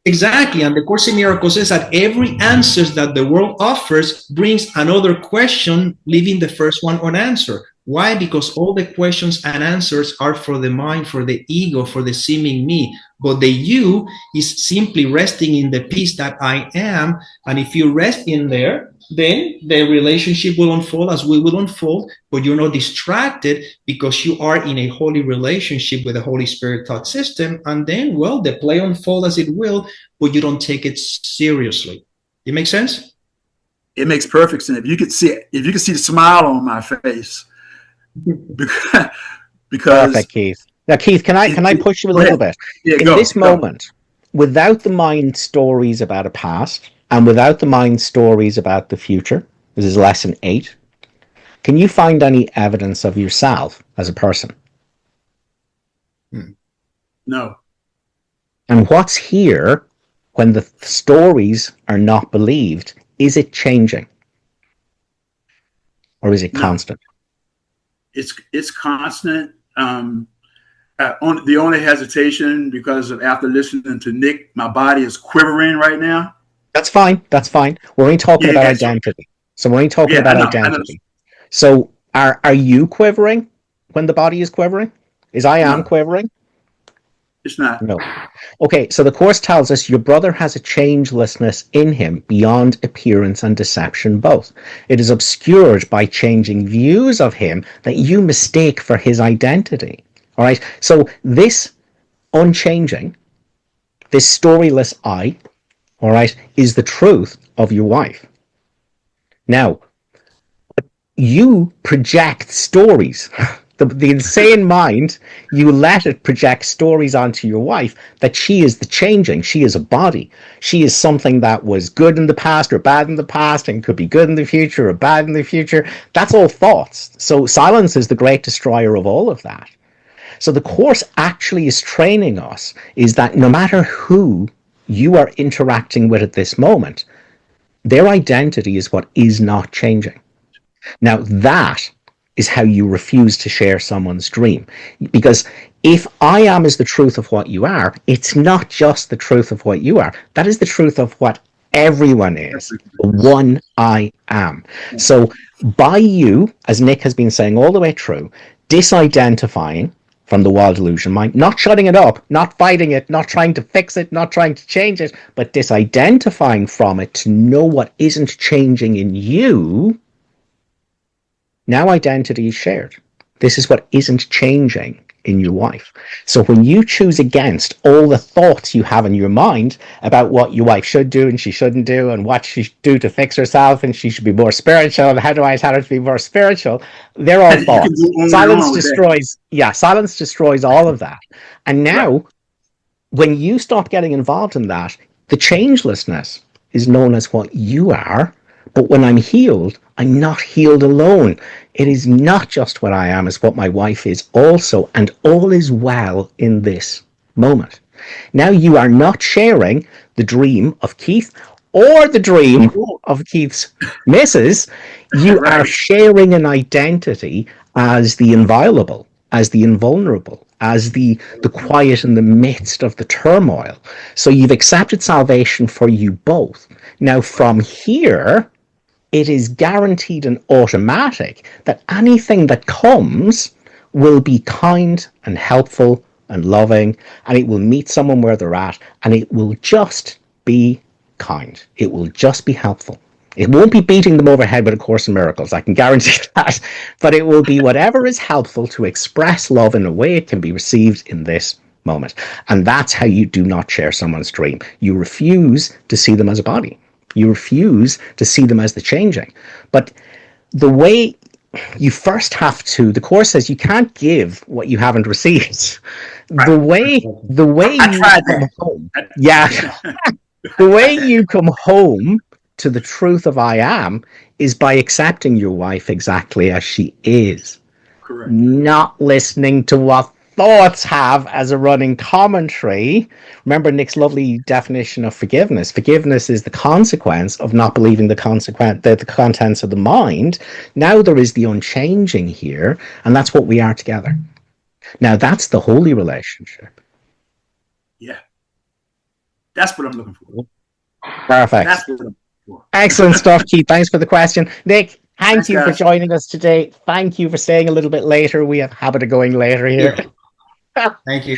exactly. And the Course in Miracles says that every answer that the world offers brings another question, leaving the first one unanswered. Why? Because all the questions and answers are for the mind, for the ego, for the seeming me. But the you is simply resting in the peace that I am. And if you rest in there, then the relationship will unfold as we will unfold, but you're not distracted because you are in a holy relationship with the Holy Spirit thought system. And then, well, the play unfold as it will, but you don't take it seriously. It makes sense? It makes perfect sense. If you could see the smile on my face, because perfect, Keith. Now, Keith, can I push you a little bit? Yeah, in this moment, without the mind stories about a past, and without the mind stories about the future, this is lesson 8, can you find any evidence of yourself as a person? No. And what's here when the stories are not believed? Is it changing? Or is it constant? It's constant. The only hesitation, because of after listening to Nick, my body is quivering right now. That's fine. That's fine. We're only talking about identity. So we're only talking about identity. So are you quivering when the body is quivering? Is I am quivering? It's not. No. Okay, so the Course tells us your brother has a changelessness in him beyond appearance and deception both. It is obscured by changing views of him that you mistake for his identity. All right, so this unchanging, this storyless I, all right, is the truth of your wife. Now, you project stories. The insane mind, you let it project stories onto your wife that she is the changing. She is a body. She is something that was good in the past or bad in the past and could be good in the future or bad in the future. That's all thoughts. So silence is the great destroyer of all of that. So the Course actually is training us is that no matter who you are interacting with at this moment, their identity is what is not changing. Now that is how you refuse to share someone's dream. Because if I am is the truth of what you are, it's not just the truth of what you are. That is the truth of what everyone is. The one I am. So by you, as Nick has been saying all the way through, disidentifying from the wild illusion mind, not shutting it up, not fighting it, not trying to fix it, not trying to change it, but disidentifying from it to know what isn't changing in you. Now identity is shared. This is what isn't changing in your wife. So when you choose against all the thoughts you have in your mind about what your wife should do and she shouldn't do and what she should do to fix herself and she should be more spiritual and how do I tell her to be more spiritual, they're all thoughts. Silence destroys, silence destroys all of that. And now, when you stop getting involved in that, the changelessness is known as what you are. But when I'm healed, I'm not healed alone. It is not just what I am, it's what my wife is also, and all is well in this moment. Now you are not sharing the dream of Keith or the dream of Keith's missus. You are sharing an identity as the inviolable, as the invulnerable, as the quiet in the midst of the turmoil. So you've accepted salvation for you both. Now from here, it is guaranteed and automatic that anything that comes will be kind and helpful and loving, and it will meet someone where they're at, and it will just be kind. It will just be helpful. It won't be beating them over the head with A Course in Miracles, I can guarantee that, but it will be whatever is helpful to express love in a way it can be received in this moment. And that's how you do not share someone's dream. You refuse to see them as a body. You refuse to see them as the changing. But the way you first have to, the Course says you can't give what you haven't received. The way you come home, the way you come home to the truth of I am is by accepting your wife exactly as she is. Correct. Not listening to what thoughts have as a running commentary. Remember Nick's lovely definition of forgiveness. Forgiveness is the consequence of not believing the contents of the mind. Now there is the unchanging here, and that's what we are together. Now that's the holy relationship. Yeah. That's what I'm looking for. Perfect. That's what I'm looking for. Excellent stuff, Keith. Thanks for the question. Nick, thank you for joining us today. Thank you for staying a little bit later. We have a habit of going later here. Thank you.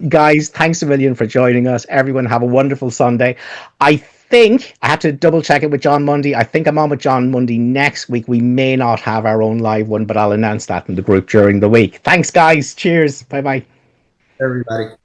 Guys, thanks a million for joining us. Everyone have a wonderful Sunday. I think, I have to double check it with John Mundy. I think I'm on with John Mundy next week. We may not have our own live one, but I'll announce that in the group during the week. Thanks, guys. Cheers. Bye-bye. Everybody.